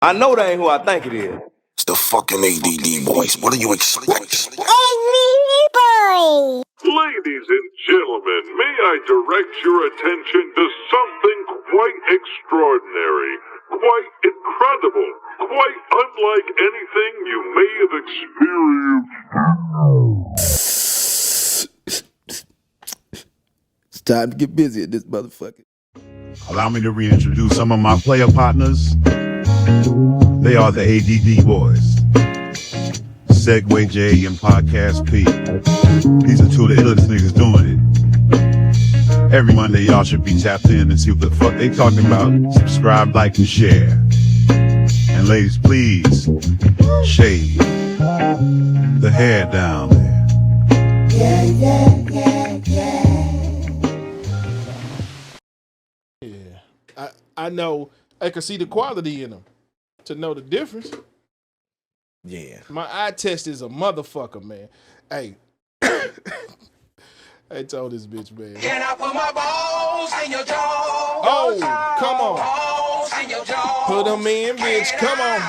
I know that ain't who I think it is. It's the fucking ADD boys. What do you expect? boy. Ladies and gentlemen, may I direct your attention to something quite extraordinary, quite incredible, quite unlike anything you may have experienced. It's time to get busy at this motherfucker. Allow me to reintroduce some of my player partners. They are the ADD boys. Segway J and Podcast P. These are two of the illest niggas doing it. Every Monday y'all should be tapped in and see what the fuck they talking about. Subscribe, like, and share. And ladies, please, shave the hair down there. Yeah. I know I can see the quality in them to know the difference. Yeah. My eye test is a motherfucker, man. Hey. I told this bitch, man. Can I put my balls in your jaw? Oh, come on. Balls in your jaw. Put them in, bitch. Come on.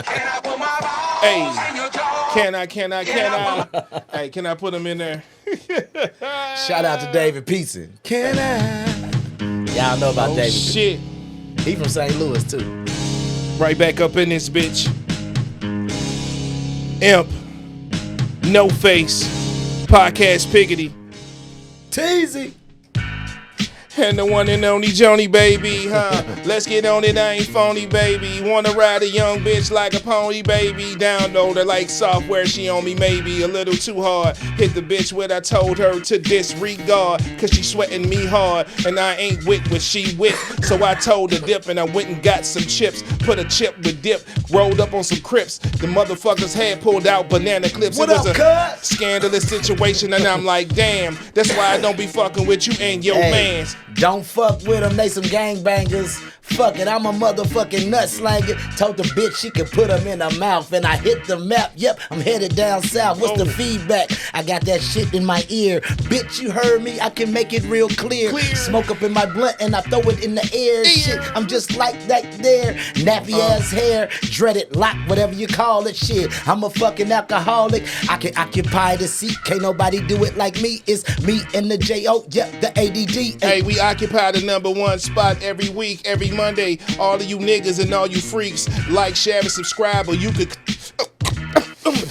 Can I put my balls Hey. in your jaw? Can I? Hey, can I put them in there? Shout out to David Peterson. Can I? Y'all know about David. Shit. He from St. Louis too. Right back up in this bitch. Imp. No Face. Podcast Piggity. TEEZY. And the one and only Joni, baby, huh? Let's get on it, I ain't phony, baby. Wanna ride a young bitch like a pony, baby. Download her like software, she on me maybe a little too hard. Hit the bitch what I told her to disregard, cause she sweating me hard, and I ain't with what she with. So I told her dip, and I went and got some chips. Put a chip with dip, rolled up on some Crips. The motherfuckers had pulled out banana clips. What it was up, a cuz? scandalous situation, and I'm like, damn, that's why I don't be fucking with you and your mans. Don't fuck with them, they some gangbangers. Fuck it, I'm a motherfucking nut slanger. Told the bitch she could put them in her mouth, and I hit the map. Yep, I'm headed down south. What's the feedback? I got that shit in my ear. Bitch, you heard me, I can make it real clear. Smoke up in my blunt and I throw it in the air. Shit, I'm just like that there. Nappy ass hair, dreaded lock, whatever you call it. Shit, I'm a fucking alcoholic. I can occupy the seat. Can't nobody do it like me. It's me and the J.O. Yep, the ADD. Hey, we occupy the #1 spot every week, every Monday. All of you niggas and all you freaks, like, share, and subscribe, or you could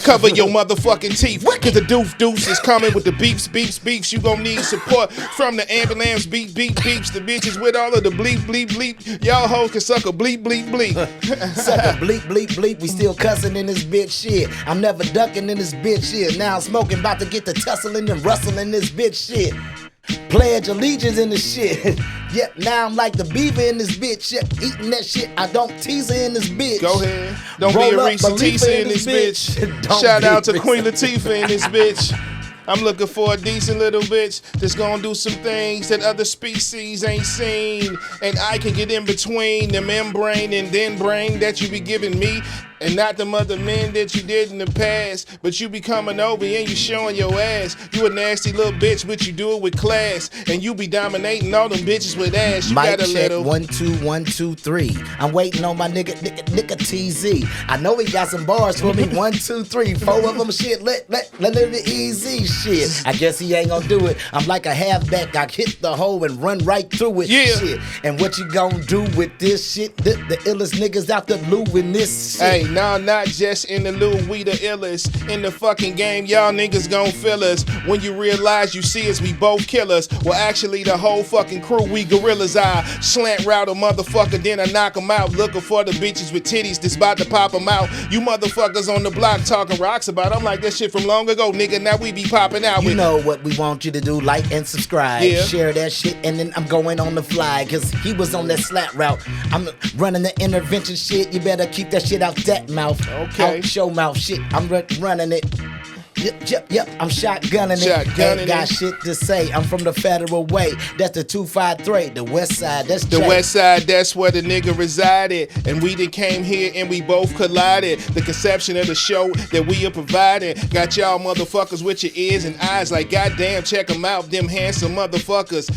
cover your motherfucking teeth. Cause the deuce is coming with the beeps. You gon' need support from the ambulance, beeps. The bitches with all of the bleep. Y'all hoes can suck a bleep. Suck a bleep. We still cussing in this bitch shit. I'm never ducking in this bitch shit. Now I'm smoking, about to get the tussling and rustling this bitch shit. Pledge allegiance in the shit. Yep, now I'm like the beaver in this bitch. Yep, eating that shit. I don't tease her in this bitch. Go ahead. Don't Roll be a up, Reese Khalifa Tisa in this bitch. Shout out to Queen Latifah in this bitch. I'm looking for a decent little bitch that's gonna do some things that other species ain't seen. And I can get in between the membrane and then brain that you be giving me. And not them other men that you did in the past. But you be coming over and you showing your ass. You a nasty little bitch, but you do it with class. And you be dominating all them bitches with ass. You Mic got a check, little 1 2 1 2 3. I'm waiting on my nigga TZ. I know he got some bars for me. 1 2 3, 4 of them. Shit, let it easy. Shit, I guess he ain't gonna do it. I'm like a halfback. I hit the hole and run right through it. Yeah. Shit. And what you gonna do with this shit? The illest niggas out the loo in this shit. Hey, nah, not just in the loo, we the illest. In the fucking game, y'all niggas gon' feel us. When you realize you see us, we both killers. Well, actually, the whole fucking crew, we gorillas. I slant route a motherfucker, then I knock him out. Looking for the bitches with titties that's about to pop them out. You motherfuckers on the block talking rocks about. I'm like, that shit from long ago, nigga. Now we be popping out. You know what we want you to do, like and subscribe. Yeah. Share that shit, and then I'm going on the fly. Cause he was on that slap route. I'm running the intervention shit. You better keep that shit out that mouth. Okay. Out show mouth shit. I'm running it. Yep, I'm shotgunning it. Ain't got shit to say. I'm from the Federal Way. That's the 253. The West Side, that's the Jay. West Side, that's where the nigga resided. And we done came here and we both collided. The conception of the show that we are providing got y'all motherfuckers with your ears and eyes like, goddamn, check them out, them handsome motherfuckers.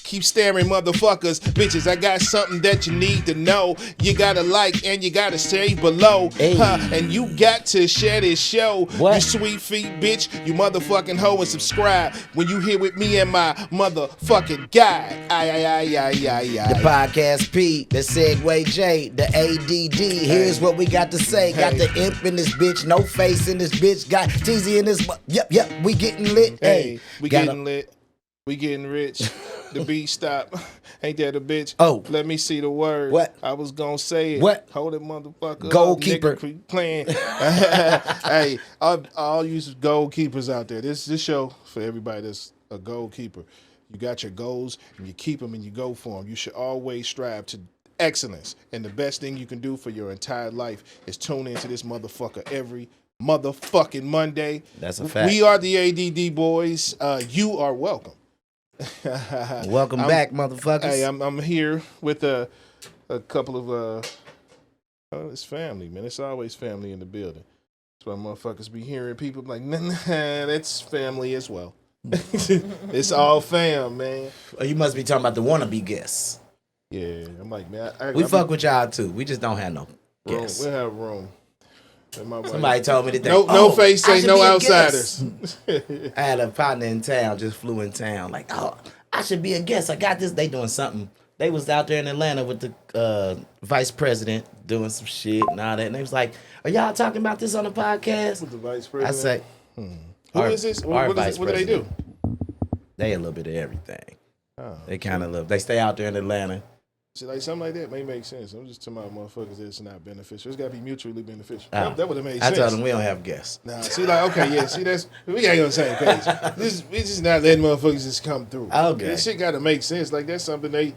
keep staring, motherfuckers. Bitches, I got something that you need to know. You gotta like and you gotta say below. Hey. And you got to share this show. What? You sweet feet, bitch. You motherfucking hoe, and subscribe when you here with me and my motherfucking guy. The podcast P, the Segway J, the ADD. Here's what we got to say. Got the imp in this bitch, no face in this bitch. Got TEEZY in this. Yep, we getting lit. Hey, we getting lit. We getting rich. The beat stop. Ain't that a bitch? Oh. Let me see the word. What? I was gonna say it. What? Hold it, motherfucker. Goalkeeper. Nigga, quit playing. Hey, all you goalkeepers out there. This show for everybody that's a goalkeeper. You got your goals and you keep them and you go for them. You should always strive to excellence. And the best thing you can do for your entire life is tune into this motherfucker every motherfucking Monday. That's a fact. We are the ADD boys. You are welcome. Welcome back, motherfuckers. Hey, I'm here with a couple of it's family, man. It's always family in the building. That's why motherfuckers be hearing people like, nah, that's family as well. It's all fam, man. Oh, you must be talking about the wannabe guests. Yeah, I'm like, man, We fuck with y'all too. We just don't have no room. guests. We have room. Somebody told me today. No face, I say should no be a outsiders. guest. I had a partner in town, just flew in town. Like, I should be a guest. I got this. They doing something. They was out there in Atlanta with the vice president doing some shit and all that. And they was like, "Are y'all talking about this on the podcast?" With the vice president. I say, Who is this? What do they do? They a little bit of everything. Oh. They kind of they stay out there in Atlanta. See, like something like that may make sense. I'm just talking about motherfuckers that's not beneficial. It's got to be mutually beneficial. Oh. That would have made I sense. told them we don't have guests. Nah, see, like, okay, yeah, see, we ain't on the same page. We just not letting motherfuckers just come through. Okay. This shit got to make sense. Like, that's something they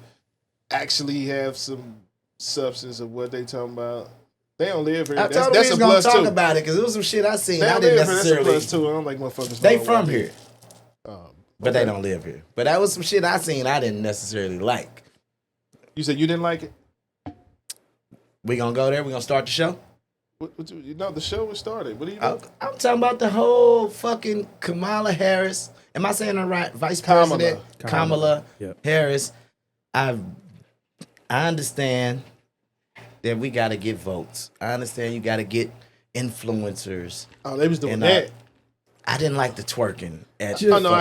actually have some substance of what they talking about. They don't live here. I told them That's we a was gonna plus talk too. about it because it was some shit I seen. They I don't didn't live here. That's a necessarily. plus too. I don't like motherfuckers. They know from about here, but they don't live here. But that was some shit I seen. I didn't necessarily like. You said you didn't like it? We gonna go there. We gonna start the show. The show was started. What are you doing? I'm talking about the whole fucking Kamala Harris. Am I saying it right? Vice President Kamala Harris. I understand that we got to get votes. I understand you got to get influencers. Oh, they was doing that. I didn't like the twerking. I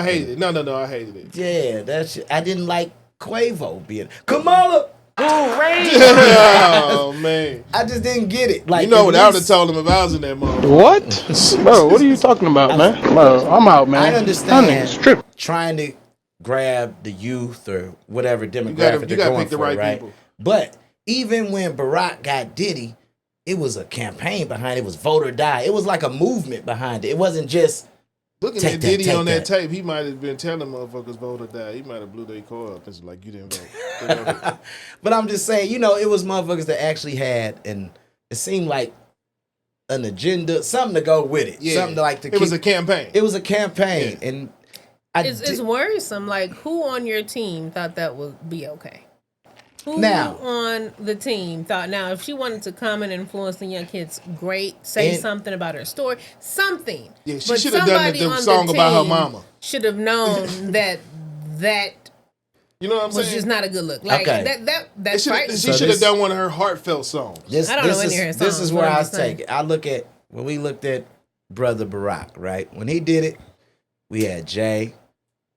hated it. No, I hated it. Yeah, that shit. I didn't like Quavo being Kamala. Oh man, I just didn't get it. Like, you know what I would have told him if I was in that moment. What? Bro, what are you talking about, man? Bro, I'm out, man. I understand That nigga's tripping. trying to grab the youth or whatever demographic You they're going pick the for, right people. But even when Barack got Diddy, it was a campaign behind it. It was vote or die. It was like a movement behind it. It wasn't just looking at Diddy on that tape. He might have been telling motherfuckers vote or die. He might have blew their car up. It's like you didn't vote. But I'm just saying, it was motherfuckers that actually had, and it seemed like an agenda, something to go with it. Yeah. Something to like to. It was a campaign. It was a campaign, and it's worrisome. Like, who on your team thought that would be okay? Who Now, on the team thought, now, if she wanted to come and influence the young kids, great, say something about her story, something. Yeah, she should have done the song about her mama. Should have known that you know what I'm was saying? just not a good look. Like, that's frightening. She should have done one of her heartfelt songs. I don't know any of her songs. This is where but I'm I just saying. take it. I look at, when we looked at Brother Barack, right? When he did it, we had Jay,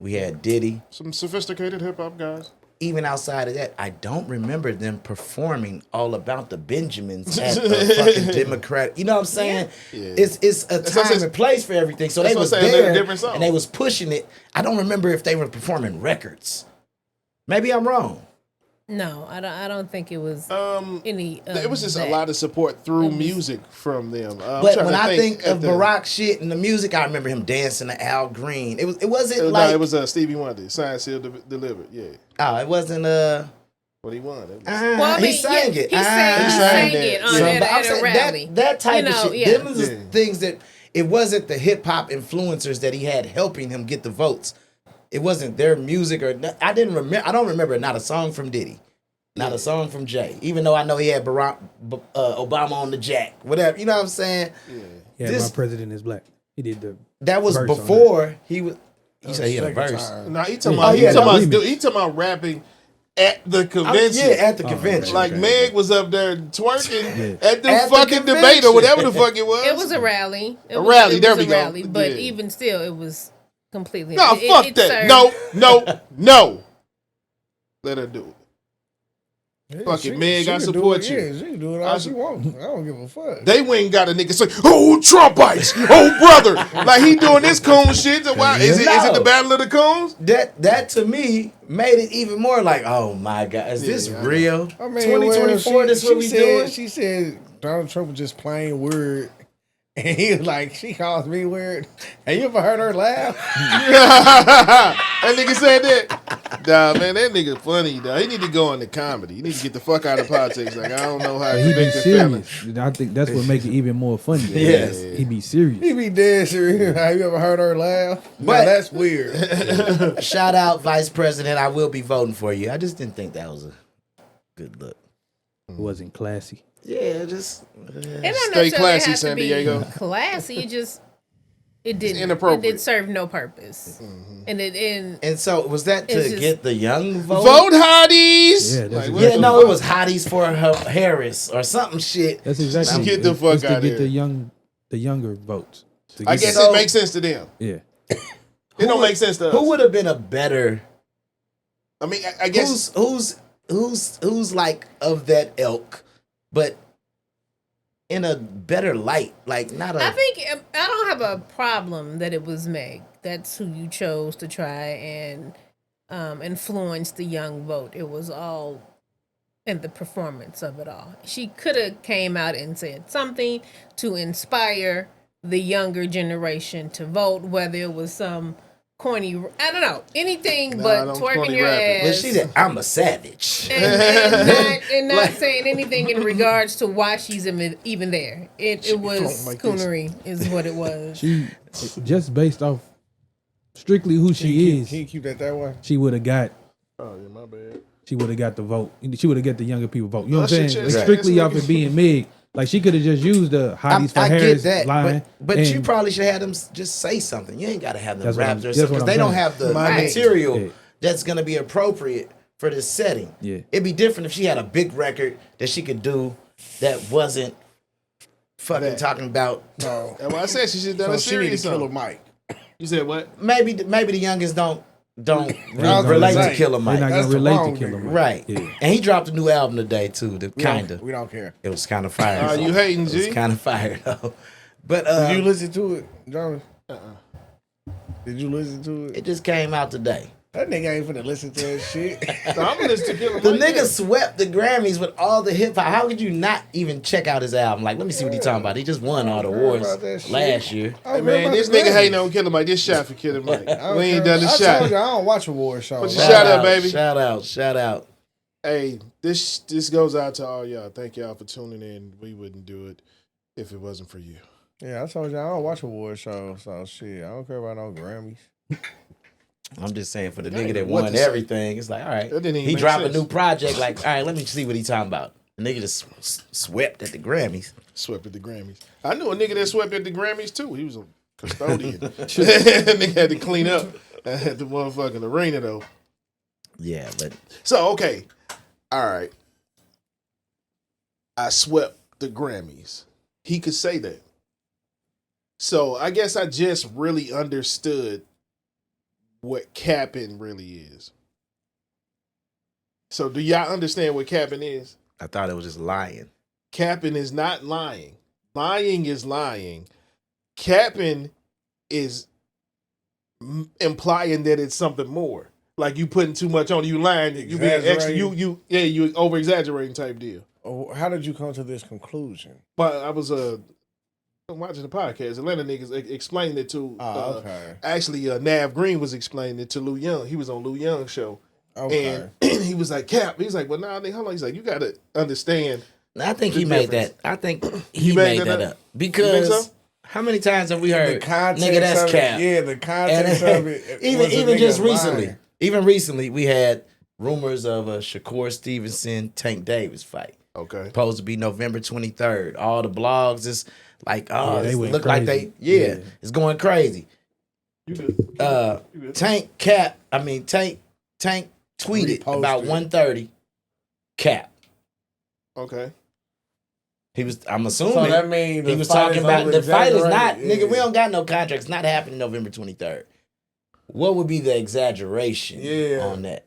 we had Diddy. Some sophisticated hip hop guys. Even outside of that, I don't remember them performing All About the Benjamins at the fucking Democrat. You know what I'm saying? Yeah. It's a time and place for everything. So they was there and they was pushing it. I don't remember if they were performing records. Maybe I'm wrong. No, I don't think it was any. It was just a lot of support through music from them. But when I think of Barack shit and the music, I remember him dancing to Al Green. It wasn't like it was Stevie Wonder, Signed, Sealed, Delivered. Yeah. Oh, it wasn't What he won. Well, he sang it. He sang it at a rally. That type of shit. Yeah. Them was the things that it wasn't the hip hop influencers that he had helping him get the votes. It wasn't their music I don't remember not a song from Diddy. Not a song from Jay. Even though I know he had Barack Obama on the jack. Whatever. You know what I'm saying? Yeah, my president is black. He did the That was verse before he was You say he had a Second verse. time. No, he talking Oh, about yeah, he talking about rapping at the convention. Yeah, at the convention. Like Meg was up there twerking at the At the fucking debate convention. or whatever the fuck it was. It was a rally. It A was, rally, It there was we a go. rally, but Yeah. even still, it was completely. No, fuck it that. served- No. Let her do it. Yeah, Fuck it, she- Meg, she I can support do you. it, yeah, she can do it all she wants. I don't give a fuck. They went and got a nigga say, "Oh, Trumpites, oh brother," like he doing this coon shit. So why is it the battle of the coons? That to me made it even more like, oh my God, is this real? I mean, 2024, this what we doing? She said Donald Trump was just plain weird. And he was like, she calls me weird. Have you ever heard her laugh? That nigga said that. Nah, man, that nigga funny, dog. He need to go into comedy. He need to get the fuck out of politics. Like, I don't know how He to be make the feelings. serious. I think that's what make it even more funny. Yes. He be serious. He be dead serious. Have you ever heard her laugh? But- But that's weird. Shout out, Vice President. I will be voting for you. I just didn't think that was a good look. It wasn't classy. Yeah, just It don't Stay necessarily classy, have to San be Diego. Classy. It just it didn't. inappropriate. It served no purpose, and and so was that It's to just- get the young vote? Vote hotties. Yeah, that's Like, Yeah, no, it was hotties for her Harris or something shit. That's exactly. Get the fuck it's to outta get here. the younger votes. To I get guess the- it makes sense to them. Yeah. It don't make sense to us. Who would have been a better? I mean, I guess Who's like of that ilk, but in a better light, like not a. I think I don't have a problem that it was Meg. That's who you chose to try and influence the young vote. It was all in the performance of it all. She could have came out and said something to inspire the younger generation to vote, whether it was some corny, I don't know, anything but don't twerking corny your rap it. Well, ass. she said, "I'm a savage." and not saying anything in regards to why she's even there. It was like this. coonery, is what it was. She just based off strictly who she is. Can you keep that way? She would have got. Oh yeah, my bad. She would have got the vote. She would have got the younger people vote. You know what Oh, I'm shit, saying? yeah, Like, strictly right. off it being Meg. Like she could have just used the hotties for I Harris get that, line. but you and- probably should have them just say something. You ain't got to have them That's what raps I'm- or that's something what because I'm they don't saying. have the Right. material Yeah. that's going to be appropriate for this setting. Yeah. It'd be different if she had a big record that she could do that wasn't fucking talking about. No. That's why I said she should have done So a she need serious to kill a song. mic. You said what? Maybe the youngest don't gonna relate to say, Killer They're Mike. not That's gonna the relate wrong to Killer nigga. Mike. Right. Yeah. And he dropped a new album today too. The kinda. We don't care. It was kind of fire. You hating, It was G? kind of fire though. But Did you listen to it, Johnny? Did you listen to it? it just came out today. That nigga ain't finna listen to that shit. So I'm gonna listen to Killer The Mike. nigga swept the Grammys with all the hip hop. How could you not even check out his album? Like, let me see what he's talking about. He just won all the awards about that shit. last year. Hey man, this nigga hating on Killer Mike. This shot for Killer Mike. We ain't done the I shot. told you I don't watch award shows. Put your Shout out, baby. Shout out. Shout out. Hey, this goes out to all y'all. Thank y'all for tuning in. We wouldn't do it if it wasn't for you. Yeah, I told you I don't watch award shows. So shit, I don't care about no Grammys. I'm just saying for the That nigga ain't that what won to say. everything, it's like, all right. That didn't even He make dropped sense. a new project, like, all right, let me see what he talking about. The nigga just swept at the Grammys. Swept at the Grammys. I knew a nigga that swept at the Grammys too. He was a custodian. Nigga had to clean up at the motherfucking arena though. Yeah, but So okay, all right. I swept the Grammys. He could say that. So I guess I just really understood what capping really is. So do y'all understand what capping is? I thought it was just lying. Capping is not lying. Lying is lying. Capping is implying that it's something more. Like you putting too much on you lying, you being extra, you over exaggerating type deal. How did you come to this conclusion? But I was watching the podcast. Atlanta niggas explained it to. Okay. Actually, Nav Green was explaining it to Lou Young. He was on Lou Young's show, Okay. and he was like, "Cap." He's like, "Well, nah, nigga, hold on." He's like, "You got to understand." I think the he made difference. that. I think he made made that that up? up. Because so? how many times have we heard, The context nigga, that's of cap? it. Yeah, the context of it. Even just recently. Even recently, we had rumors of a Shakur Stevenson Tank Davis fight. Okay. Supposed to be November 23rd. All the blogs is like, oh, Yeah, they it went look like crazy. it's going crazy. Tank tweeted about 1:30. Cap. Okay. He was. I'm assuming. So that means he was talking about the fight is not. Nigga, we don't got no contracts. It's not happening November 23rd. What would be the exaggeration on that?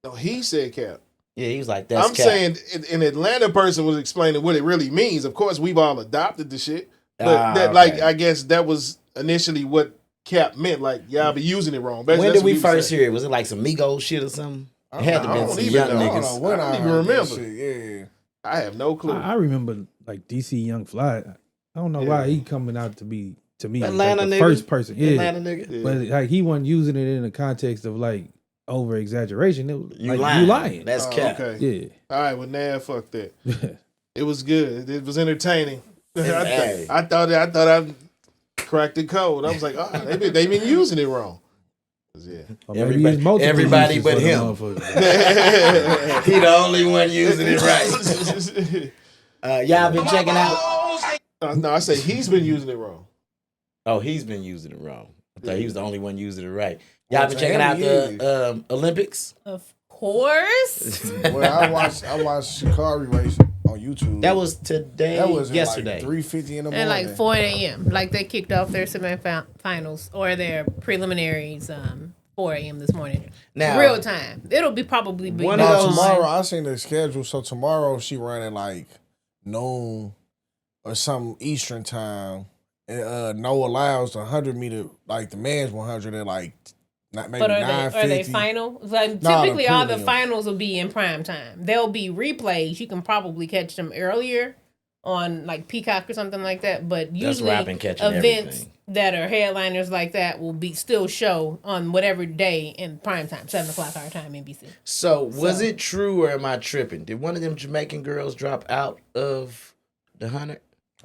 No, he said cap. Yeah, he was like, that's I'm cap. saying an Atlanta person was explaining what it really means. Of course, we've all adopted the shit. But like, I guess that was initially what cap meant. Like, y'all be using it wrong. When did we first hear it? Was it like some Migos shit or something? It had to be some young niggas. I don't even remember. Yeah. I have no clue. I remember like DC Young Fly. I don't know why he coming out to me Atlanta like the nigga. first person. Yeah. Atlanta nigga. But like he wasn't using it in the context of like over exaggeration. It was You like you lying. That's cap. Okay. Yeah. All right, well, nah, fuck that. It was good. It was entertaining. Hey. I thought I cracked the code. I was like, oh, they been using it wrong. Yeah. Everybody but him. He the only one using it right. Y'all been checking out? No, I say he's been using it wrong. Oh, he's been using it wrong. I thought he was the only one using it right. Y'all been checking out the Olympics? Of course. Well, I watched Shikari race on YouTube. That was today. That was yesterday. Like 3:50 in the morning. At like 4 a.m. Like they kicked off their semifinals or their preliminaries 4 a.m. this morning. Now, real time. It'll be probably be one of those tomorrow. I seen the schedule. So tomorrow she running like noon or some Eastern time. And Noah allows the 100-meter, like the men's 100 at like maybe 9:50. Are they final? Like, typically, all the finals will be in prime time. There'll be replays. You can probably catch them earlier on like Peacock or something like that. But usually, events everything that are headliners like that will be still show on whatever day in prime time, 7:00 our time, NBC. So was it true or am I tripping? Did one of them Jamaican girls drop out of the 100?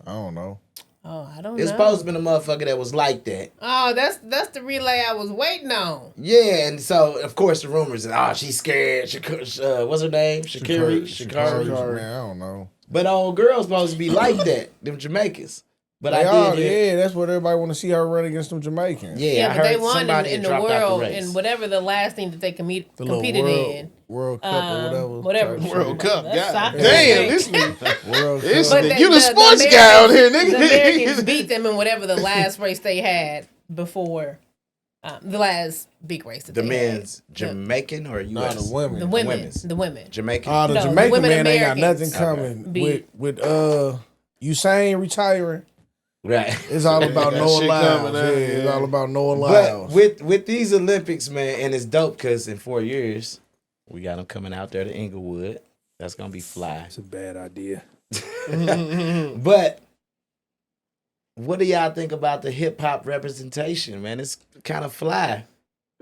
I don't know. Oh, I don't know. It's supposed to be a motherfucker that was like that. Oh, that's the relay I was waiting on. Yeah, and so of course the rumors that she's scared. What's her name? Shikari. Man, I don't know. But old girl's supposed to be like that. Them Jamaicans. But that's what everybody want to see her run against them Jamaicans. Yeah, but they won in the world in whatever the last thing that they competed in. World Cup or whatever. World Cup. God damn, this World Cup. You the sports guy out here, nigga. The Americans beat them in whatever the last race they had before the last big race. That the men's Jamaican or US? No, the women. The women. Jamaican. The Jamaican men ain't got nothing coming with Usain retiring. Right. It's all about Noah Lyles. It's all about Noah Lyles. But with these Olympics, man, and it's dope because in 4 years, we got them coming out there to Inglewood. That's going to be fly. It's a bad idea. But what do y'all think about the hip-hop representation, man? It's kind of fly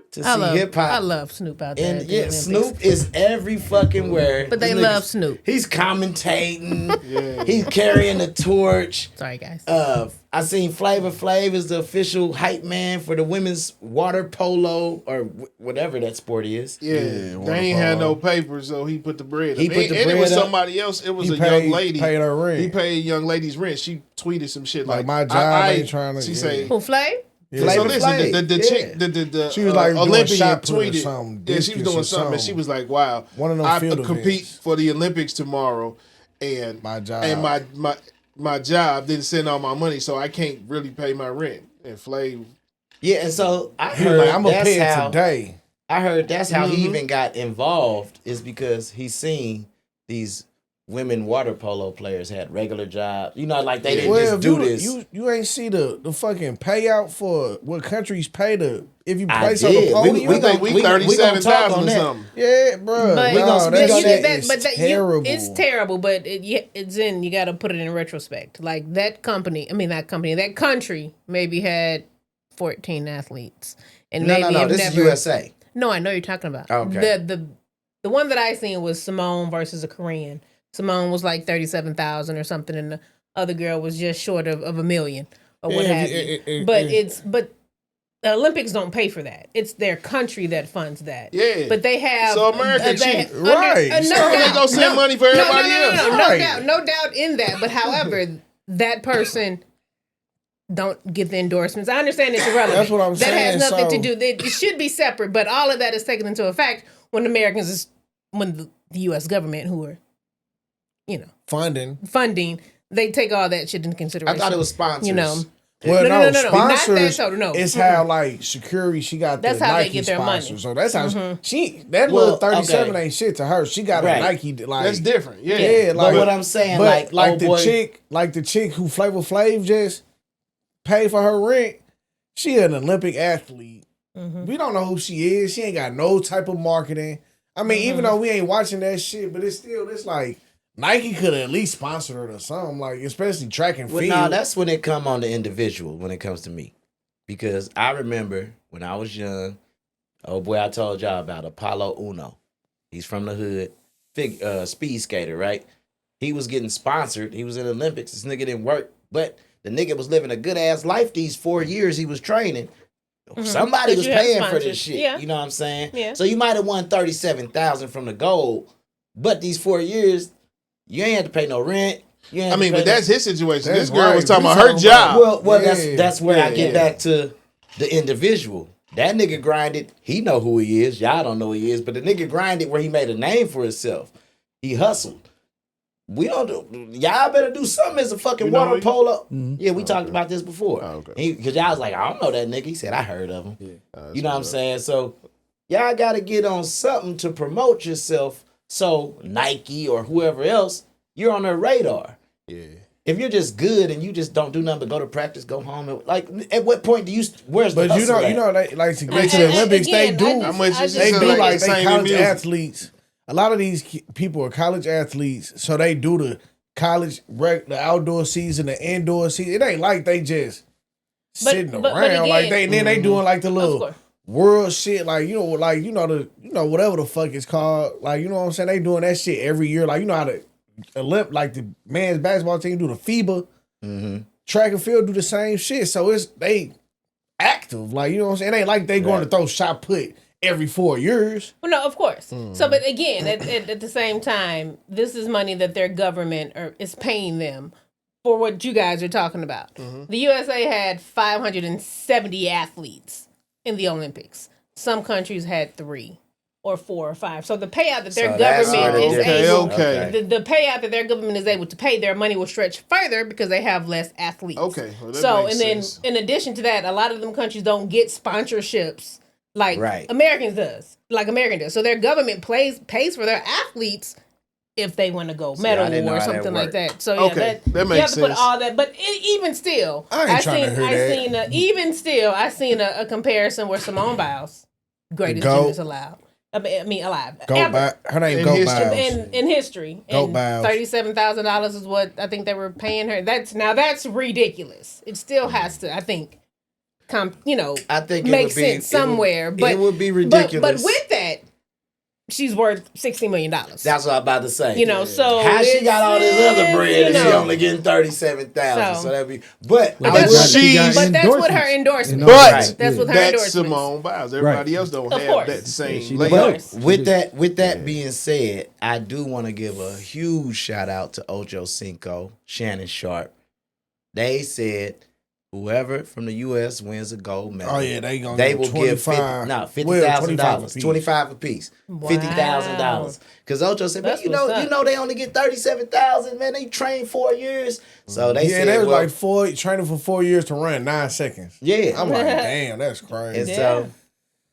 to see hip-hop. I love Snoop out there. And yeah, Snoop is every fucking where. But they love Snoop. He's commentating. He's carrying the torch. Sorry, guys. I seen Flavor Flav is the official hype man for the women's water polo or whatever that sport is. Yeah, they ain't had no papers, so he put the bread up. He put the bread it was up. somebody else. It was young lady. Paid her rent. He paid young lady's rent. She tweeted some shit like my job ain't trying to. She say, who Flav? Yeah. So listen, the chick, she was like Olympian tweeted. Yeah, she was doing something, and she was like, "Wow, one of them I field compete events. for the Olympics tomorrow, and my job and my job didn't send all my money, so I can't really pay my rent." And Flav, yeah, and so I heard like, I'm gonna pay it today. I heard that's how he even got involved is because he's seen these women water polo players had regular jobs. You know, like they didn't just do this. You ain't see the fucking payout for what countries pay to if you I place on the did. podium. we think we 37,000 or something. Yeah, bro. But that's terrible. It's terrible, but you got to put it in retrospect. Like that country maybe had 14 athletes, and no. This is USA. No, I know you're talking about. Okay. The one that I seen was Simone versus a Korean. Simone was like 37,000 or something, and the other girl was just short of $1 million or what have you. But the Olympics don't pay for that. It's their country that funds that. Yeah. But they have so America cheap, right? They go send money for everybody else. No doubt in that. But however, that person don't get the endorsements. I understand it's irrelevant. That's what I'm that saying. has nothing So- to do. It should be separate, but all of that is taken into effect when when the U.S. government, who are, Funding. they take all that shit into consideration. I thought it was sponsors. You know. Well, No, no, not that sponsors total, no. is how like Security. She got That's the how they Nike get their money. sponsor. So that's how Well, little 37 okay. ain't shit to her. She got Right. a Nike like That's different. Yeah. Yeah, like But what I'm saying, but like, oh the boy, chick who Flavor Flav just paid for her rent. She an Olympic athlete. We don't know who she is. She ain't got no type of marketing. I mean, even though we ain't watching that shit, but it's like Nike could have at least sponsored her or something, like especially track and Well, field. no, that's when it come on the individual when it comes to me. Because I remember when I was young, oh boy, I told y'all about Apollo Uno. He's from the hood, speed skater, right? He was getting sponsored. He was in the Olympics. This nigga didn't work, but the nigga was living a good ass life these 4 years he was training. Somebody But was you have paying for sponsors. this shit. Yeah. You know what I'm saying? Yeah. So you might have won 37,000 from the gold, but these 4 years, you ain't had to pay no rent. You ain't I had to mean, pay but no- that's his situation. That's This girl was right. talking We about her talking job. Well, Yeah. that's where I get Yeah. back to the individual. That nigga grinded. He know who he is. Y'all don't know who he is, but the nigga grinded where he made a name for himself. He hustled. We don't do. Y'all better do something as a fucking You know water him? polo. Mhm. Yeah, we talked about this before. Oh, okay. Because y'all was like, I don't know that nigga. He said, I heard of him. That's You know what I'm what's up. saying? So y'all got to get on something to promote yourself. So Nike or whoever else, you're on their radar. Yeah. If you're just good and you just don't do nothing but go to practice, go home, and, like, at what point do you? Where's the But you hustle know, at? they like to get I- to the I- Olympics. again, They do. I How much just- is They it? do Like like the they same college music. athletes. A lot of these people are college athletes, so they do the college the outdoor season, the indoor season. It ain't like they just sitting but around like again- then they doing like the Of little course. world shit, like whatever the fuck it's called, like you know what I'm saying. They doing that shit every year, like you know how the like the men's basketball team do the FIBA, track and field do the same shit. So they active, like you know what I'm saying. It ain't like they going to throw shot put every 4 years. Well, no, of course. So, but again, at the same time, this is money that their government is paying them for what you guys are talking about. The USA had 570 athletes in the Olympics. Some countries had 3 or 4 or 5. So the payout that their So that's government where the is difference- able, Okay. the payout that their government is able to pay, their money will stretch further because they have less athletes. Okay, well, that so, makes and then sense. in addition to that, a lot of them countries don't get sponsorships like Right. American does. So their government pays for their athletes if they win a gold medal I didn't know or how that something like worked. that. So Okay, that you makes have to put sense. all that. But even still, I ain't trying to hear that. I seen a comparison where Simone Biles, greatest GOAT. gymnast allowed. I mean, alive. Her name In Go history. Biles. In history, Goat and Biles. $37,000 is what I think they were paying her. That's ridiculous. It still has to, I think, I think it make would be, sense somewhere. But it would be ridiculous. But with that, she's worth $60 million. That's what I'm about to say. So how she got all this other it's, bread and she only getting 37,000. So- So that'd be. But Well, I that's will- what she- But that's what her endorsement. But Right. That's what her that's endorsement. Simone Biles. Everybody else don't Of have course. that same she label. did. But with that being said, I do want to give a huge shout out to Ocho Cinco, Shannon Sharp. They said whoever from the U.S. wins a gold medal, Oh yeah, they gonna they give will give $50,000. 25 apiece. Wow. $50,000. Because Ocho said, man, That's what's up. you know they only get 37,000. Man, they trained 4 years. So they yeah, said, they was well, like training for 4 years to run 9 seconds. yeah. I'm like, damn, that's crazy. And Yeah. so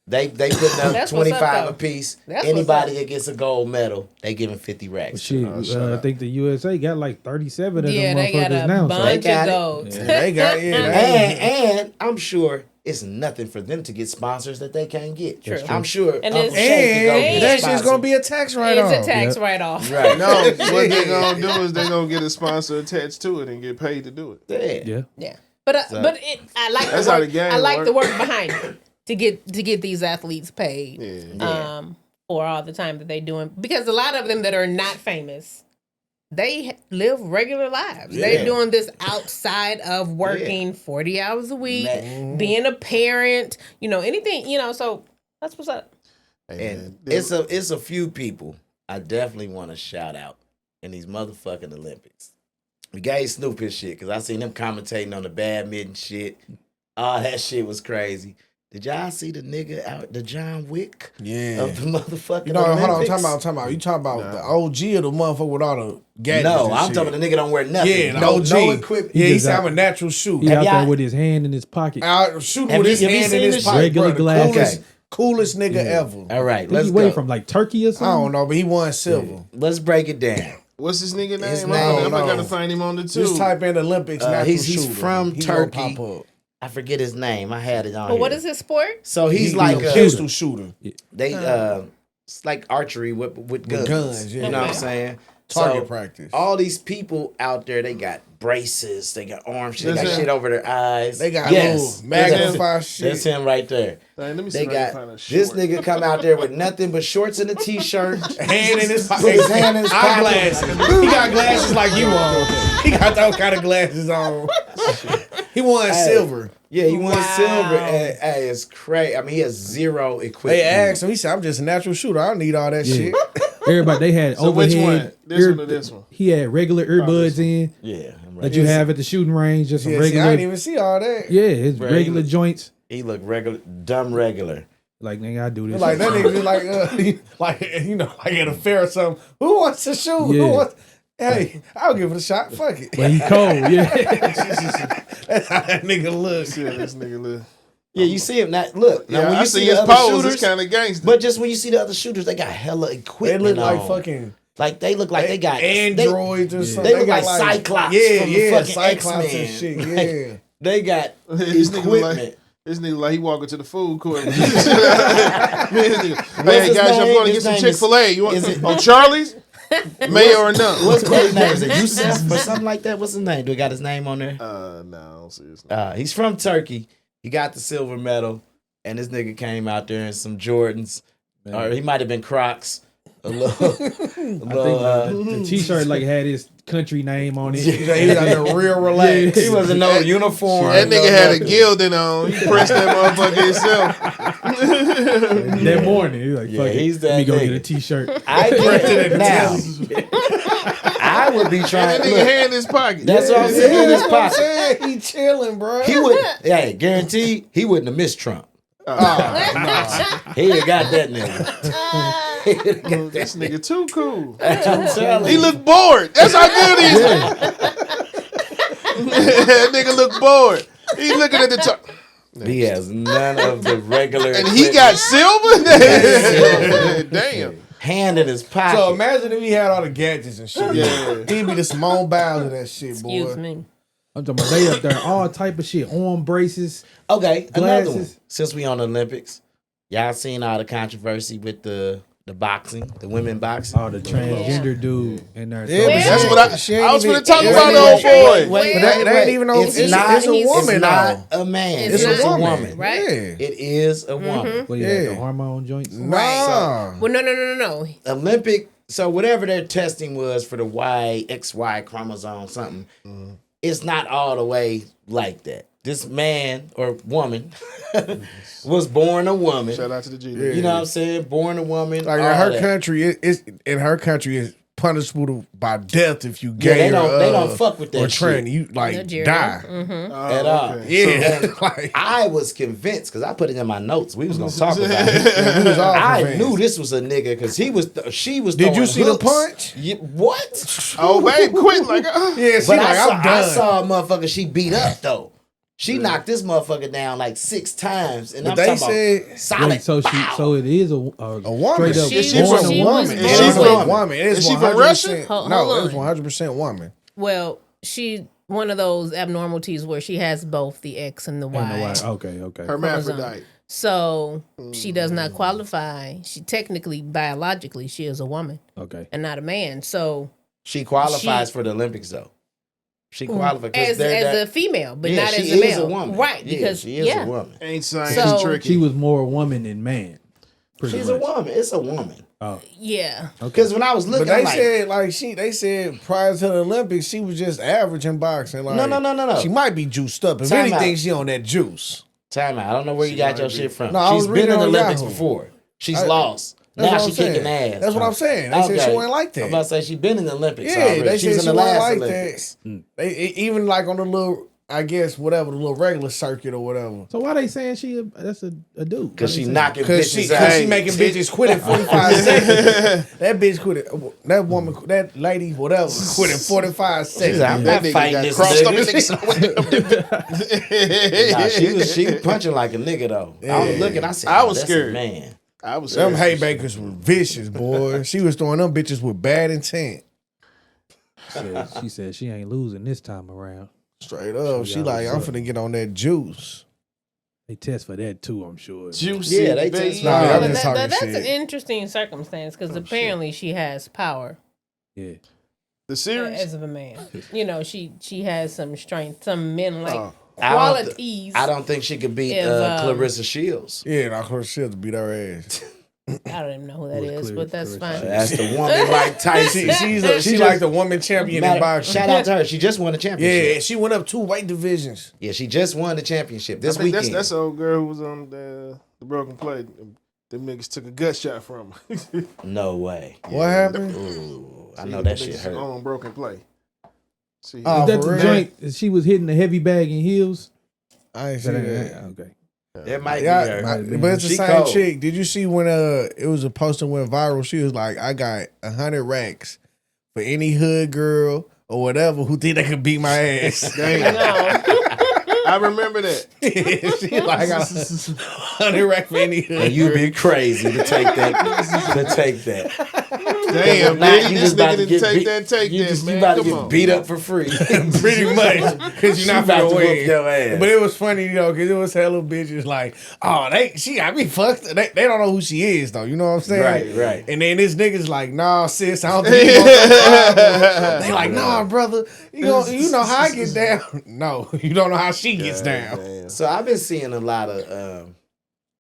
they putting up That's what's up, 25 though. apiece. That's Anybody what's that gets a gold medal, they giving 50 racks. Shit, I think the USA got like 37 of Yeah, them they got motherfuckers a now. They bunch got of it. golds. They got And I'm sure it's nothing for them to get sponsors that they can't get. True. I'm sure. And Uncle it's- Shay can go And get a that shit's sponsor. gonna be a tax write-off. It's a tax Yep. write-off. Right. No, what they're gonna do is they're gonna get a sponsor attached to it and get paid to do it. Yeah. Yeah. Yeah, but I like That's the how work. the game I like the work. work behind it to get these athletes paid. Yeah. For all the time that they doing, because a lot of them that are not famous, they live regular lives. Yeah. They're doing this outside of working 40 hours a week, Man. being a parent, anything, so that's what's up. And it's a few people I definitely want to shout out in these motherfucking Olympics. We gave Snoop his shit because I seen him commentating on the badminton shit. All that shit was crazy. Did y'all see the nigga out, the John Wick of the motherfucking hold on, Olympics? time out. You talking about the OG or the motherfucker with all the gadgets? No, and I'm shit? talking about the nigga don't wear nothing. Yeah, the no, OG. no equipment. Yeah, he just said out- I'm a natural shooter. He out y'all- there with his hand in his pocket. Out shooting Have with you- his have you hand in seen his this pocket. Regular bro, glass. the coolest nigga ever. All right, Let's let's he way go. from like Turkey or I something. don't know, but he won silver. Let's break it down. What's his nigga name? His I'm name- gonna find him on the tube. Just type in Olympics natural He's shooter. from He gonna Turkey. pop up. I forget his name. I had it on But here. what is his sport? So he's He's like a a pistol shooter. They it's like archery with guns. guns, yeah. You know what I'm Okay. saying? Target So, practice. All these people out there, they got braces, they got arms, they got That's him. shit over their eyes. They got yes, little magnify that's shit. That's him right there. Let me see They if I can got find a this short. nigga come out there with nothing but shorts and a t-shirt, Hand in his put pocket. his hand in his pocket. Eyeglasses. He got glasses like you on. He got those kind of glasses on. He won silver. Yeah, he won silver. And, hey, it's crazy. I mean, he has zero equipment. They asked him. He said, "I'm just a natural shooter. I don't need all that shit." Everybody, they had So which overhead. one? This one or this one? He had regular earbuds in Yeah, I'm right. that you have at the shooting range, just some Yeah, see, I regular. didn't even see all that. Yeah, his Regular. regular joints. He look regular, dumb regular. Like nigga, I do this. Like that nigga, like you know, like at a fair or something. Who wants to shoot? Yeah. Who wants? Hey, I'll give it a shot. Fuck it. But he cold, yeah. That's how that nigga looks. Yeah, this nigga look. Yeah, you see him. Look, now Yeah, when I you see see his the other pose. shooters, It's kind of gangster. but just when you see the other shooters, they got hella They equipment. look like on. fucking Like they look like they got androids or something. They look like Cyclops Yeah, from the yeah, fucking Cyclops X-Men. and shit. Like, Yeah. They got This nigga look like equipment. this nigga like he walking to the food court. Hey his guys, I'm name? going to His get some name Chick-fil-A. You want is it- on Charlie's? Mayo or none? What's his name? Is it Yusuf or something like that? What's his name? Do we got his name on there? No, I don't see his name. He's from Turkey. He got the silver medal, and this nigga came out there in some Jordans, or he might have been Crocs. A little, I think the t-shirt like had his country name on it. He was out there real relaxed. he wasn't no uniform. That nigga had a gilding on. He pressed that motherfucker himself. That morning, he was like, Yeah, "Fuck it, he's let me that go nigga. get a t-shirt." I get it now. I would be trying. That nigga Look, hand in his pocket. that's what I'm saying. In his pocket. He chilling, bro. He would. Hey, guarantee he wouldn't have missed Trump. He ain't got that nigga. This nigga too cool. I'm telling He you. look bored. That's how good he is. That nigga look bored. He looking at the top. He has none of the regular. And he got silver? Damn. hand in his pocket. So imagine if he had all the gadgets and shit. Yeah. He'd be the small bowels of that shit, boy. Excuse me. I'm talking about they up there, all type of shit, arm braces. Okay, another one. Glasses. Since we on the Olympics, y'all seen all the controversy with the boxing, the women boxing. Oh, the transgender dude in there. Yeah, but That's what I was even- going to talk wait, about, wait, old wait, boy. But that ain't even no. It's a woman, It's not though. a man. It's It's, not, a woman. right? Yeah. It is a woman. What, he had the hormone joints? Nah. Well, no. Olympic. So whatever their testing was for the XY chromosome, something, it's not all the way like that. This man or woman was born a woman. Shout out to the G. You know what I'm saying? Born a woman. Like all in her that. country, it's in her country is punishable by death if you Yeah, gay they don't fuck with that or shit. tranny. You like Nigerian. die. At all. okay. Yeah, So, like I was convinced because I put it in my notes. We was gonna talk about it. we was all I convinced. knew this was a nigga because she was. Did you throwing see hooks. the punch? What? Oh, babe, quit. Like, Yeah, she But like I'm I done. saw a motherfucker she beat up though. She knocked this motherfucker down like 6 times, and But I'm they talking said about solid. Wait, so it is a woman. straight up She's She's born a she woman. was It born is with- a woman. It Is is she from 100%. Russia? Hold No, it's on. 100% woman. Well, she one of those abnormalities where she has both the X and the Y. and the Y. Okay. hermaphrodite. So she does not qualify. She technically, biologically, she is a woman Okay. and not a man. So She qualifies for the Olympics though. She qualifies as a female, but Yeah, not she as a male, is a woman. right? Yeah, Because she is a woman. Ain't science So- tricky. She was more woman than man. pretty She's much. a woman. It's a woman. yeah. Because when I was looking, But they I'm like, said they said prior to the Olympics she was just average in boxing. Like, No. She might be juiced up. If Time anything, out. she on that juice. time out. I don't know where you got your shit from. No, I She's was been in reading the on Olympics Yahoo. before. She's lost. Now what she I'm saying. kicking ass. That's what I'm saying. They said she wasn't like that. I'm about to say she been in the Olympics. Yeah, already. they She was said in she the wasn't last like Olympics. that. Even like on the little, I guess, whatever, the little regular circuit or whatever. So why they saying that's a dude? Because Why she they knocking Because bitches she, out. she making bitches quit in 45 seconds. That bitch quit it. That woman, that lady, whatever, quit in 45 seconds. I'm not fighting this nigga. She was punching like a nigga though. I was looking, I said, I was that's a scared. man. I was Them scared. haymakers were vicious, boy. She was throwing them bitches with bad intent. She said she ain't losing this time around. Straight up. She like, I'm finna get on that juice. They test for that too, I'm sure. Juicy. Yeah, they test for Nah, that. I'm But just talking that's shit. an interesting circumstance because apparently she has power Yeah. The series? as of a man. You know, she has some strength. Some men like I qualities. don't, I don't think she could beat If, Clarissa Shields. Yeah, and I could to beat her ass. I don't even know who that Who is is, but that's fine. That's the woman like Tyson. She like the woman champion in boxing. Shout out to her. She just won the championship. Yeah, she went up 2 weight divisions. Yeah, she just won the championship this I think weekend. that's the old girl who was on the Broken Plate. Them niggas took a gut shot from her. No way. What happened? Ooh, I know that shit hurt. On Broken Plate. See, Oh, Is that for the real? joint that she was hitting the heavy bag in heels? I ain't seen that. Okay. That might Yeah, be her. but it's the She same cold. chick. Did you see when it was a post that went viral? She was like, I got 100 racks for any hood girl or whatever who think they could beat my ass. damn. I remember that. She like, I got 100 racks for any hood And you girl. be crazy to take that. Damn, Nah, man. you This just about nigga to didn't get take beat- that, take You that, just man. you about to Come get on. beat up for free. Pretty much. Because She you're not about gonna to win. whoop your ass. But it was funny, because it was hella bitches like, oh, she got me fucked. They don't know who she is, though. You know what I'm saying? Right. And then this nigga's like, nah, sis, I don't think you gonna They like, nah, brother, you know how I get down. No, you don't know how she gets down. Damn. So I've been seeing a lot of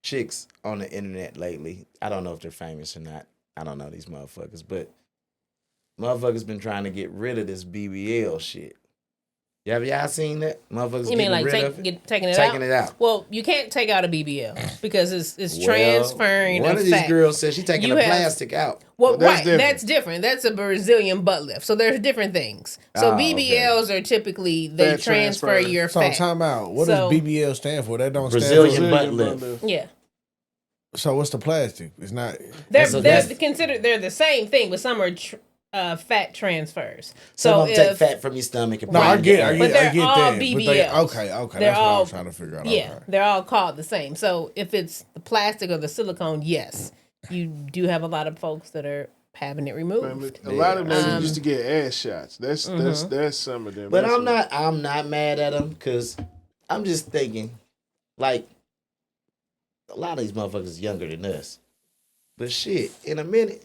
chicks on the internet lately. I don't know if they're famous or not. I don't know these motherfuckers, but motherfuckers been trying to get rid of this BBL shit. Have y'all seen that? Motherfuckers You mean getting like rid of it? taking it Taking it out. Well, you can't take out a BBL because it's Well, transferring one a of these fat. girls said she's taking You the have- plastic out. Well, That's right, different. that's different. That's a Brazilian butt lift. So there's different things. So Oh, BBLs are typically they Fat transfer transfer. your So fat. time out. What So- does BBL stand for? That don't Brazilian stand butt Brazilian lift. Yeah, for. So what's the plastic? It's not. they're considered they're the same thing, but some are fat transfers. So Some of them take if fat from your stomach and No, put I it in get, your I ass. get, But they're I get all that. But BBLs. okay, They're that's what all- I'm trying to figure out. yeah, Okay. they're all called the same. So if it's the plastic or the silicone, yes, you do have a lot of folks that are having it removed. A lot of them used to get ass shots. That's some of them. But That's I'm not mad at them because I'm just thinking, like, a lot of these motherfuckers is younger than us. But shit, in a minute,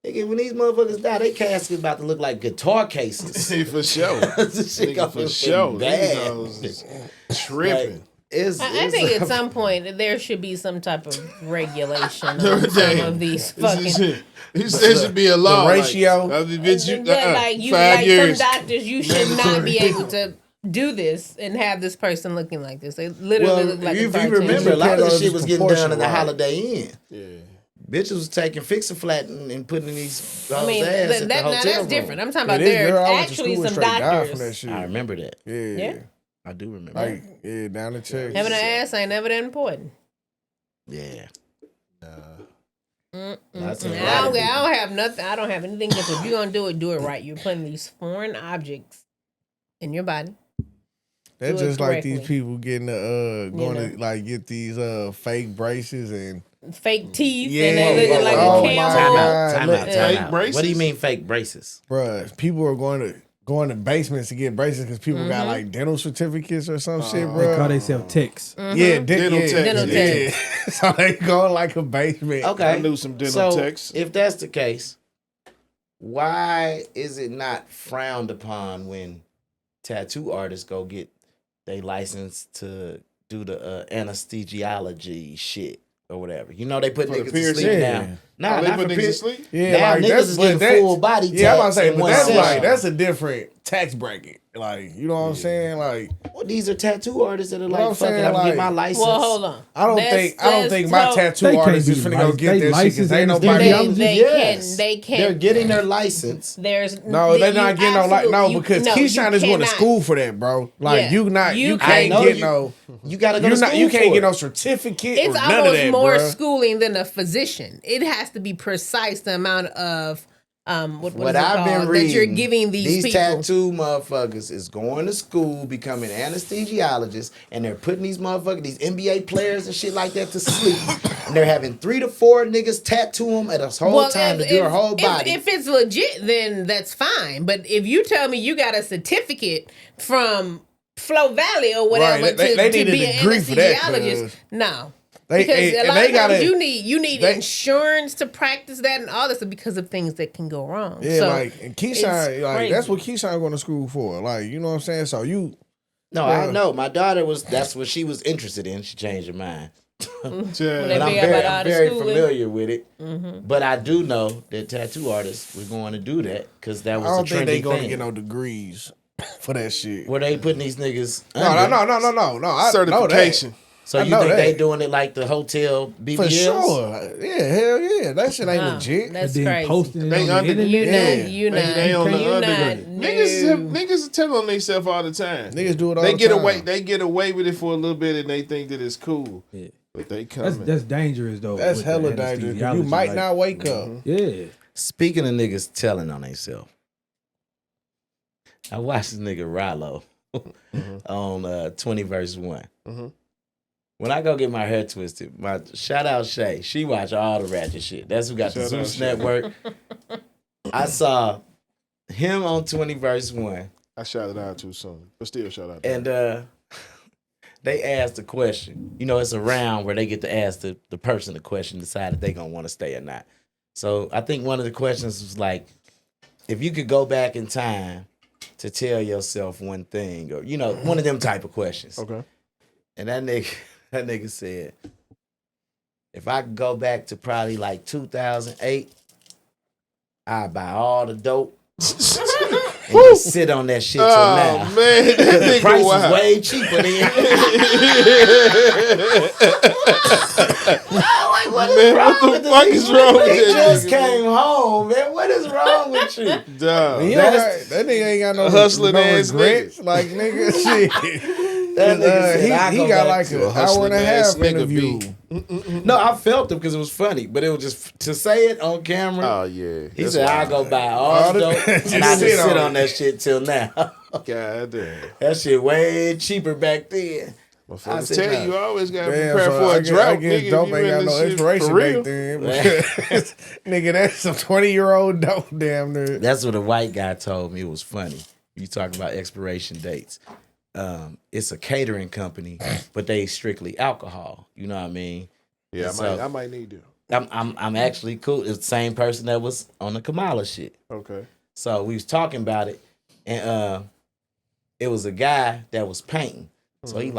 nigga, when these motherfuckers die, they casket about to look like guitar cases. for sure. This shit Nigga, gonna for be sure. bad. These hoes is tripping. Like, it's I think at some point there should be some type of regulation on some Damn. of these fucking. There should be a law. ratio. Like, bitch, you, Like you, 5 like years. some doctors, you should not be able to do this and have this person looking like this. They literally look like a if you cartoon. remember, a lot of Can't this go shit was getting proportion done in the right. Holiday Inn. Yeah. Bitches was taking Fix-A-Flat and putting in these I mean, ass at the now hotel that's room. different. I'm talking Yeah, about this there girl are I went to actually school some straight died from that doctors. shit. I remember that. Yeah. I do remember Like, yeah, down the check. Having an ass ain't never that important. that. Yeah. I That's a don't, lot of I don't have nothing. I don't have anything against it. If you're gonna do it right. You're putting these foreign objects in your body. That's do it just like these correctly. people getting going to like get these fake braces and Fake teeth Yeah. and they looking like Oh a my camel. God. Time Look, out. fake braces? What do you mean fake braces? bruh, people are going to basements to get braces because people got Mm-hmm. like dental certificates or some shit, They bruh. call themselves techs. Yeah, Dental tech. Dental yeah. So they go like a basement. Okay. I knew some dental So techs. if that's the case, why is it not frowned upon when tattoo artists go get they license to do the anesthesiology shit or whatever? You know they put For the niggas to piercing? sleep Yeah. now. Nah, Oh, they not put for niggas to piercing. sleep? Yeah, Now like niggas that's is but getting that- full body Yeah, I'm about to tats say, in but one that's session. like that's a different. tax bracket. Like, you know what I'm saying? Like, Well, these are tattoo artists that are I'm like, fuck saying, it, I'm gonna get like- my license. Well, hold on. I don't think my so- tattoo They can't artist be is finna go licensed. get They that shit licensed because ain't and nobody. Yes. They can. They're getting their license. There's No, they're not getting no like no absolutely- because no, Keyshawn you is going to cannot. school for that, bro. Like Yeah. you You can't know get you- no. You gotta go You to school. can't for get it. no certificate or It's none of almost that, more bro. schooling than a physician. It has to be precise the amount of what What is it I've been called, reading, that you're giving these people. tattoo motherfuckers is going to school, becoming anesthesiologists, and they're putting these motherfuckers, these NBA players and shit like that to sleep. And they're having 3 to 4 niggas tattoo them at a whole time to do their whole body. If it's legit, then that's fine. But if you tell me you got a certificate from Flow Valley or whatever Right, they to need a be an degree for that, anesthesiologist, 'cause no. they- Because and a lot they of times gotta- you need they- insurance to practice that and all this stuff because of things that can go wrong. Yeah, So like and Keyshawn, it's like crazy. that's what Keyshawn going to school for. Like you know what I'm saying. So you, No, I know. My daughter that's what she was interested in. She changed her mind. When But they I'm figure very, out all I'm the very schooling. familiar with it. But I do know that tattoo artists were going to do that because that I was don't a think trendy they going to thing. get no degrees for that shit. Were they putting these niggas No. under? I know that. Certification. So I you know think that. they doing it like the hotel BBLs? For sure. Yeah, hell yeah. That shit ain't No, legit. that's then crazy. posting it They on the under- internet. You Yeah. not, you not, They on the you not. underground. No. Niggas tell on themselves all the time. Niggas do it all They the get time. away. They get away with it for a little bit, and they think that it's cool. Yeah. But they coming. That's dangerous though. That's with the hella dangerous. 'Cause you anesthesiology, might like- not wake up. Yeah. Speaking of niggas telling on themselves, I watched this nigga Rollo on 20 verse 1. When I go get my hair twisted, my shout out Shay. She watch all the ratchet shit. That's who got the Shout out Zeus Shay. Network. I saw him on 20 verse 1. I shouted out too soon, but still shout out. And they asked the question. You know, it's a round where they get to ask the person the question, decide if they gonna want to stay or not. So I think one of the questions was like, if you could go back in time to tell yourself one thing, or you know, one of them type of questions. Okay. And that nigga said, if I could go back to probably like 2008, I'd buy all the dope and just sit on that shit till now. Oh man, that The nigga price wild. is way cheaper than. Like, what is Man, wrong what the with fuck is wrong with He that just nigga, came home, man. What is wrong with you? Dog. He That's- that nigga ain't got no hustling no ass regrets. Like nigga, shit. That nigga said, I he go got back like to an a hour and a hustling half ass nigga interview. beat. No, I felt him because it was funny, but it was just to say it on camera. Oh yeah. He That's said, I wild. go buy all the dope and I just sit on that shit till now. God damn. That shit way cheaper back then. I Motherfuckers said, tell no. you always gotta Damn, prepare so for I a drought, guess nigga. dope You ain't in got this no shit inspiration for real. back then. Because, nigga, that's some 20-year-old dope damn near. That's what a white guy told me. It was funny. You talking about expiration dates. It's a catering company, but they strictly alcohol. You know what I mean? Yeah, So- I might need to. I'm actually cool. It's the same person that was on the Kamala shit. Okay. So we was talking about it, and it was a guy that was painting. So he's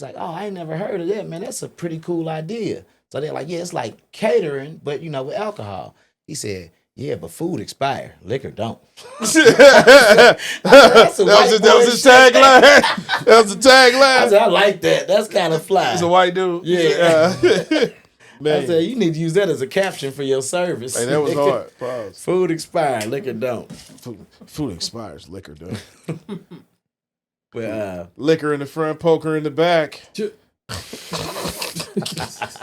like, oh, I ain't never heard of that, man. That's a pretty cool idea. So they're like, yeah, it's like catering, but you know, with alcohol. He said, yeah, but food expire, liquor don't. That was his tagline. That was the I tagline. said, I like that. That's kind of fly. He's a white dude. Yeah. Man. I said, you need to use that as a caption for your service. Hey, that was hard. Pause. Food expire, liquor don't. Food expires, liquor does. But Liquor in the front, poker in the back.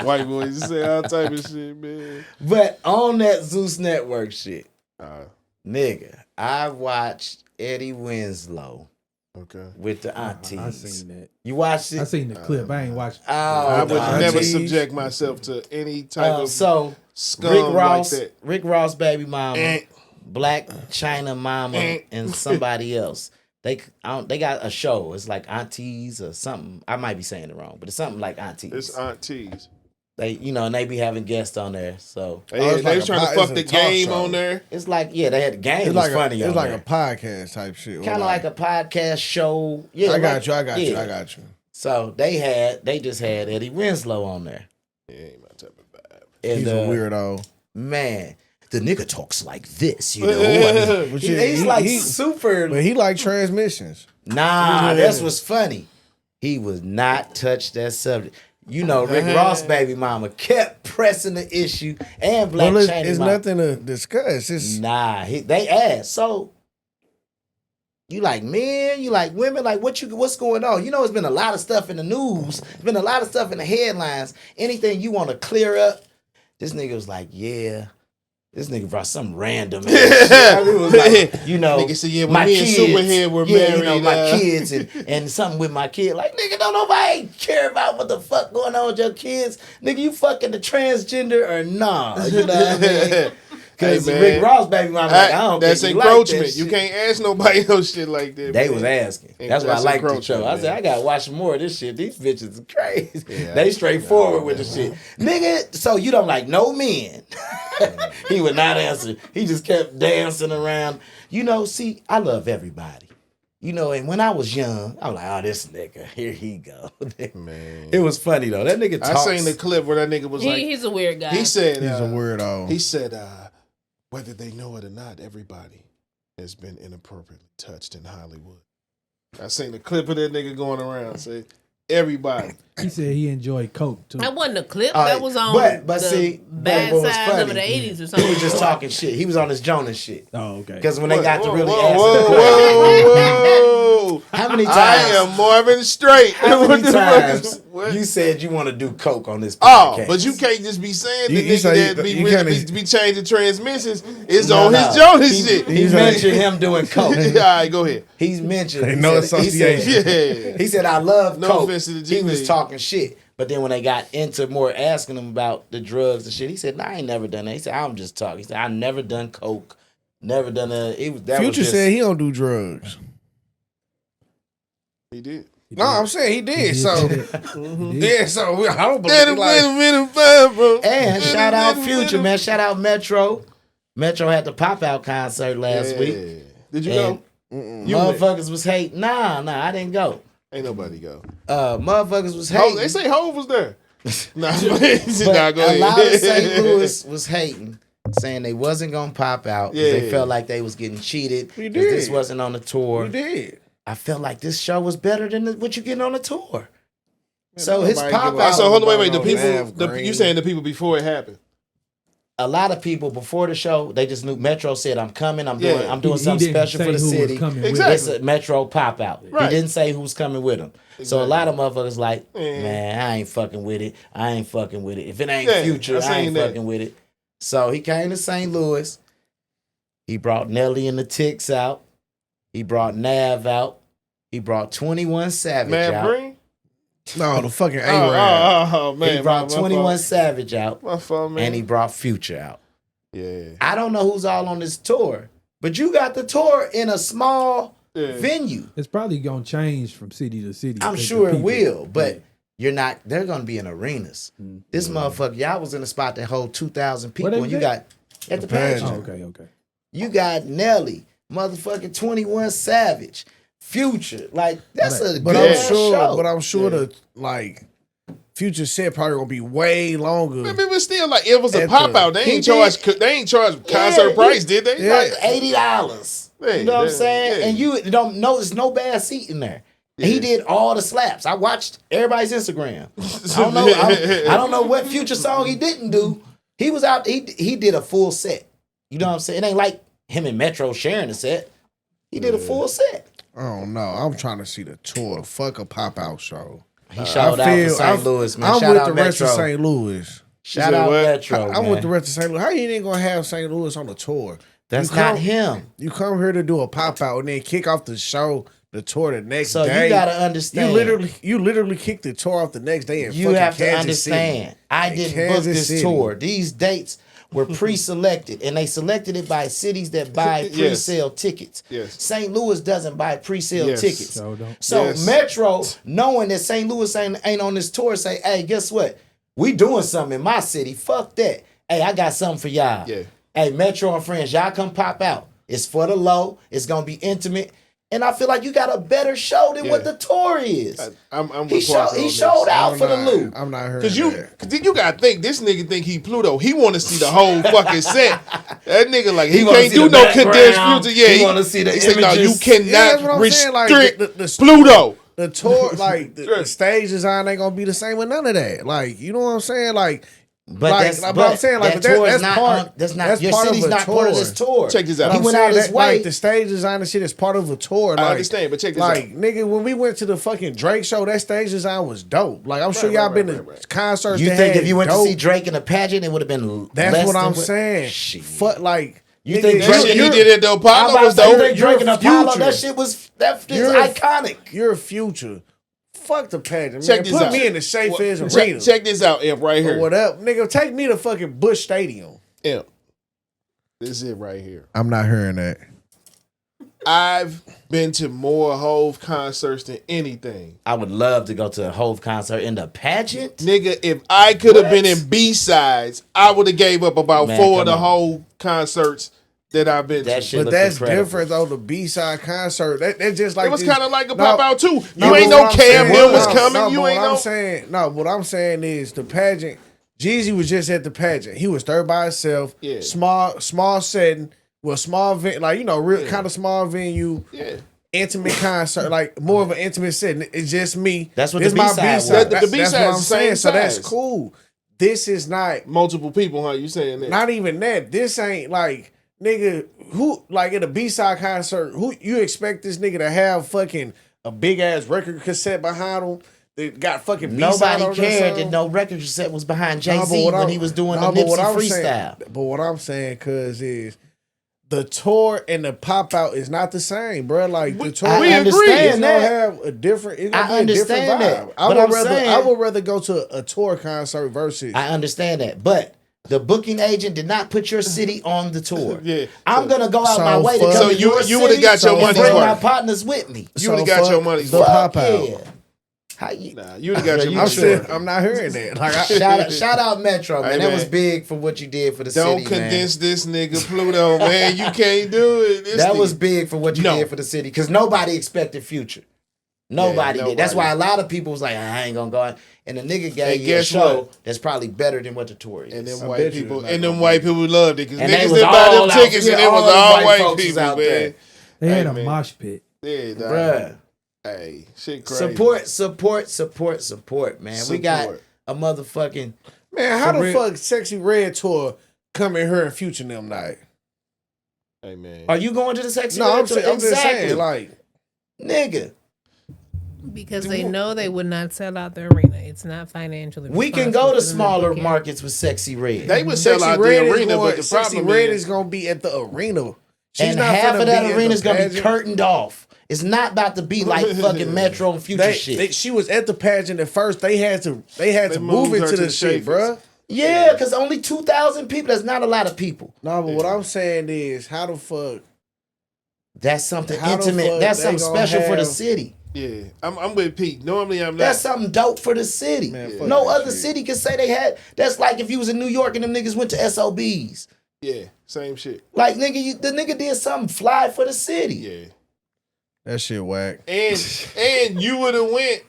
White boys, you say all type of shit, man. but on that Zeus Network shit, Uh, nigga, I watched Eddie Winslow okay. with the aunties. I seen that. You watched it? I seen the clip. I ain't watched. Oh, I would the never aunties. subject myself to any type of So scum Rick Ross, like that. Rick Ross baby mama, Eh. Black China mama, and somebody else. They got a show. It's like Aunties or something. I might be saying it wrong, but it's something like Aunties. It's aunties. They, and they be having guests on there. So They, it's they like was a trying to it's fuck a the talk game show. on there. it's like, yeah, they had the game. It's was like funny. it's like a podcast type shit. kind of like a podcast show. Yeah, I got like- you. I got you. yeah. I got you. So they just had Eddie Winslow on there. He ain't my type of vibe. And, He's a weirdo. Man, the nigga talks like this, you know. I mean, he's like super. But he like transmissions. Nah, that's what's funny. He was not touched that subject. You know, Rick Ross' baby mama kept pressing the issue, and Black China. It's nothing to discuss. It's they asked. So you like men, you like women, like what's going on? You know, it's been a lot of stuff in the news. It's been a lot of stuff in the headlines. Anything you want to clear up? This nigga was like, yeah. This nigga brought some random ass shit. I mean, it was like, you know, nigga said, yeah, when my me kids, and Superhead were married, you know, my kids and something with my kid. Like, nigga, don't nobody care about what the fuck going on with your kids. Nigga, you fucking the transgender or nah? You know what I mean? Because Rick Ross, baby mama, like, I don't that's think encroachment. Like that you can't ask nobody no shit like that. They man. was asking. That's why I like the show. I said, I gotta watch more of this shit. These bitches is crazy. Yeah, they straightforward with the shit. Nigga, so you don't like no men. He would not answer. He just kept dancing around. You know, see, I love everybody. You know, and when I was young, I was like, oh, this nigga, here he go. Man. It was funny, though. That nigga talks. I seen the clip where that nigga was like... He's a weird guy. He said... He's a weirdo. He said, whether they know it or not, everybody has been inappropriately touched in Hollywood. I seen the clip of that nigga going around. Say, everybody. He said he enjoyed coke, too. That wasn't a clip. That was on the bad side of the 80s or something. He was just talking shit. He was on his Jonas shit. Oh, okay. Because when they got to really ask the question. Whoa. How many times? I am Marvin Straight. How many times you said you want to do coke on this podcast? Oh, but you can't just be saying You- the you say nigga that be changing transmissions. It's on his No. Jonas shit. He mentioned him doing coke. All right, go ahead. He's mentioned. Ain't no association. He said, I love No coke. offense to the He G was League. talking shit. But then when they got into more asking him about the drugs and shit, he said, nah, I ain't never done that. He said, I'm just talking. He said, I never done coke. Never done that. Future said he don't do drugs. He did. No, I'm saying he did. So yeah, so I don't believe And shout out Future, man. Shout out Metro. Metro had the pop out concert last week. Did you go? Motherfuckers was hating. Nah, I didn't go. Ain't nobody go. Motherfuckers was hating. They say Hov was there. Nah, but go a lot ahead. of St. Louis was hating, saying they wasn't gonna pop out. Yeah. They felt like they was getting cheated. You 'cause did. This wasn't on the tour. You did. I felt like this show was better than what you getting on the tour. So his nobody pop give a- out. So hold on, wait. The Nav people, Green. you saying the people before it happened? A lot of people before the show, they just knew Metro said, "I'm coming. I'm doing He something didn't special say for the who was city." coming with Exactly. It's a Metro pop out. Right. He didn't say who's coming with him. So a lot of motherfuckers like, man, I ain't fucking with it. I ain't fucking with it. If it ain't Future, I ain't fucking with it. So he came to St. Louis. He brought Nelly and the Ticks out. He brought Nav out. He brought 21 Savage Matt out. Green? No, the fucking A-Rab. Oh, man. He brought my 21 fault. Savage out. My fault, man. And he brought Future out. Yeah. I don't know who's all on this tour, but you got the tour in a small venue. It's probably going to change from city to city. I'm with sure the it people. will, but they're going to be in arenas. This motherfucker, y'all was in a spot that hold 2,000 people, Where they and you been? got at the pageant. Oh, okay. You got Nelly, motherfucking 21 Savage, Future. Like, that's a But good I'm sure the like Future set probably gonna be way longer. But still, like, it was a At pop the- out. They He ain't did. charged concert price, did they? Yeah. Like $80. You know what I'm saying? yeah. And you don't know there's no bad seat in there. And he did all the slaps. I watched everybody's Instagram. I don't know what Future song he didn't do. He was out. He did a full set. You know what I'm saying? It ain't like him and Metro sharing a set. He did a full set. I don't know. I'm trying to see the tour. Fuck a pop out show. He showed out for St. Louis, man. I'm Shout with out the rest Metro. of St. Louis. Shout out what? Metro. I'm man. with the rest of St. Louis. How you ain't gonna have St. Louis on the tour? That's You not come- him. You come here to do a pop out and then kick off the show, the tour the next So day. you gotta understand. You literally kicked the tour off the next day in You fucking have to Kansas understand. City. I In didn't book Kansas this City. tour. These dates were pre-selected, and they selected it by cities that buy pre-sale tickets. Yes. St. Louis doesn't buy pre-sale Yes. tickets. So don't. So Yes. Metro, knowing that St. Louis ain't on this tour, say, hey, guess what? We doing something in my city. Fuck that. Hey, I got something for y'all. Yeah. Hey, Metro and friends, y'all come pop out. It's for the low. It's gonna be intimate. And I feel like you got a better show than what the tour is. I'm he with Parker on he this. showed out for the loop. I'm not hearing Cause you that. gotta think this nigga think he Pluto. He want to see the whole fucking set. That nigga like he wanna can't see do the no background. condensed future. Yeah, He wanna see the he said, no, you images. Yeah, that's what cannot I'm saying, like, restrict the Pluto. The tour, like the stage design ain't gonna be the same with none of that. Like, you know what I'm saying? Like, But like, that's but but I'm saying, like, that but tour is that's not part. that's not that's your part city's of a not part of tour. this tour. Check this out. But He I'm went saying out his that, way. like, the stage design and shit is part of a tour. Like, I understand, but check this like, out. nigga, when we went to the fucking Drake show, that stage design was dope. Like, I'm sure y'all been to concerts. You that think had if you went dope, to see Drake in a pageant, it would have been That's less what than I'm saying. Shit. Fuck, like, You nigga, think That Drake shit he you're- did at the I'm Apollo about was to say, you dope. think Drake in You're Apollo, Future. that shit was You're iconic. You're a Future. Fuck the pageant, Check man. this Put out. me in the Shea Fizz Check, arena. check this out, Imp, right Or here. whatever. Nigga, take me to fucking Busch Stadium. Imp. This is it right here. I'm not hearing that. I've been to more Hove concerts than anything. I would love to go to a Hove concert in the pageant. Nigga, if I could have been in B-sides, I would have gave up about Man, 4 of come the on. whole concerts that I've been That to. shit But looks that's incredible. different though. The B-side concert, that's just like It was this- kind of like a No, pop out too. You no, ain't but no what I'm Cam saying- Newton was no, coming. no, You but ain't what I'm no. saying, no, what I'm saying is the pageant. Jeezy was just at the pageant. He was there by himself. Yeah. Small setting with a small like real kind of small venue. Yeah. Intimate concert, like more of an intimate setting. It's just me. That's what This the my B-side was. B-side. The That's B-side's what I'm the same saying. So that's size. cool. This is not Multiple people, huh? You saying that? not even that. This ain't like nigga who like at a B-side concert. Who you expect this nigga to have fucking a big ass record cassette behind him? They got fucking B-side Nobody on cared their that song? no record set was behind Nah, but Jay-Z what when I'm- he was doing nah, the but what Nipsey I'm freestyle. saying- but what I'm saying, cuz, is the tour and the pop out is not the same, bro. Like the tour, I it's understand gonna that. have a different. It's gonna I be a different understand that, vibe. but I'm saying- I would rather go to a tour concert versus. I understand that, but the booking agent did not put your city on the tour. Yeah. I'm gonna go out So my way to fuck- come So to you- your you would've city got your and money's bring my worth. partners with me. You would've got your money's the worth. pop out. Yeah. How you? Nah, you would have got your You I'm money. sure? still, I'm not hearing that. Like, Shout out Metro, man. Hey, That man. was big for what you did for the Don't city, condense man. this nigga Pluto, man. You can't do it. This That nigga- was big for what you No. did for the city because nobody expected Future. Nobody Yeah, did. That's nobody. why a lot of people was like, I ain't gonna go out. And the nigga gave you a guess show what? that's probably better than what the tour is. And them I white bet you people, it's not and them gonna white people loved it because And they niggas was didn't buy them all out- tickets, and yeah, it was all them all white white folks was people, out man. there. They had Hey, a man. mosh pit. Yeah, dog. Bruh. Hey, shit crazy. Support, man. We got Support. a motherfucking man, how For the real. fuck Sexy Red tour come in here and Future them night? Hey, man. Are you going to the sexy? No, Red I'm tour? saying, I'm just Exactly. saying, like, Nigga, Because they know they would not sell out the arena. It's not financially. we can responsible go for to them smaller book it. markets with Sexy Red. They would sell Sexy out Red the is arena, going, but the Sexy problem Red is, is gonna be at the arena. And not half finna of that be at arena the is gonna be pageant. curtained off. It's not about to be like fucking Metro and Future shit. She was at the pageant at first. They had to move moved her into to the the shit, Schaefer's. bruh. Yeah, because only 2,000 people. That's not a lot of people. No, but what I'm saying is, how the fuck? That's something How the intimate. fuck That's they something gonna special for the have- city. yeah, I'm with Pete. Normally, I'm not. That's something dope for the city. Man, fuck No that other shit. city can say they had. That's like if you was in New York and them niggas went to SOBs. Yeah, same shit. Like nigga, the nigga did something fly for the city. Yeah, That shit whack. and you would have went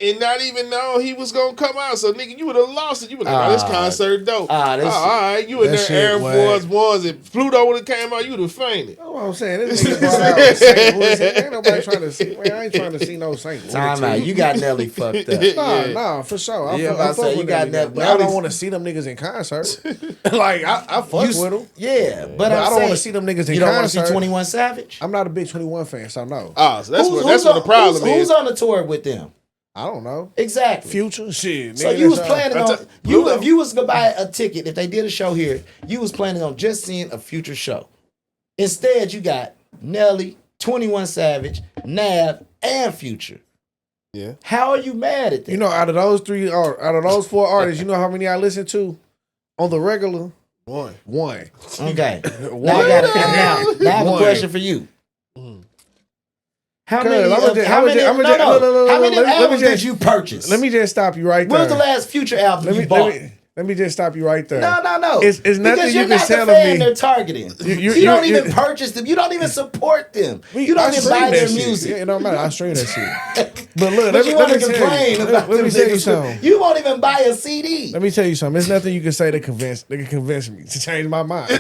and not even know he was gonna come out. So nigga, you would have lost it. You would have this concert dope. this all right, you in that there shit Air whack. Force Ones. If Pluto would have came out, you would have fainted. That's what I'm saying. This nigga brought out St. Louis. Ain't nobody trying to see. Man, I ain't trying to see no St. Louis. Time out. You got Nelly fucked up. Nah, for sure. I Yeah, fuck, I I say fuck you with got that that- nigga, but I don't Nelly's- want to see them niggas in concert. Like I fuck with them, Yeah, but but I I'm don't saying, want to see them niggas in you don't want to see concert. 21 Savage? I'm not a big 21 fan, so no. Ah, so that's Who's what the problem who's, is. Who's on the tour with them? I don't know. Exactly. Future shit. So nigga, you was that's planning That's on a- you Pluto. if you was gonna buy a ticket, if they did a show here, you was planning on just seeing a Future show. Instead, you got Nelly, 21 Savage, Nav, and Future. Yeah. How are you mad at that? You know, out of those three, or out of those four artists, you know how many I listen to on the regular? One. Okay. One. Now I have a One. question for you. How Cuz, many? I'ma just- How I'ma many? just- I'ma No, just- no. look, How many let me albums just- did you purchase? Let me just stop you right When there. was the last Future album you bought? Let me just stop you right there. No. It's nothing because you you're can not the tell fan me. they're targeting. You don't even purchase them. You don't even support them. You don't even buy their music. Yeah, it don't matter. I stream that shit. But look, But you want to complain about let me tell you them something. niggas. You won't even buy a CD. Let me tell you something. There's nothing you can say to convince me to change my mind.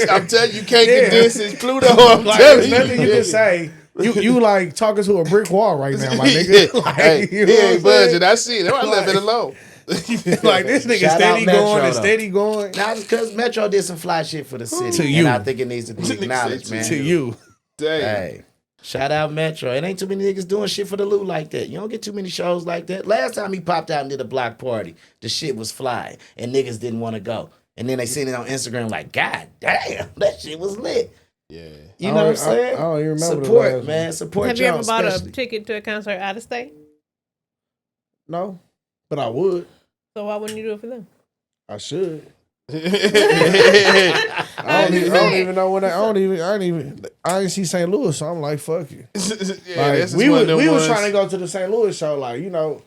I'm telling you, can't condense his Pluto. I'm Like, telling there's you. nothing you can say. You like talking to a brick wall right now, my nigga. Like, Hey, you he know what I'm ain't budging. saying? I see it. I left it alone. Like this nigga Shout steady out Metro, going and though. steady going. Now, because Metro did some fly shit for the city. To you. And I think it needs to be acknowledged, man. To you. Damn. Hey, shout out Metro. It ain't too many niggas doing shit for the loot like that. You don't get too many shows like that. Last time he popped out and did a block party, the shit was fly and niggas didn't want to go. And then they seen it on Instagram like, God damn, that shit was lit. Yeah. You know what I'm saying? I don't even remember the Support, last man. Support Have you y'all ever bought a especially. ticket to a concert out of state? No, but I would. So why wouldn't you do it for them? I should. yeah, I don't even know when I ain't see St. Louis, so I'm like, fuck it. Like, this is we one of them was ones. trying to go to the St. Louis show, like, you know,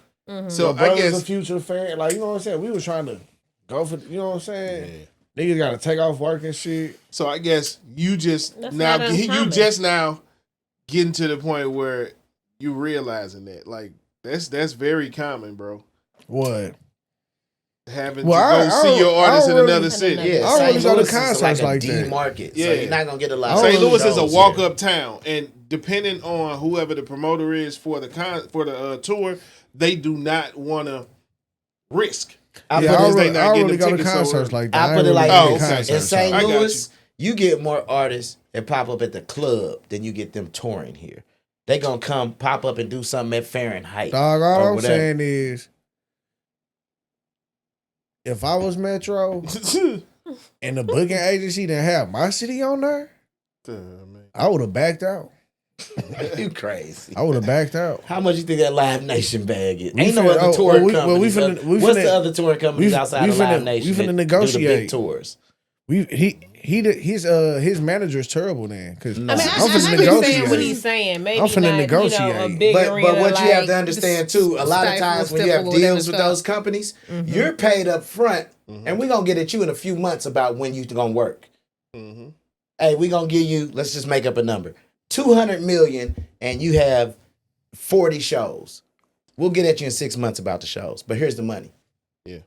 So my I brother's guess a Future fan, like, you know what I'm saying? We was trying to go for, you know what I'm saying? Niggas got to take off work and shit. So I guess you just That's now not you uncommon. just now getting to the point where you realizing that like that's very common, bro. What? Having Well, to I go don't- see your I artist don't in really- another city. Yeah, I don't St. really go to Louis is concerts like a like D that. market. Yeah. So you're not going to get a lot I of don't St. really Louis is a shows walk here. up town, and depending on whoever the promoter is for the tour, they do not want to risk. I Yeah, put I it- don't they really, not I don't getting really the go to tickets so concerts early. like that. I put it like Oh, this. okay. In So St. I got Louis, you get more artists that pop up at the club than you get them touring here. They gonna come pop up and do something at Fahrenheit. Dog, all or I'm whatever. saying is, if I was Metro and the booking agency didn't have my city on there, I would have backed out. You crazy. I would have backed out. How much you think that Live Nation bag is? We Ain't no finna- other oh, touring we companies. What's the other touring companies outside of Live Nation We finna that negotiate. do the big tours? His manager's terrible then. Cause I mean, I'm I finna understand negotiate. what he's saying. Maybe I'm finna not, negotiate. You know, a big But arena what you have like to understand too, a lot of Stifle, times when you have Stifle, whatever deals it's with called. those companies, you're paid up front, and we're gonna get at you in a few months about when you gonna work. Hey, we're gonna give you, let's just make up a number, 200 million, and you have 40 shows. We'll get at you in 6 months about the shows, but here's the money. Yeah.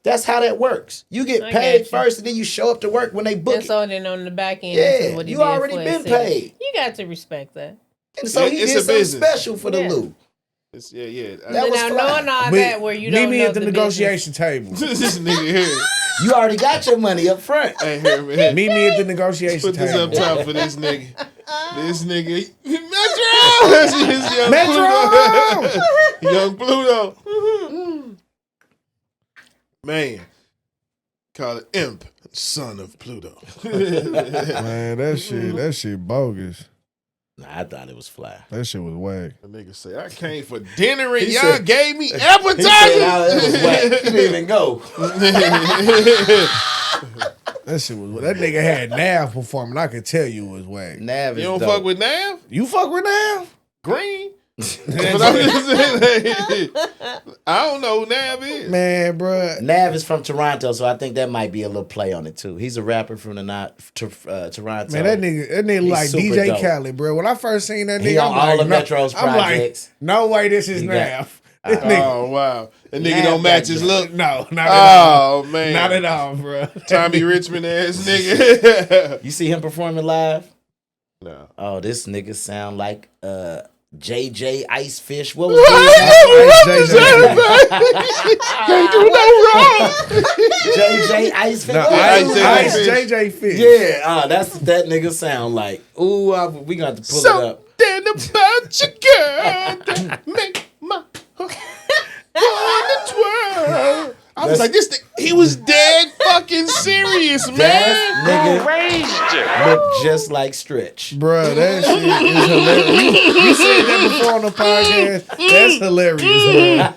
That's how that works. You get I paid got you. first, and then you show up to work when they book And it. so then on the back end, Yeah, this is what he you did already for been his city. paid. You got to respect that. And so he It's did a something business. special for the Yeah. loot. Yeah. That was Now fly. knowing all But that, where you meet don't me know at the negotiation table. this nigga here. You already got your money up front. Hey, here, man. Meet me at the negotiation Put this up table. top for this nigga. This nigga, Metro! This is young Metro! Pluto. Young Pluto. Man, call it Imp, son of Pluto. Man, that shit bogus. Nah, I thought it was fly. That shit was whack. The nigga say, I came for dinner and He y'all said- gave me He said, "Oh, it was whack. appetizers. He didn't even go. That shit was. That nigga had Nav performing. I could tell you it was whack. Nav is You don't dope. fuck with Nav? You fuck with Nav? Green? But I'm just saying, I don't know who Nav is. Man, bruh. Nav is from Toronto, so I think that might be a little play on it too. He's a rapper from Toronto. Man, that nigga He's like super DJ dope. Khaled, bro. When I first seen that He nigga, on I'm all like, the no, Metro's I'm projects. like, no way, this is He got- Nav. This nigga, Oh, wow. That nigga Nav don't match got his you. look. no, not at all. Oh, man. Not at all, bro. Tommy Richmond ass nigga. You see him performing live? No. Oh, this nigga sound like JJ Icefish. What was his Can't do no wrong. JJ Icefish? No, What was Ice, his Ice name? JJ Fish. Yeah, that's what that nigga sound like. Ooh, we gonna have to pull it up. Something about your girl that make my heart wanna twirl. I was like, this nigga, he was dead fucking serious, man. That nigga look just like Stretch. Bruh, that shit is hilarious. You said that before on the podcast. That's hilarious, man.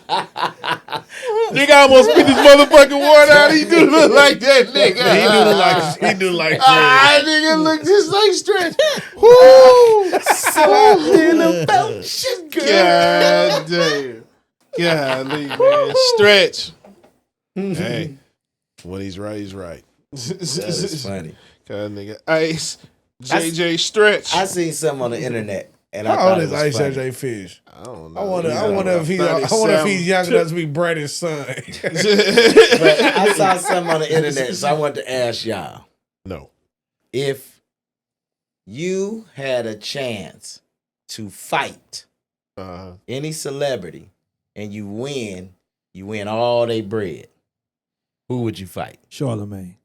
Nigga almost spit his motherfucking water out. He do look like that nigga. He do like Ah, nigga look just like Stretch. Woo! Something about your girl. God damn. Golly, man. Stretch. Hey. When he's right, he's right. That is funny. Kind of nigga. Ice, JJ Stretch. I seen some on the internet, and I How thought old it is was Ice funny. JJ Fish? I don't know. I wonder if he's young enough to be Brandon's son. But I saw some on the internet, so I wanted to ask y'all. No. If you had a chance to fight any celebrity and you win all they bread, who would you fight? Charlemagne.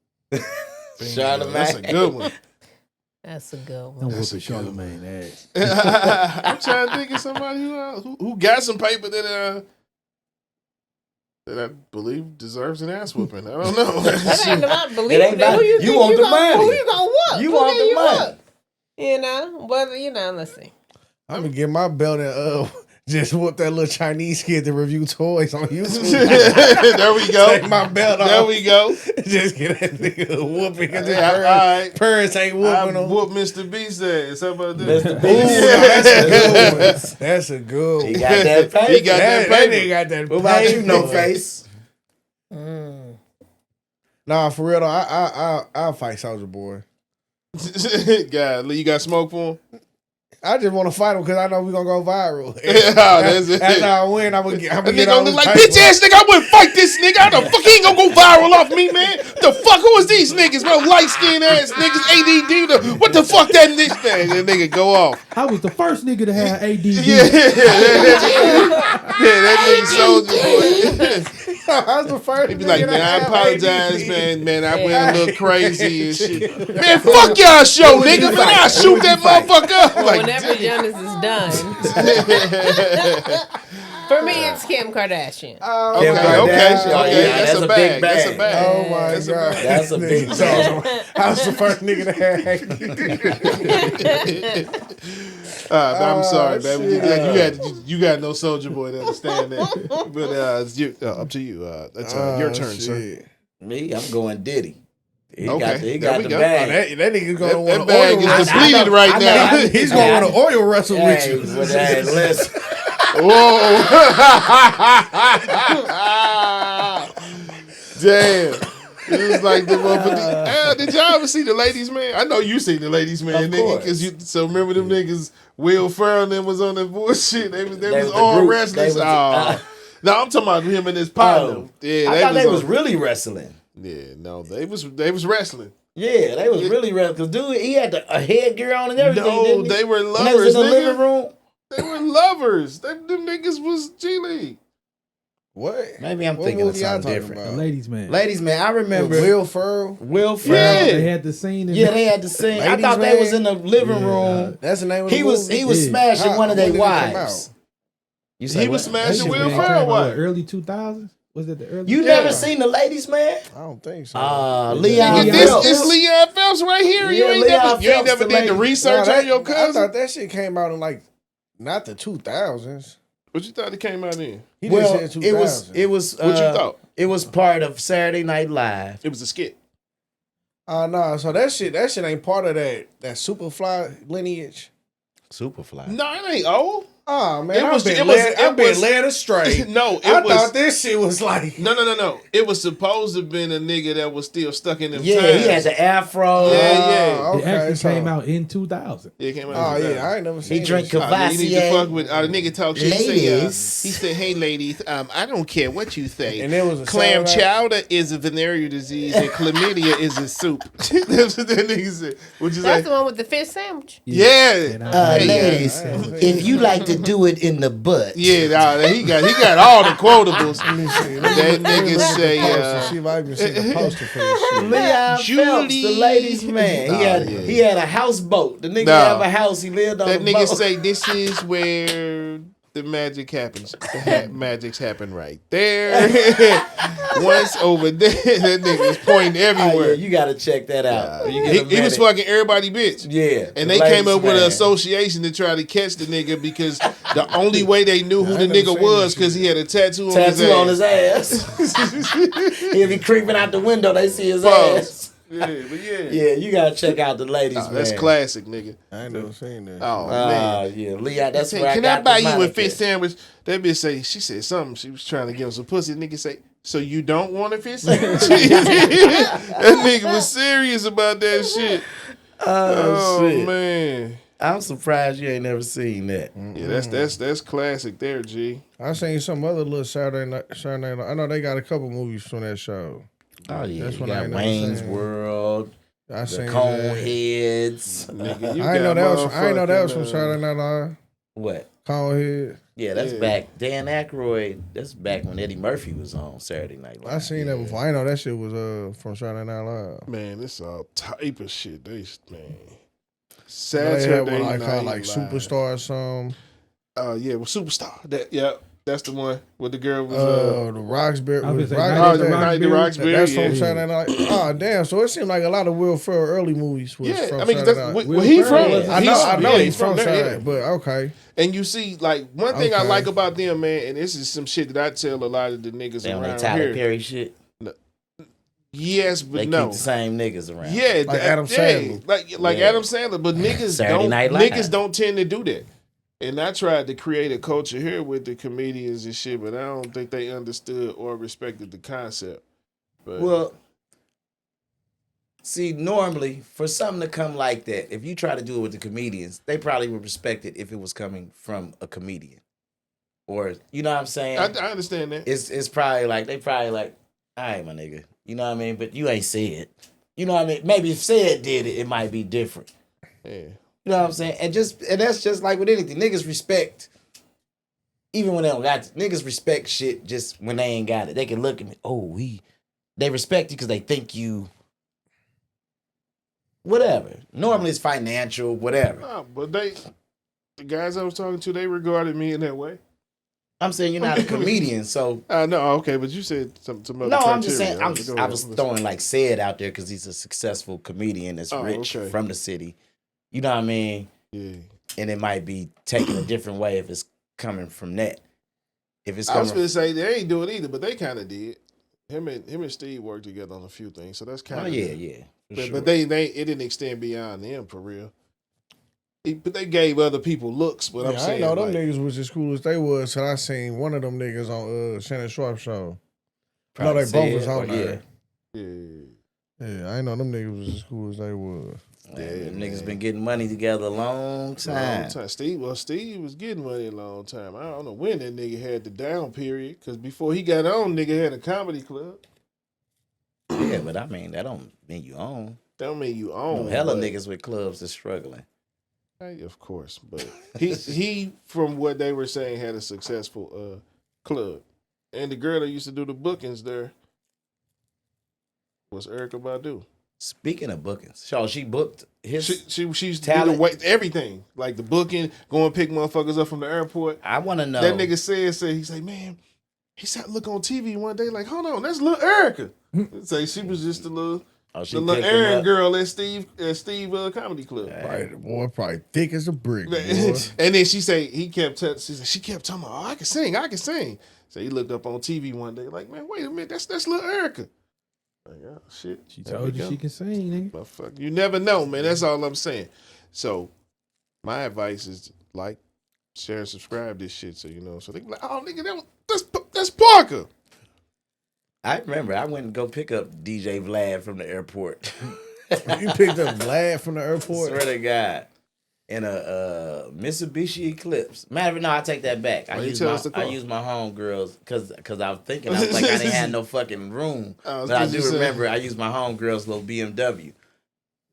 Charlemagne. That's a good one. That's a good I'm one. whooping Charlemagne ass. I'm trying to think of somebody who got some paper that I believe deserves an ass whooping. I don't know. That ain't about It believing. ain't about- Who you you think want you the gonna, money. Who you gonna whoop? You Who want can the money. whoop? You know, but let's see. I'm gonna get my belt and just whoop that little Chinese kid to review toys on YouTube. There we go. Take my belt off. There we go. Just get that nigga whooping because Alright. parents ain't I whooping him. whoop Mr. Beast ass. How about that? Mr. Ooh, Beast. that's a good one. He got that paper. He got that paper. nigga got that What about you, paper. No Face? Nah, for real though, I'll fight Soulja Boy. God, you got smoke for him? I just want to fight him because I know we're gonna go viral. That's it. After I win, I'm gonna get That get nigga all gonna this look like, paper. bitch ass nigga, I wouldn't fight this nigga. How the fuck he ain't gonna go viral off me, man? The fuck, who is these niggas, bro? Light skinned ass niggas, ADD. What the fuck that nigga go off? I was the first nigga to have ADD. Yeah, that nigga Soulja Boy. I was the first. He be like, nigga man, to I have apologize, ADD. man, I went a little crazy and shit. Man, fuck y'all show, nigga, man, I shoot that motherfucker up. Well, Like, whenever Jonas is done, for me it's Kim Kardashian. okay, Kardashian. okay, that's a bag. That's a bag. Oh my That's a god, bag. That's a big bag. I was the first nigga to have ADD. But I'm sorry, shit. baby. You got no Soulja Boy to understand that. But it's up to you. That's your turn, sir. Me, I'm going Diddy. He Okay, got there we the go. bag. That nigga's gonna That want to bag oil is wrestle. depleted right now. He's gonna want to oil wrestle with you. Hey, listen. Whoa! Damn. It was like the motherfucker. Did y'all ever see the Ladies Man? I know you seen the Ladies Man, Of nigga. course. So remember them niggas, Will Ferrell and them was on that bullshit. They was was all the group. wrestlers. They was- No, I'm talking about him and his partner. Yeah, I thought they was on- really wrestling. Yeah, no, they was wrestling. Yeah, they was really wrestling. Because dude, he had a headgear on and everything. No, didn't he? they were When they was lovers, in the nigga. living room. They were lovers. Them niggas was G League. What? Maybe I'm What thinking of movie y'all something talking different. The about? ladies, man. Ladies, man, I remember Will Ferrell. Will Ferrell. Yeah. They had the scene. In Yeah, they had to sing. I Ladies thought they Man? was in the living room. That's the name of the He movie. was Yeah. smashing one of their When did it come wives. out? You He say was what? That smashing shit Will came Ferrell. out, What? early 2000s? Was it the early? You Yeah. never seen the Ladies, man? I don't think so. Leon Nigga, Phelps. this is Leon Phelps right here. You Yeah, ain't Leon never Phelps, did the the lady. research on your I cousin. thought that shit came out in like not the 2000s. What you thought it came out in? He Well, just said it 2000. was. What you thought? It was part of Saturday Night Live. It was a skit. No, so that shit ain't part of that Superfly lineage. Superfly. No, it ain't old. Oh man, It I've was- been it was- led, it I've been was- led astray. No, it I was. thought this shit was like No. It was supposed to have been a nigga that was still stuck in them Yeah, times. he had the afro. Yeah. Oh, It actually so- came out in 2000. Yeah, it came out. Oh in yeah, 2000. I ain't never seen. He drank this shit. You need to Cavassier. fuck with the nigga talk shit. Ladies. He said, "Hey, ladies, I don't care what you say. And there was a Clam Saturday- chowder is a venereal disease, and chlamydia is a soup." That's what that nigga said. What you That's say? the one with the fish sandwich. Yeah. And I- Hey, Ladies, if you like to do it in the butt. Yeah, he got all the quotables. Let me see. That nigga say, See if I even see the poster for this shit. Leon Julie. Phelps, the ladies man. He had a houseboat. The nigga No. have a house. He lived on That the nigga boat. say this is where the magic happens. The magics happen right there. Once over there, that nigga's pointing Oh, everywhere. yeah, you gotta check that out. When you get a He was minute. fucking everybody bitch. Yeah. And the they came ladies up with an man. association to try to catch the nigga because the only way they knew who I the ain't never nigga seen was this because shit. he had a tattoo Tattoo on his ass. He'll be creeping out the window. They see his Pause. ass. Yeah, but yeah. Yeah, you gotta check out the ladies man. That's classic, nigga. I ain't never seen that. Oh, man. Yeah, Leon. That's Say, where can I I got buy the you a moniker. fish sandwich? That bitch say, she said something. She was trying to give him some pussy. The nigga say, So you don't want to fist? That nigga was serious about that shit. Oh, shit. Man. I'm surprised you ain't never seen that. Yeah, that's classic there, G. I seen some other little Saturday night. I know they got a couple movies from that show. Oh yeah, That's you one I got ain't never Wayne's seen. World, I the seen that. Coneheads. Nigga, you I ain't know got that was from motherfucking, Saturday Night Live. What? Conehead. Yeah, that's Yeah. back. Dan Aykroyd. That's back when Eddie Murphy was on Saturday Night Live. I seen that before. I ain't know that shit was from Saturday Night Live. Man, this all type of shit. Man. They had Saturday one Night like Live. Superstar or something. Yeah, well, Superstar. That's the one where the girl was. The Roxbury. I was with gonna say, Roxbury. Night the Roxbury. That's yeah. from Saturday Night. Oh damn! So it seemed like a lot of Will Ferrell early movies was Yeah, from I mean, Saturday that's Night. where he from. I know yeah, he's from there, Saturday, yeah. but okay. And you see, like, one thing I Okay. like about them, man, and this is some shit that I tell a lot of the niggas Damn, that around Tyler here. Perry shit. Yes, but They no. keep the same niggas around. Yeah, Like Adam Sandler. Like Yeah. Adam Sandler, but Saturday Night Live. niggas don't tend to do that. And I tried to create a culture here with the comedians and shit, but I don't think they understood or respected the concept. But Well, see, normally for something to come like that, if you try to do it with the comedians, they probably would respect it if it was coming from a comedian, or you know what I'm saying. I understand that. It's probably like they probably like, all right, my nigga, you know what I mean. But you ain't said, you know what I mean. Maybe if said did it, it might be different. Yeah. You know what I'm saying? And that's just like with anything. Niggas respect, even when they don't got it. Niggas respect shit just when they ain't got it. They can look at me. Oh, they respect you because they think you. Whatever. Normally it's financial, whatever. No, but the guys I was talking to, they regarded me in that way. I'm saying you're not a comedian, so. No, okay, but you said some other No, I'm just saying. criteria. I was throwing like said out there because he's a successful comedian that's rich okay. from the city. You know what I mean? Yeah. And it might be taken a different way if it's coming from that. If it's I was coming, gonna say they ain't do it either, but they kind of did. Him and Steve worked together on a few things, so that's kind of yeah. But they it didn't extend beyond them for real. But they gave other people looks. But I'm I saying, ain't know them like, niggas was as cool as they was till I seen one of them niggas on Shannon Sharp show. I know Probably they both said, was or on there. yeah. Yeah, I ain't know them niggas was as cool as they was. Them niggas been getting money together a long time. Steve was getting money a long time. I don't know when that nigga had the down period, because before he got on, nigga had a comedy club. Yeah, but I mean that don't mean you own. Don't mean you own. No, hella but- niggas with clubs that's struggling. Hey, of course, but he from what they were saying had a successful club, and the girl that used to do the bookings there was Erykah Badu. Speaking of bookings, so she booked his. She's talent. everything, like the booking, going pick motherfuckers up from the airport. I want to know That nigga said he's like, man, he saw look on TV one day, like, hold on, that's little Erykah. Say she was just a little. she The little picked him Aaron up. girl at Steve Comedy Club. Right, the boy probably thick as a brick. Boy. And then she kept talking about, I can sing. So he looked up on TV one day, like, man, wait a minute, that's little Erykah. Like, oh shit. She there told we you go. she can sing, nigga. Motherfucker. You never know, man. That's all I'm saying. So my advice is like, share, and subscribe this shit, so you know. So they be like, oh nigga, that's Parker. I remember I went and go pick up DJ Vlad from the airport. You picked up Vlad from the airport? Swear to God. In a Mitsubishi Eclipse. Matter of fact, no, I take that back. I used my homegirls because I was thinking, I was like, I didn't have no fucking room. But I do remember I used my homegirls' little BMW.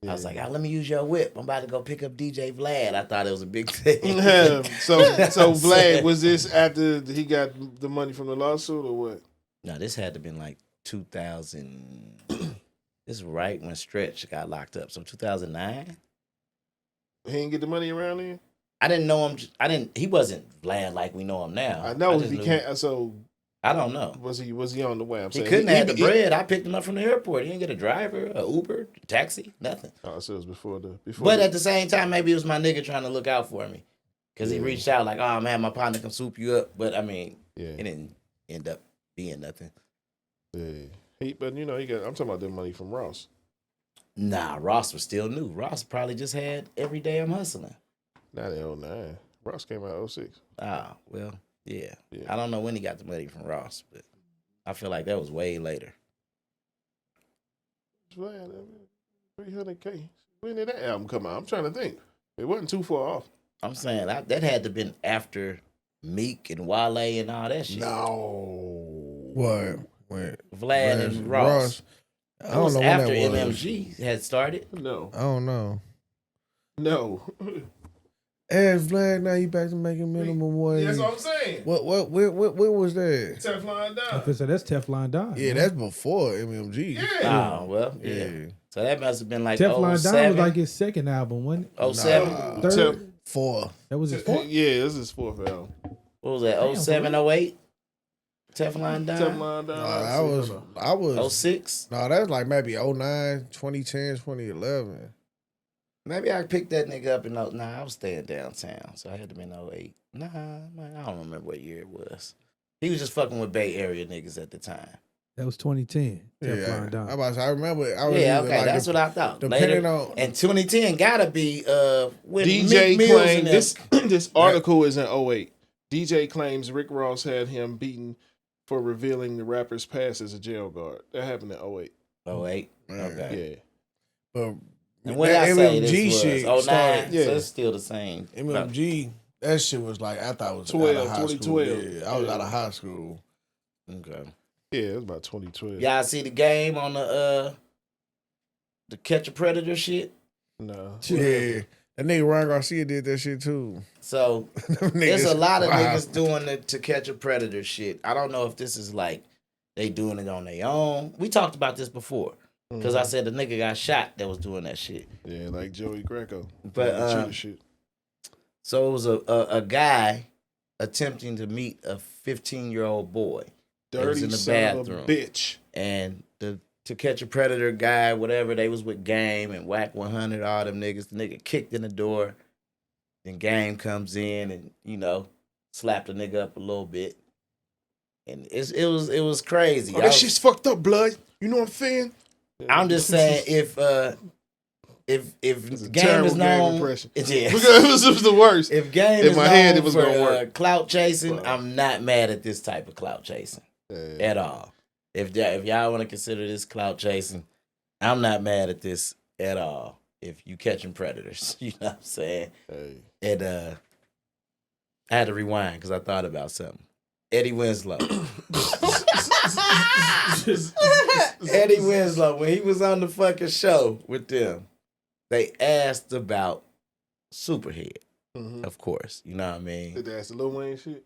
I was like, let me use your whip. I'm about to go pick up DJ Vlad. I thought it was a big thing. So Vlad, was this after he got the money from the lawsuit or what? No, this had to been like 2000. This is right when Stretch got locked up. So 2009. He didn't get the money around then? I didn't know him. He wasn't Vlad like we know him now. I know just he knew- can't. So I don't know. Was he on the way? I'm saying He couldn't have the bread. I picked him up from the airport. He didn't get a driver, a Uber, taxi, nothing. Oh, so it was before. But at the same time, maybe it was my nigga trying to look out for me. Because he reached out like, oh, man, my partner can soup you up. But, I mean, it didn't end up being nothing. Yeah. But, you know, I'm talking about the money from Ross. Nah, Ross was still new. Ross probably just had Every Day I'm Hustling. Not in 09. Ross came out 06. Ah, well, yeah. I don't know when he got the money from Ross, but I feel like that was way later. 300K. When did that album come out? I'm trying to think. It wasn't too far off. I'm saying that had to have been after Meek and Wale and all that shit. No. What? Vlad and Ross. I It don't was know when after that was. MMG had started. No. I don't know. No. Ask Vlad now you back to making minimum wage. That's what I'm saying. Where was that? Teflon Don. Okay, so that's Teflon Don. Yeah, that's before MMG. Yeah. Oh, well, yeah. So that must have been like Teflon 07. Don was like his second album, wasn't it? 07? Third? Four. That was his fourth? Yeah, this is his fourth album. What was that? 07, 08? Teflon Don? Teflon Don. I was 06? No, that's like maybe 09, 2010, 2011. Maybe I picked that nigga up in I was staying downtown, so I had to be in 08. Nah, man, I don't remember what year it was. He was just fucking with Bay Area niggas at the time. That was 2010. Teflon Don. I remember. Yeah, okay, like that's what I thought. Depending Later, on and 2010 gotta be with DJ Meek Mills claimed and this article is in 08. DJ claims Rick Ross had him beaten for revealing the rapper's past as a jail guard. That happened in 08. 08? Okay. Yeah. But And what I say MMG this shit was 09, started- so it's still the same. MMG, that shit was like I thought it was 12, out of high school. 2012. Yeah, I was out of high school. Okay. Yeah, it was about 2012. Y'all see the game on the Catch a Predator shit? No. Yeah, that nigga Ryan Garcia did that shit too. So Them there's a niggas lot of wild. niggas doing the To Catch a Predator shit. I don't know if this is like they doing it on their own. We talked about this before because I said the nigga got shot that was doing that shit. Yeah, like Joey Greco. But shit. so it was a guy attempting to meet a 15-year-old boy. That was Dirty in the son of a bathroom. bitch. And the To Catch a Predator guy, whatever, they was with Game and Whack 100, all them niggas. The nigga kicked in the door. Then Game comes in and, slapped the nigga up a little bit. And it was crazy. Oh, that shit's fucked up, blood. You know what I'm saying? I'm just saying if Game terrible is known, Game impression. yeah. Because it was the worst. If Game In is my known head, it was for gonna work. clout chasing, I'm not mad at this type of clout chasing at all. If y'all want to consider this clout chasing, I'm not mad at this at all. If you catching predators, you know what I'm saying? Hey. And I had to rewind because I thought about something. Eddie Winslow. Eddie Winslow, when he was on the fucking show with them, they asked about Superhead, of course. You know what I mean? Did they ask the Lil Wayne shit?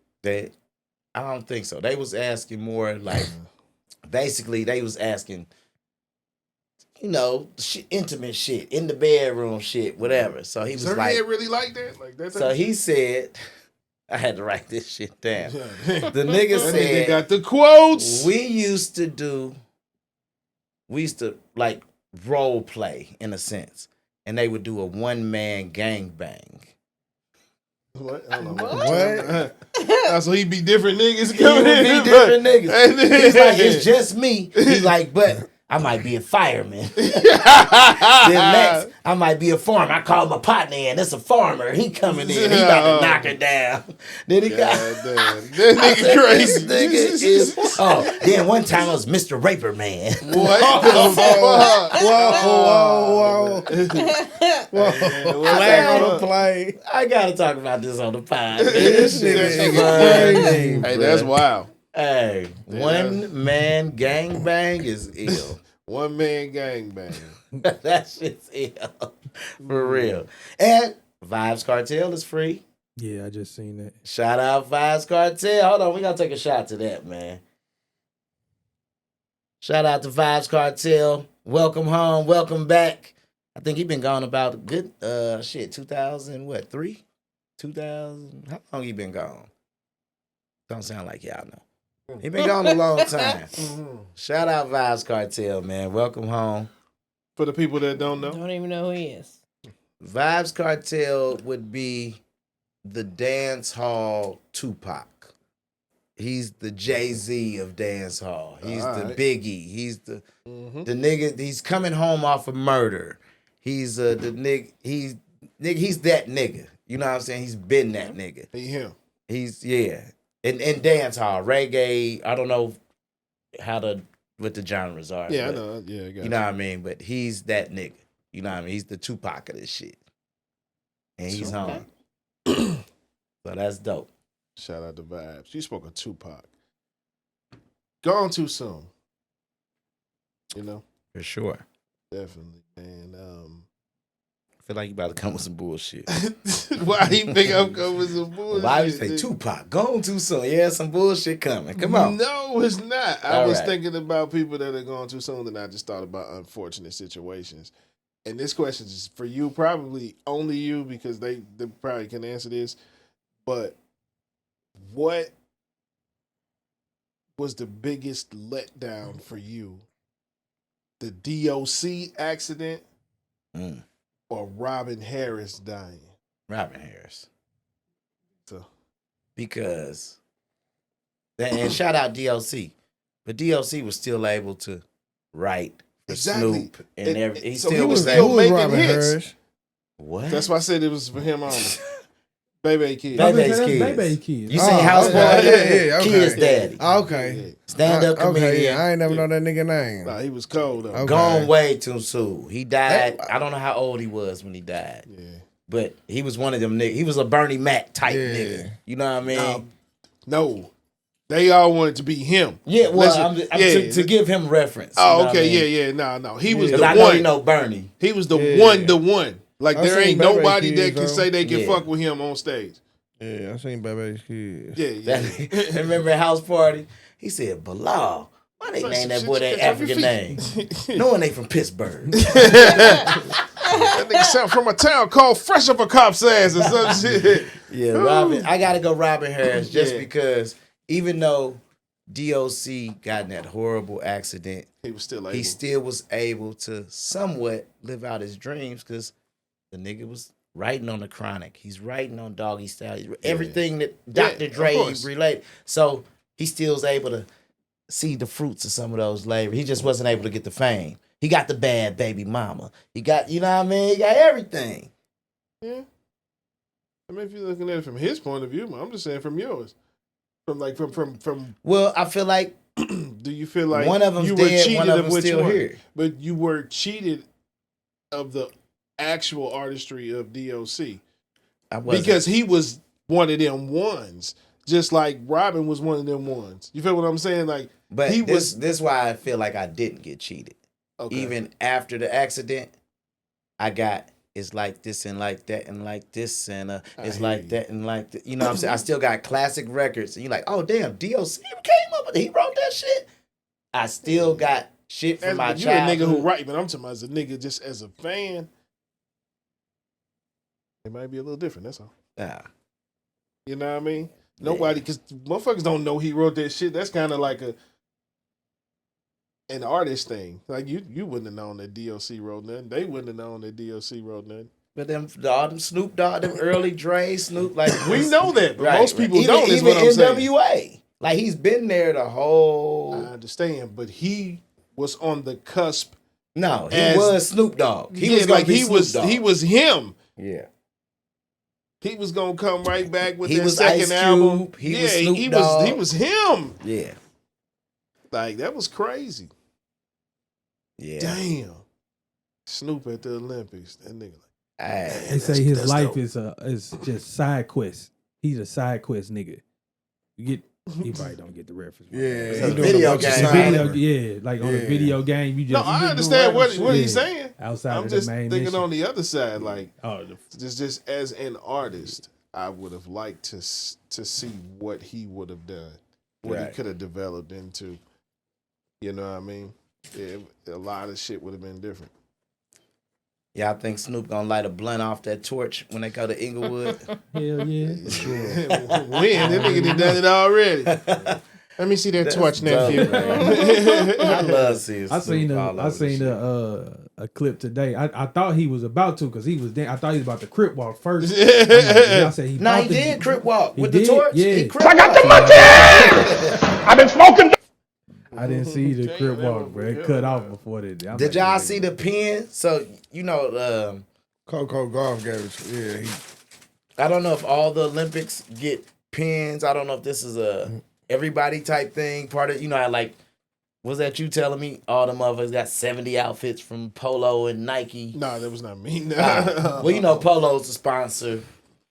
I don't think so. They was asking more like, basically, they was asking, intimate shit, in the bedroom shit, whatever. So he was her like, head really like that? Like that? so he said, I had to write this shit down. The nigga That said, nigga got the quotes. we used to like role play in a sense, and they would do a one-man gangbang. What? I don't know. What? So he be different niggas He would coming in. be different niggas. He's like, it's just me. He's like, but I might be a fireman. Then next, I might be a farmer. I call my partner in. It's a farmer. He coming in. He about to knock her down. Then he got Damn. That nigga crazy. This nigga is. Oh, then one time I was Mr. Raper Man. What the fuck? Whoa. Flag on the play. I gotta talk about this on the pod. This shit is That nigga funny, crazy. Hey, that's wild. Hey, one man gangbang is ill. One man gangbang. That shit's ill. For real. And Vybz Kartel is free. Yeah, I just seen that. Shout out Vybz Kartel. Hold on, we gotta take a shot to that, man. Shout out to Vybz Kartel. Welcome home, welcome back. I think he been gone about a good 2003? 2000. How long he been gone? Don't sound like y'all know. He been gone a long time. Shout out Vybz Kartel, man. Welcome home. For the people that don't know. Don't even know who he is. Vybz Kartel would be the dance hall Tupac. He's the Jay-Z of dance hall. He's the Biggie. He's the nigga. He's coming home off of murder. He's the nigga. He's that nigga. You know what I'm saying? He's been that nigga. He him. He's in dance hall, reggae. I don't know what the genres are. Yeah, I but, know. Yeah, I got you know what I mean? But he's that nigga. You know what I mean? He's the Tupac of this shit. And he's home. So that's dope. Shout out to Vybz. You spoke of Tupac. Gone too soon. You know? For sure. Definitely, man. I feel like you about to come with some bullshit. Why do you think I'm coming with some bullshit? Why you say Tupac gone too soon? Yeah, some bullshit coming. Come on. No, it's not. I All was right. thinking about people that are gone too soon, and I just thought about unfortunate situations. And this question is for you, probably only you, because they probably can answer this. But what was the biggest letdown for you? The DOC accident or Robin Harris dying? Robin Harris. So. Because, and shout out DLC, but DLC was still able to write for Snoop and everything. So he was still making hits. Harris. What? That's why I said it was for him only. Baby Kids. Baby's kids. Baby kids. You seen House Party? Yeah, okay. Kids Daddy. Okay. Stand-up comedian. Okay, I ain't never know that nigga name. Nah, he was cold though. Okay. Gone way too soon. He died. I don't know how old he was when he died. Yeah. But he was one of them niggas. He was a Bernie Mac type nigga. You know what I mean? No. They all wanted to be him. Yeah, well, Listen, to give him reference. Oh, you know okay, what I mean? No. He was the Because I one. know you know Bernie. He was the one. Like, I there seen ain't Baby nobody Kids, that can though. say they can Yeah. fuck with him on stage. Yeah, I seen Baby's Kids. Yeah. Remember House Party? He said, Bilal. Why they name that boy that African name? Knowing they from Pittsburgh. That nigga sound from a town called Fresh Up a Cop's Ass or some shit. Yeah, Robin. I gotta go Robin Harris just because even though DOC got in that horrible accident, He was still able. he still was able to somewhat live out his dreams because the nigga was writing on the Chronic. He's writing on Doggy Style. Everything that Dr. of Dre course. related. So he still was able to see the fruits of some of those labor. He just wasn't able to get the fame. He got the bad baby mama. He got, you know what I mean? He got everything. Yeah. I mean, if you're looking at it from his point of view, I'm just saying from yours. From Well, I feel like do you feel like one of them's you were dead, cheated one of of them's which still one? here. But you were cheated of the actual artistry of DOC. I wasn't. Because he was one of them ones. Just like Robin was one of them ones. You feel what I'm saying? Like, But he this is why I feel like I didn't get cheated. Okay. Even after the accident, I got it's like this and like that and like this and it's like that and like that. You know what I'm saying? I still got classic records. And you're like, oh damn, DOC came up with he wrote that shit. I still got shit from my You're a childhood. nigga who write, but I'm talking about as a nigga just as a fan. It might be a little different, that's all. Nah. You know what I mean? Nobody, because motherfuckers don't know he wrote that shit. That's kind of like an artist thing. Like, you wouldn't have known that DOC wrote nothing. They wouldn't have known that DOC wrote nothing. But all them Snoop Dogg, them early Dre, Snoop, like We know that, but right, most people even, don't, is even what I'm saying. NWA. Like, he's been there the whole... I understand, but he was on the cusp. No, he was Snoop Dogg. He was like gonna be he was Snoop Dogg. he was him. Yeah. He was gonna come right back with He that was second Ice album. Cube. He was Snoop he Dogg. was him. Yeah. Like, that was crazy. Yeah. Damn. Snoop at the Olympics. That nigga like, They say his life is just side quest. He's a side quest nigga. You get he probably don't get the reference. Yeah, It's a he doing video a bunch of game. side- Video, yeah, like on a video game, you just No, I understand what he's Yeah. saying. Outside I'm of just the main thinking mission. on the other side, like, Oh, just as an artist, I would have liked to see what he would have done, what he Right. could have developed into. You know what I mean? Yeah, a lot of shit would have been different. Yeah, I think Snoop gonna light a blunt off that torch when they go to Inglewood. Hell yeah. When? That nigga done it already. Let me see that torch, nephew. dope, man. I love seeing I Snoop seen all over the shit. a clip today. I thought he was about to because he was I thought he was about to crip walk first. I said No, about he to- did crip walk He with the did? torch. Yeah. He crip I got the walked. monkey! I've been smoking. I didn't see the Damn, crip that walk, was bro. It good, cut man. off before that. I'm Did like, y'all yeah. see the pin? So you know, Coco Golf gave it to yeah. I don't know if all the Olympics get pins. I don't know if this is a everybody type thing. Part of how like Was that you telling me all the motherfuckers got 70 outfits from Polo and Nike? Nah, that was not me. Well, you know, Polo's the sponsor.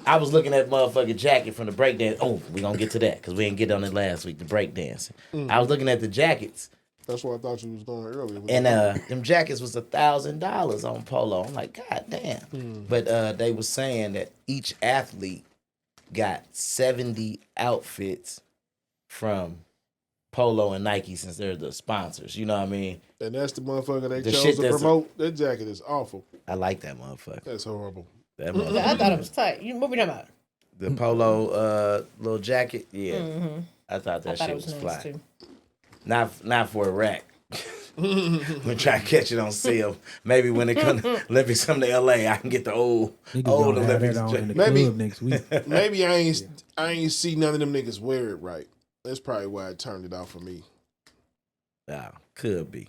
I was looking at motherfucking jacket from the breakdance. Oh, we gonna get to that because we didn't get on it last week, the breakdancing. I was looking at the jackets. That's what I thought you was going earlier. And them jackets was $1,000 on Polo. I'm like, God damn. But they was saying that each athlete got 70 outfits from Polo and Nike since they're the sponsors. You know what I mean? And that's the motherfucker they The chose shit to that's promote. That jacket is awful. I like that motherfucker. That's horrible. That I motherfucker. thought it was tight. What we talking about? The Polo little jacket, yeah. Mm-hmm. I thought that shit it was nice fly. too. Not for a rack. We try to catch it on sale. Maybe when they come to Olympics come to LA, I can get the old Niggas gonna have Olympics that on in the jacket. club next week. Maybe I ain't see none of them niggas wear it right. That's probably why it turned it off for me. Nah, could be.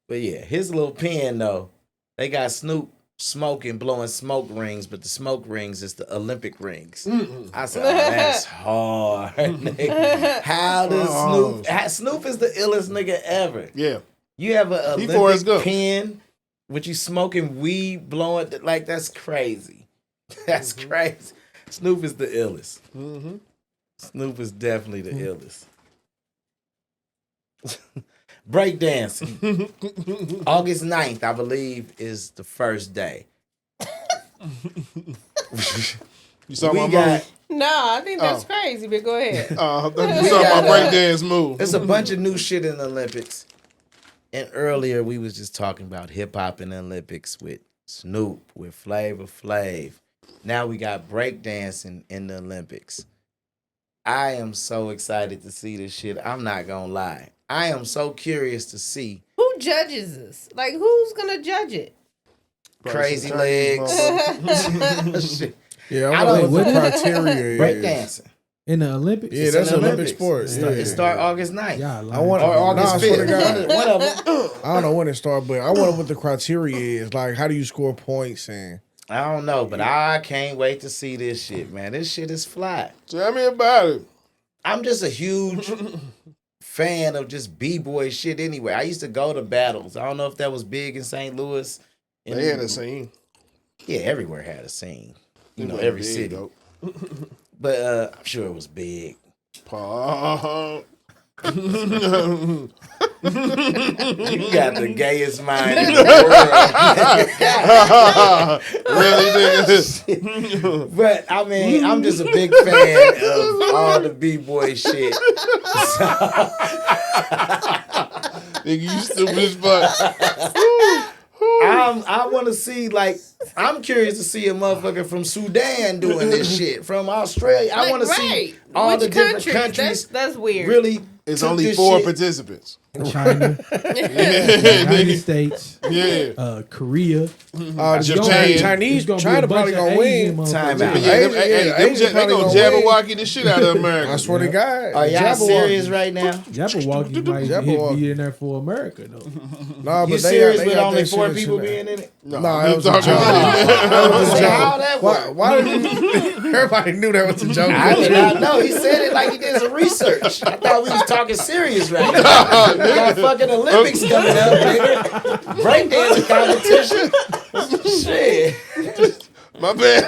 But yeah, his little pen though, they got Snoop smoking, blowing smoke rings, but the smoke rings is the Olympic rings. I said, oh, that's hard. Nigga. How does Snoop is the illest nigga ever. Yeah. You have an He Forrest Olympic Gump. pen, with you smoking weed, blowing, like that's crazy. That's crazy. Snoop is the illest. Snoop is definitely the illest. Breakdancing. August 9th, I believe, is the first day. You saw We my got- move? No, I think that's crazy, but go ahead. I thought you saw my breakdance move. There's a bunch of new shit in the Olympics. And earlier we was just talking about hip hop in the Olympics with Snoop, with Flavor Flav. Now we got breakdancing in the Olympics. I am so excited to see this shit. I'm not gonna lie. I am so curious to see Who judges this? Like, who's gonna judge it? Crazy Legs. Shit. Yeah, I I don't don't know what the know. criteria is. Breakdancing. In the Olympics? Yeah, It's that's in an the Olympic sport. Olympics. Yeah. It start August 9th. Yeah, I want Or August I swear to 5th. God. One of them. I don't know when it starts, but I wonder what the criteria is. Like, how do you score points? And I don't know, but I can't wait to see this shit, man. This shit is fly. Tell me about it. I'm just a huge fan of just b-boy shit anyway. I used to go to battles. I don't know if that was big in St. Louis. They had a scene. Yeah, everywhere had a scene. You It know, wasn't every big, city. though. But I'm sure it was big. Paul. You got the gayest mind in the world. Really, nigga? But I mean, I'm just a big fan of all the b-boy shit. So, Nigga, you stupid as fuck. I want to see, like, I'm curious to see a motherfucker from Sudan doing this shit, from Australia. I want to see all Which the different countries. That's weird. Really, It's took only this 4 shit. participants. China, United States, Korea. Japan. Chinese, It's gonna be China a bunch probably of gonna Asian win. motherfuckers. Time out. But yeah, them, Asian- hey, yeah, them Asian they probably gonna gonna win. Jabberwocky the shit out of America. I swear to God. Are y'all Jabberwocky. serious right now? Jabberwocky might Jabberwocky. be in there for America, though. Nah, You but serious they with got only that 4 shit people in there. being in it? Nah, it was a talking joke. That was a Say how joke. that work? Why did you? Everybody knew that was a joke. I did not know. He said it like he did some research. I thought we was talking serious right now. We got fucking Olympics coming up, nigga. Breakdancing competition. Shit. My bad.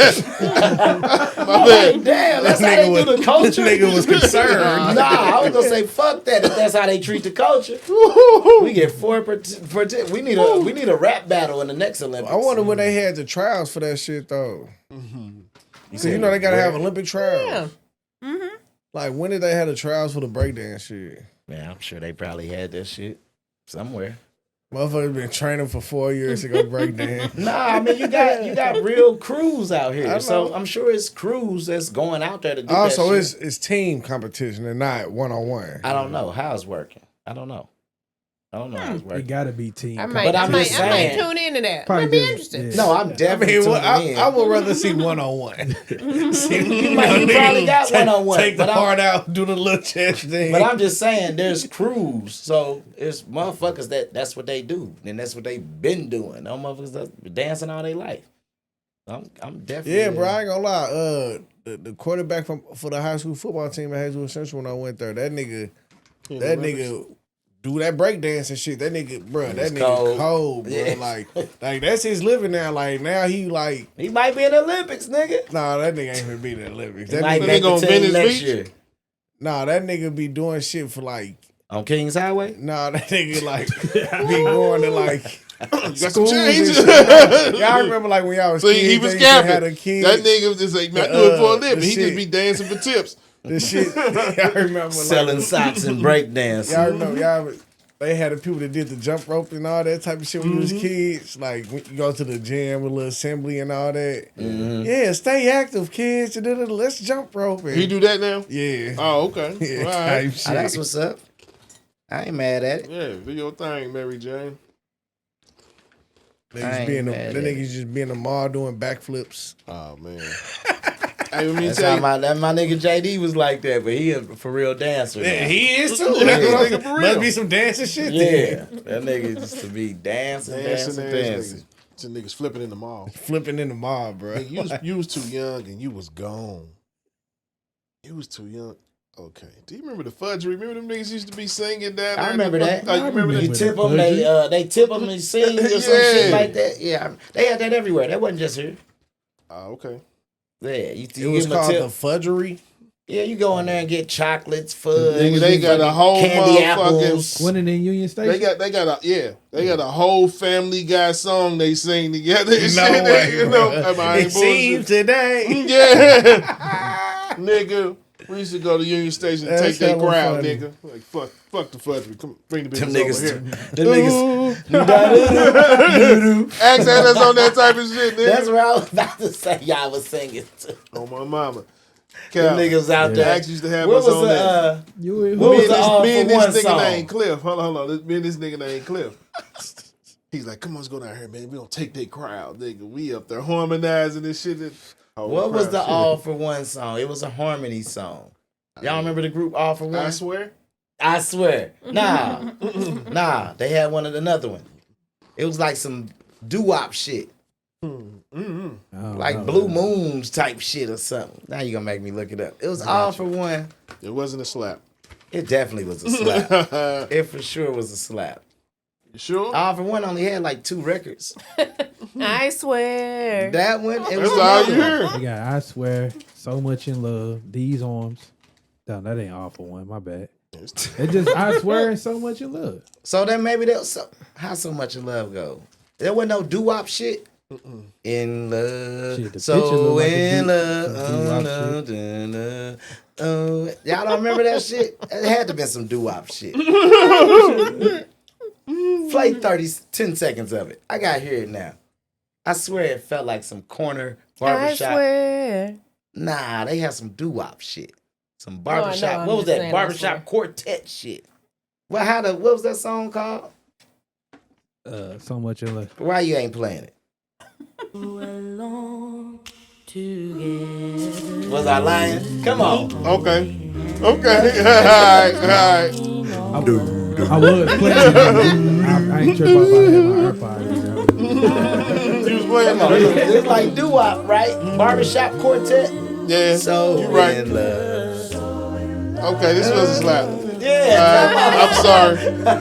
Like, damn, that's how they do the culture. This nigga was concerned. Nah, I was gonna say fuck that. If that's how they treat the culture, we get 4 we need a rap battle in the next Olympics. I wonder when they had the trials for that shit though. So you know they gotta have Olympic trials. Yeah. Like when did they have the trials for the breakdance shit? Man, I'm sure they probably had that shit somewhere. Motherfuckers been training for 4 years to go breakdance. Nah, I mean you got real crews out I here, know. so I'm sure it's crews that's going out there to do Also, that shit. it's team competition and not 1-on-1. I don't know how it's working. I don't know how it's It working. gotta be team. I But might, I'm just I might saying- tune into that. Probably Might be does, interesting. yeah. No, I'm I definitely mean, tuning in. I would rather see 1-on-1. You probably got one-on-one, Take the but I'm- part out, do the little chest thing. But I'm just saying, there's crews, so it's motherfuckers that's what they do, and that's what they been doing. Them motherfuckers that's dancing all their life. I'm definitely Yeah, bro, I ain't gonna lie. The quarterback for the high school football team at Hazelwood Central when I went there, that nigga That nigga do that breakdancing shit. That nigga, bro, that nigga cold, bro. Yeah. Like that's his living now. Like now he like He might be in the Olympics, nigga. nah, that nigga ain't gonna be in the Olympics. He That might nigga, make the gonna team Venice next Beach? year. nah, that nigga be doing shit for like On Kings Highway? nah, that nigga like be going to like Got some schools and change. shit. Y'all remember like when y'all was So kids, he was they used to have scamming. the kids. That nigga was just like, man, I do it for a living. the He just shit. be dancing for tips. The shit. Y'all remember Selling like, socks and breakdancing. y'all remember they had the people that did the jump rope and all that type of shit when you was kids. Like when you go to the gym with a little assembly and all that. Yeah, stay active, kids. Let's jump rope. And, He do that now? yeah. Oh, okay. Yeah, All type right. shit. That's what's up. I ain't mad at it. Yeah, do your thing, Mary Jane. I Niggas ain't be in the, mad the at niggas just be in the mall doing backflips. Oh, man. Hey, let me That's tell how you. my nigga JD was like that, but he a for real dancer. now. he is too. Yeah. That's what Nigga, for real. Must be some dancing shit. Yeah, that nigga used to be dancing. Niggas. Some niggas flipping in the mall. Flipping in the mall, bro. Nigga, you was too young and you was gone. You was too young. Okay. Do you remember the fudgery? Remember them niggas used to be singing down there? I remember that. Oh, you remember You that? tip them, they tip them and sing or some shit like that. Yeah, they had that everywhere. That wasn't just here. Oh, okay. Yeah, you It was give 'em a called tip. the fudgery. Yeah, you go in there and get chocolates, fudge. Nigga, they got a whole candy motherfucking. apples. Winning in Union Station. They got a whole Family Guy song they sing together. And No shit, way, you bro. know, I It ain't seems bullshit. today. Yeah, nigga. We used to go to Union Station and That's take that hella crowd, funny. nigga. Like fuck the fudge. Come bring the Them business niggas, over here. them niggas. Ask us on that type of shit, nigga. That's what I was about to say. Y'all was singing too. On my mama. Them niggas out there. Axe used to have What us was on that. what was the all Me and for one this nigga song? named Cliff. Hold on. Me and this nigga named Cliff. He's like, come on, let's go down here, man. We don't take that crowd, nigga. We up there harmonizing this shit. What was the all for one song? It was a harmony song. Y'all remember the group All for One? I swear. I swear. Nah. They had another one. It was like some doo-wop shit. Like Blue Moons type shit or something. Now you gonna make me look it up. It was All for One. It wasn't a slap. It definitely was a slap. It for sure was a slap. You sure? All for One only had like 2 records. I swear. That one, it was That's all you another one. hear. They got I Swear, So Much in Love, These Arms. No, that ain't all for one. My bad. It just I Swear and So Much in Love. So then maybe how So Much in Love go? There wasn't no doo-wop shit. In love, Shit, the picture so look like a in love. doo-wop Y'all don't remember that shit? It had to be some doo-wop shit. Play 10 seconds of it. I gotta hear it now. I swear it felt like some corner barbershop. I swear. Nah, they had some doo-wop shit. Some I know, barbershop. I'm What was just that? saying, I Barbershop swear. quartet shit. What was that song called? So Much in Love. Why you ain't playing it? Was I lying? Come on. Okay. All right. I was playing it. I ain't tripping about that. My AirPods. You was playing Come on. It's like doo-wop, right? Barbershop quartet. Yeah. So you right. in love. Okay, this was a slap. Yeah.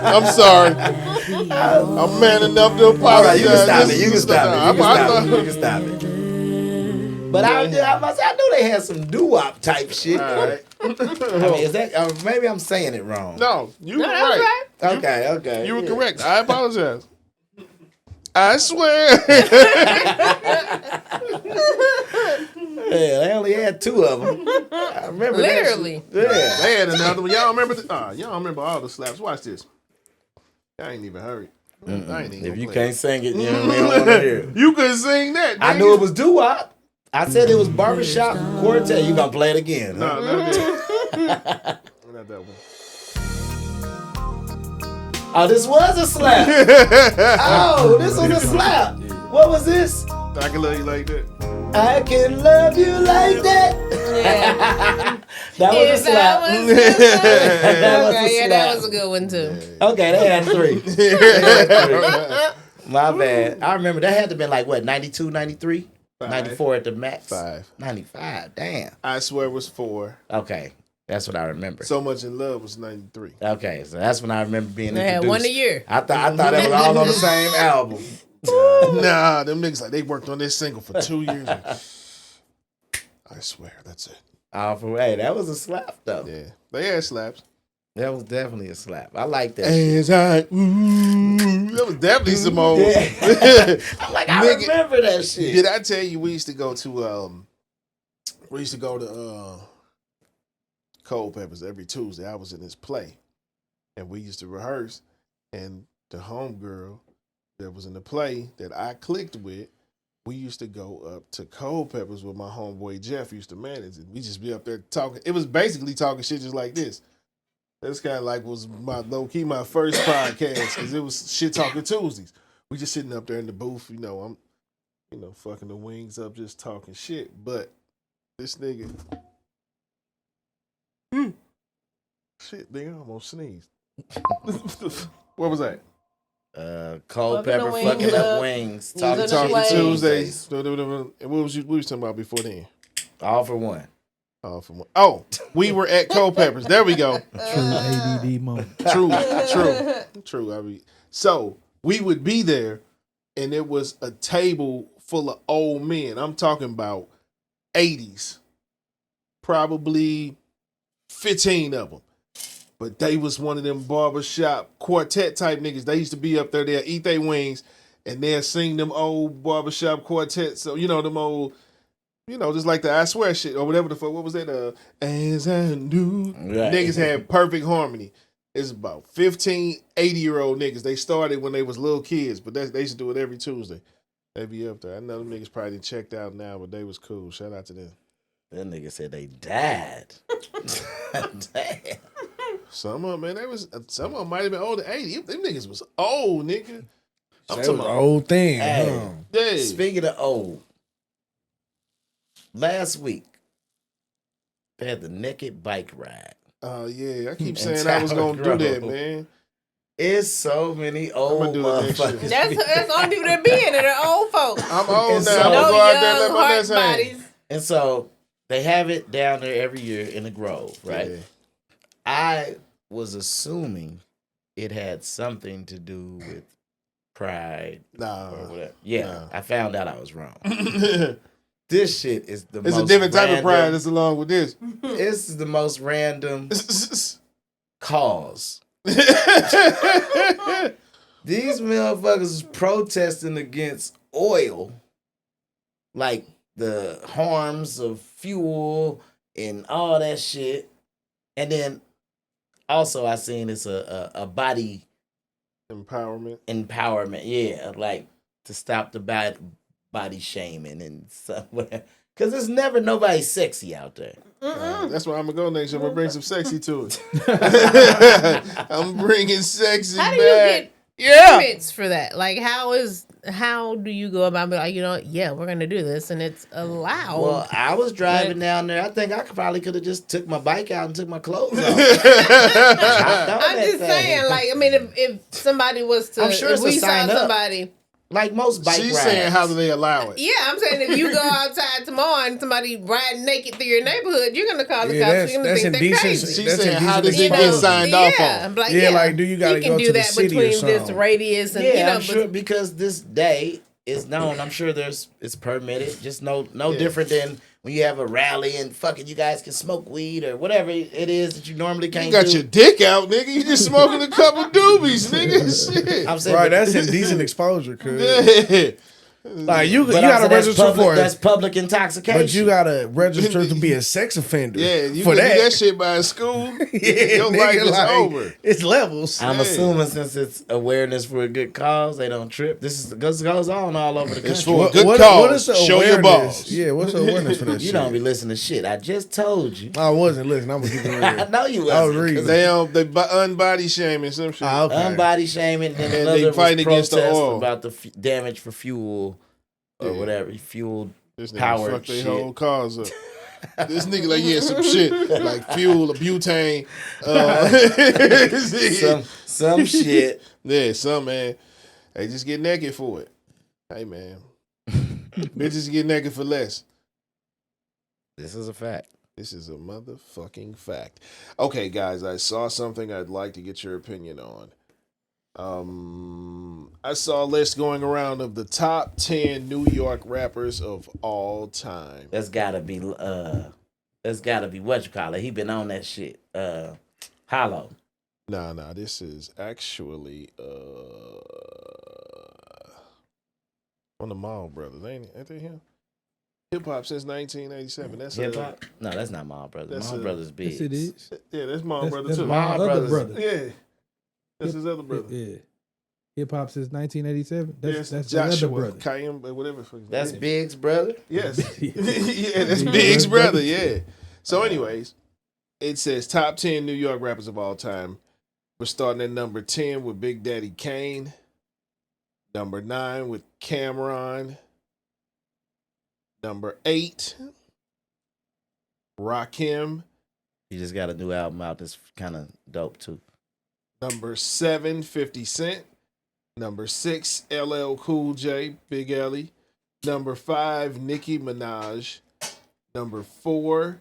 I'm sorry. I'm man enough to apologize. All right, you can stop This it. You can is- stop it. I You can stop it. But I knew they had some doo-wop type shit. All right. I mean, is that maybe I'm saying it wrong? No, you were No, that was right. right. Okay. You were correct. I apologize. I swear. Yeah, they only had 2 of them. I remember Literally. that shit. Yeah. They had another one. Y'all remember? Y'all remember all the slaps? Watch this. I ain't even hurry. I ain't even. If you play can't sing it, you don't want to hear it. You could sing that. I knew it was doo-wop. I said it was barbershop quartet. You gonna play it again? Huh? No, not that. Not that one. Oh, this was a slap. Oh, this was a slap. What was this? I can love you like that. I can love you like that. Yeah. That was a slap. That was a yeah, slap. that was a good one too. Okay, they had 3. They had 3. My bad. I remember that had to be like, what, 92, 93? 94 at the max? 5. 95, damn. I swear it was 4. Okay. That's what I remember. So Much in Love was 93. Okay, so that's when I remember being They had introduced. one a year. I thought it was all on the same album. Nah, them niggas like they worked on this single for 2 years. I swear, that's it. Hey, that was a slap though. Yeah, they had slaps. That was definitely a slap. I like that. That was definitely some old. I'm like, I remember that shit. Did I tell you we used to go to Cold Peppers every Tuesday? I was in this play, and we used to rehearse. And the homegirl that was in the play that I clicked with, we used to go up to Cold Peppers with my homeboy Jeff used to manage, and we just be up there talking. It was basically talking shit just like this. That's kind of like was my low key my first podcast because it was shit talking Tuesdays. We just sitting up there in the booth, I'm, fucking the wings up, just talking shit. But this nigga, shit, nigga, I almost sneezed. What was that? Cold Fucking Pepper the fucking wings up up. wings. Talking Talking Tuesdays. Tuesdays. And what was we was talking about before then? All for one. All for one. Oh, we were at Cold Peppers. There we go. True ADD moment. True. I mean, so we would be there, and it was a table full of old men. I'm talking about 80s, probably 15 of them. But they was one of them barbershop quartet type niggas. They used to be up there. They'll eat their wings, and they'll sing them old barbershop quartets. So them old. Just like the I Swear shit or whatever the fuck. What was that? As I do. Right. Niggas had perfect harmony. It's about 15, 80-year-old niggas. They started when they was little kids, but they used to do it every Tuesday. They be up there. I know them niggas probably done checked out now, but they was cool. Shout out to them. That nigga said they died. Damn. Some of them, man, some of them might have been older. 80. Them niggas was old, nigga. I'm That talking was the about old thing. Hey. Huh? yeah. Speaking of old, last week, they had the naked bike ride. Oh, yeah. I keep In saying I was going to do that, Tower man. It's so many old do it next year. motherfuckers. That's the only people that be in it. They're old folks. I'm old And now. so- I'm going to No go out there and let young my heart nuts hang. bodies. And so they have it down there every year in the Grove, right? Yeah. I was assuming it had something to do with pride Nah. or whatever. Yeah, Nah. I found out I was wrong. It's This shit is the most a different type random, of pride that's along with this. This is the most random cause. These motherfuckers is protesting against oil, like the harms of fuel and all that shit. And then also I seen it's a body Empowerment. yeah, like to stop the body shaming and stuff. Because there's never nobody sexy out there. That's why I'm going to go next year. I'm going to bring some sexy to it. I'm bringing sexy How back. do you get Yeah. permits for that? Like, how do you go about it? Like, yeah, we're gonna do this, and it's allowed. Well, I was driving down there. I think I probably could have just took my bike out and took my clothes off. I'm just saying, like, I mean, if somebody was to, I'm sure if it's a we saw sign up. somebody, Like most bike She's rides. saying, how do they allow it? yeah, I'm saying if you go outside tomorrow and somebody riding naked through your neighborhood, you're gonna call the Yeah, cops. You're gonna that's think they're indecent. crazy. She's That's saying, how indecent does it get exposure. signed off Yeah, on? I'm like, Yeah, like, do you gotta can go do to the that city or between this something? radius and Yeah, I'm but sure because this day is known. I'm sure it's permitted. Just no different than when you have a rally and fucking you guys can smoke weed or whatever it is that you normally can't You got do. your dick out, nigga. You just smoking a couple doobies, nigga. Shit. I'm saying, Right, but- that's indecent exposure, cuz. Yeah. Like you but I'm gotta saying that's register public, for it. that's public intoxication. But you gotta register to be a sex offender. Yeah, you for can that. do that shit by a school. Yeah, your nigga, life is like, over. It's levels. I'm Yeah. assuming since it's awareness for a good cause, they don't trip. This goes on all over the country. It's for a good cause. What is the Show awareness? your balls. Yeah, what's the awareness for that You shit? don't be listening to shit. I just told you. I wasn't listening. I'm gonna keep it real. I know you I was wasn't. reading. They unbody shaming some shit. Ah, okay. Unbody shaming, and they another was fighting against the protest oil. about the damage for fuel or Yeah. whatever. Fuel This nigga powered fucked their shit. whole cars up. This nigga like, yeah, some shit like fuel, butane. some shit. Yeah, some man. They just get naked for it. Hey man. Bitches get naked for less. This is a fact. This is a motherfucking fact. Okay, guys, I saw something I'd like to get your opinion on. I saw a list going around of the top 10 New York rappers of all time. That's gotta be what you call it. He been on that shit. Hollow. Nah, this is actually one of the Mall brothers. Ain't they him? Hip hop since 1987. That's Hip hop? No, that's not Mall Brothers. Mall Brothers big. Yes, it is. Yeah, that's Mall brother That's too. my other Brothers. brother. Yeah, that's his other brother. Yeah. Hip hop since 1987. That's the Joshua, other brother. Kayim, whatever. That's Big's brother? Yes. Yeah, that's Big's brother. Yeah. So, anyways, it says top 10 New York rappers of all time. We're starting at number 10 with Big Daddy Kane. Number 9 with Cameron. Number 8, Rakim. He just got a new album out that's kind of dope, too. Number 7, 50 Cent. Number 6, LL Cool J, Big Ellie. Number 5, Nicki Minaj. Number 4,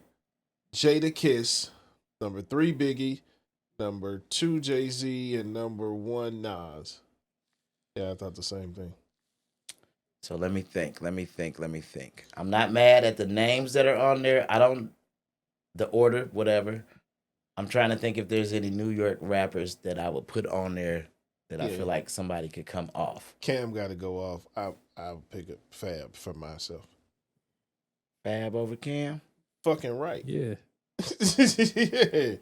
Jada Kiss. Number 3, Biggie. Number 2, Jay-Z. And number 1, Nas. Yeah, I thought the same thing. So let me think. I'm not mad at the names that are on there. The order, whatever. I'm trying to think if there's any New York rappers that I would put on there that I feel like somebody could come off. Cam got to go off. I'll pick up Fab for myself. Fab over Cam? Fucking right. Yeah. Yeah.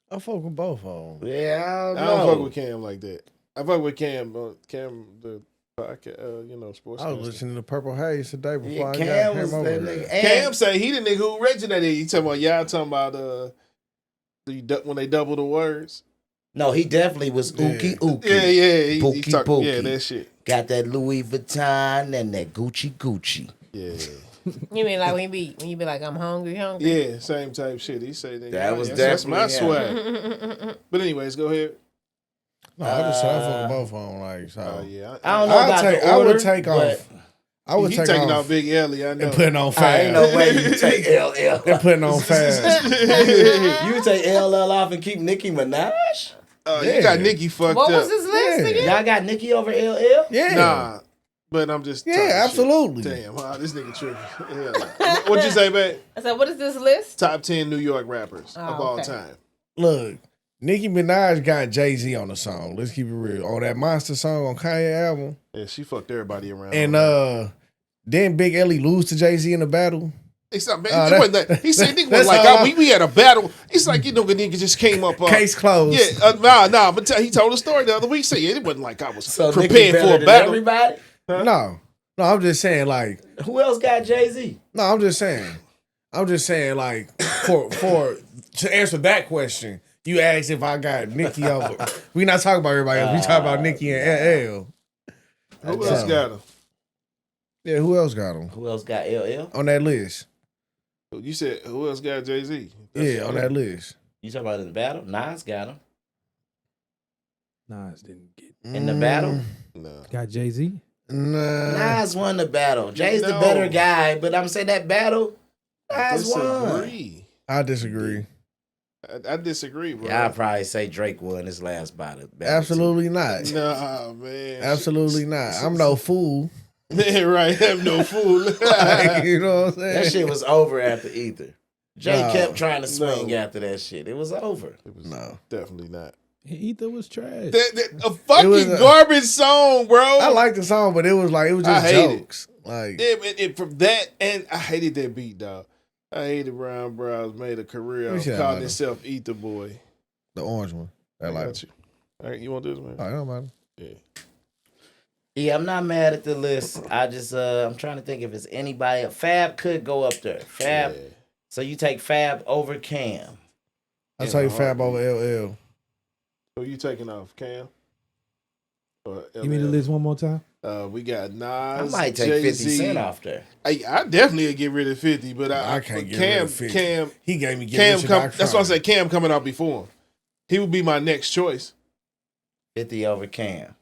I fuck with both of them. Yeah, I don't fuck with Cam like that. I fuck with Cam, the podcast, sports. I was listening to Purple Haze today before I Cam got was him over that there. nigga. Cam say he the nigga who originated. He talking about when they double the words. No, he definitely was ookie ookie. Yeah. He Pookie talk, pookie. yeah, that shit. Got that Louis Vuitton and that Gucci. Yeah. You mean like when you be like, I'm hungry? Yeah, same type shit. He say That was that's my definitely swag. But anyways, go ahead. No, I just said I fuck with both of them. Like, so. Yeah. I don't know about the order, I would take off. I would He take taking off off Big Ellie, I know. and putting on I Fab. ain't no way you take LL. And putting on Fab. You would take LL off and keep Nicki Minaj? You got Nicki fucked What up. was this list again? Y'all got Nicki over LL? Yeah. Nah. But I'm just talking shit. absolutely. Damn, this nigga tripping. Yeah. What'd you say, babe? I said, what is this list? Top 10 New York rappers of all okay. time. Look, Nicki Minaj got Jay-Z on the song. Let's keep it real. On that Monster song on Kanye album. Yeah, she fucked everybody around. And then Big Ellie lose to Jay-Z in the battle. He said, nigga was like, we had a battle. It's like, nigga just came up. Case closed. Yeah, nah, but he told a story the other week. Said, it wasn't like I was prepared for a than battle. Everybody? Huh? No, I'm just saying, like. Who else got Jay-Z? No, I'm just saying, like, to answer that question, you asked if I got Nicki over. We not talking about everybody else. We talking about Nicki and LL. Who else got him? Yeah, who else got him? Who else got LL? On that list. You said, who else got Jay-Z? Yeah, on that list. You talking about in the battle? Nas got him. Nas didn't get In the battle? No. got Jay-Z. Nah. Nas won the battle. Jay's the better guy, but I'm saying that battle, Nas won. I disagree. I disagree, bro. Yeah, I'd probably say Drake won his last battle. Absolutely not. Nah, man. Absolutely not. I'm no fool. Yeah, right. I'm no fool. Like, you know what I'm saying? That shit was over after Ether. Jay kept trying to swing after that shit. It was over. It was definitely not. Ether was trash. A fucking garbage song, bro. I like the song, but it was just jokes. Like from that, and I hated that beat, dog. I hated Brown Brows made a career of calling himself Ether Boy. The orange one. I like you. All right, you want this, man? I don't mind. Yeah. Yeah, I'm not mad at the list. I just I'm trying to think if it's anybody. Fab could go up there. Fab. Yeah. So you take Fab over Cam. I take Fab over LL. Who you taking off, Cam? Give me the list one more time. We got Nas. I might take Jay-Z. 50 Cent off there. I definitely would get rid of 50, but I can't get Cam, rid of 50. Cam, he gave me Cam. That's why I said Cam coming out before him. He would be my next choice. 50 over Cam.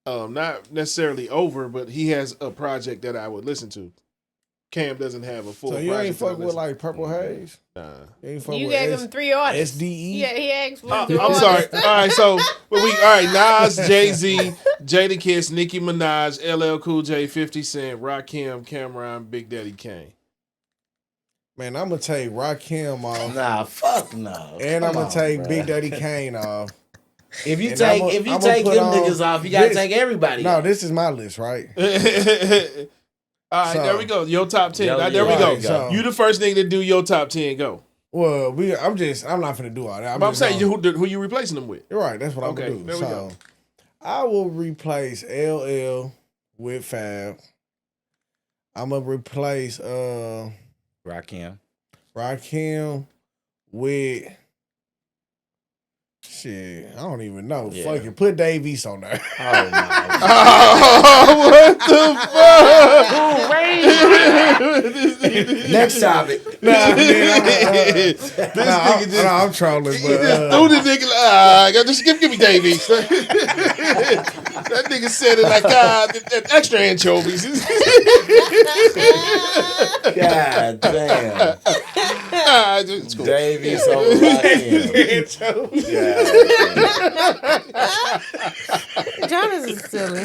Not necessarily over, but he has a project that I would listen to. Cam doesn't have a full. So you ain't project on fuck with this. like Purple Haze? Nah. You ain't fuck You with gave him 3 artists. SDE? Yeah, he asked for I'm 3 artists. sorry. All right, so all right. Nas, Jay-Z, Jadakiss, Nicki Minaj, LL Cool J, 50 Cent, Rakim, Cameron, Big Daddy Kane. Man, I'm gonna take Rakim off. Nah, fuck no. And I'm Come gonna on, take bruh. Big Daddy Kane off. If you And take I'ma them put on niggas off, you gotta this. take everybody. No, off. this is my list, right? All right, So- there we go. Your top 10. Yo, There we yeah, go. there you go. You the first nigga to do your top 10. Go. Well, I'm not gonna do all that. I'm saying who you replacing them with? You're right. That's what Okay, I'm gonna do. there we go. I will replace LL with Fab. I'm gonna replace Rakim. with shit. I don't even know. Yeah. Fuck it. Put Dave East on there. Oh my. What the fuck? Next topic. I'm trolling, but Threw the nigga. Just give me Davey. That nigga said it like extra anchovies. God damn. It's cool. Davies over Rakim. Jonas is silly.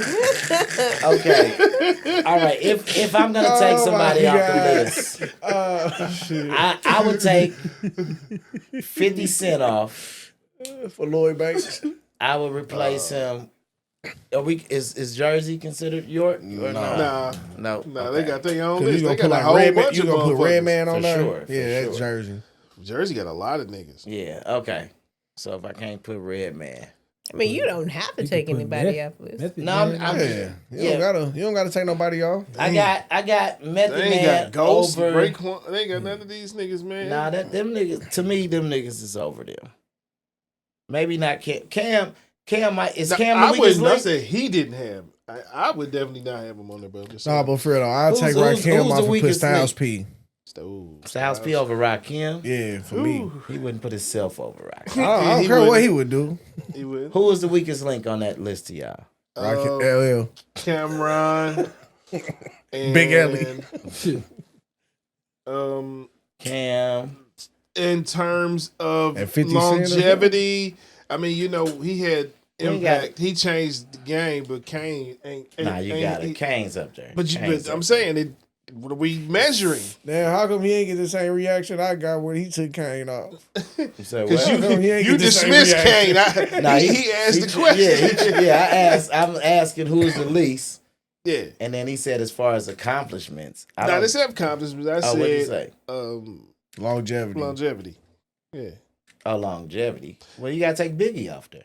Okay. All right. If I'm gonna take somebody off the list, I would take 50 Cent off. For Lloyd Banks. I would replace him. Is Jersey considered York? Or no. Nah, Okay. they got their own 'Cause list. you They gonna got put a whole like Redman. bunch You of gonna put motherfuckers. Redman on For there? sure, for Yeah, that's sure. Jersey. Jersey got a lot of niggas. Yeah. Okay. So if I can't put Redman, I mean, you don't have to take anybody off this. no, I'm Yeah, you don't gotta take nobody off. I got Method They ain't Man got Ghost, over. Break One. They ain't got none of these niggas, man. Nah, them niggas. To me, them niggas is over them. Maybe not Cam. Cam might. Is Now, Cam I the weakest wouldn't. I link? said he didn't have. I would definitely not have him on there, bro. Just Nah, but for real though, I'll take who's Rakim the off and put weakest Styles link? P. Styles P over Rakim. Yeah, for me. He wouldn't put himself over Rakim. I don't He care what wouldn't. he would do. He would. Who was the weakest link on that list to y'all? Rakim, LL. Cameron, and, Big Ellie. Cam. In terms of And 50 Cent or longevity, I mean, he had ain't impact. He changed the game, but Kane ain't. Nah, you ain't- got it. he- Kane's up there. But Kane's I'm up saying it. What are we measuring? Now, how come he ain't get the same reaction I got when he took Kane off? there. You said Because what? How come he ain't you get the same dismissed reaction? Kane. Nah, he asked the question. I'm asking who's the least, Yeah. and then he said as far as accomplishments. I Now don't- this have accomplishments. I Oh, what'd you said say? Longevity. longevity. Yeah. Oh, longevity. Well, you gotta take Biggie off there.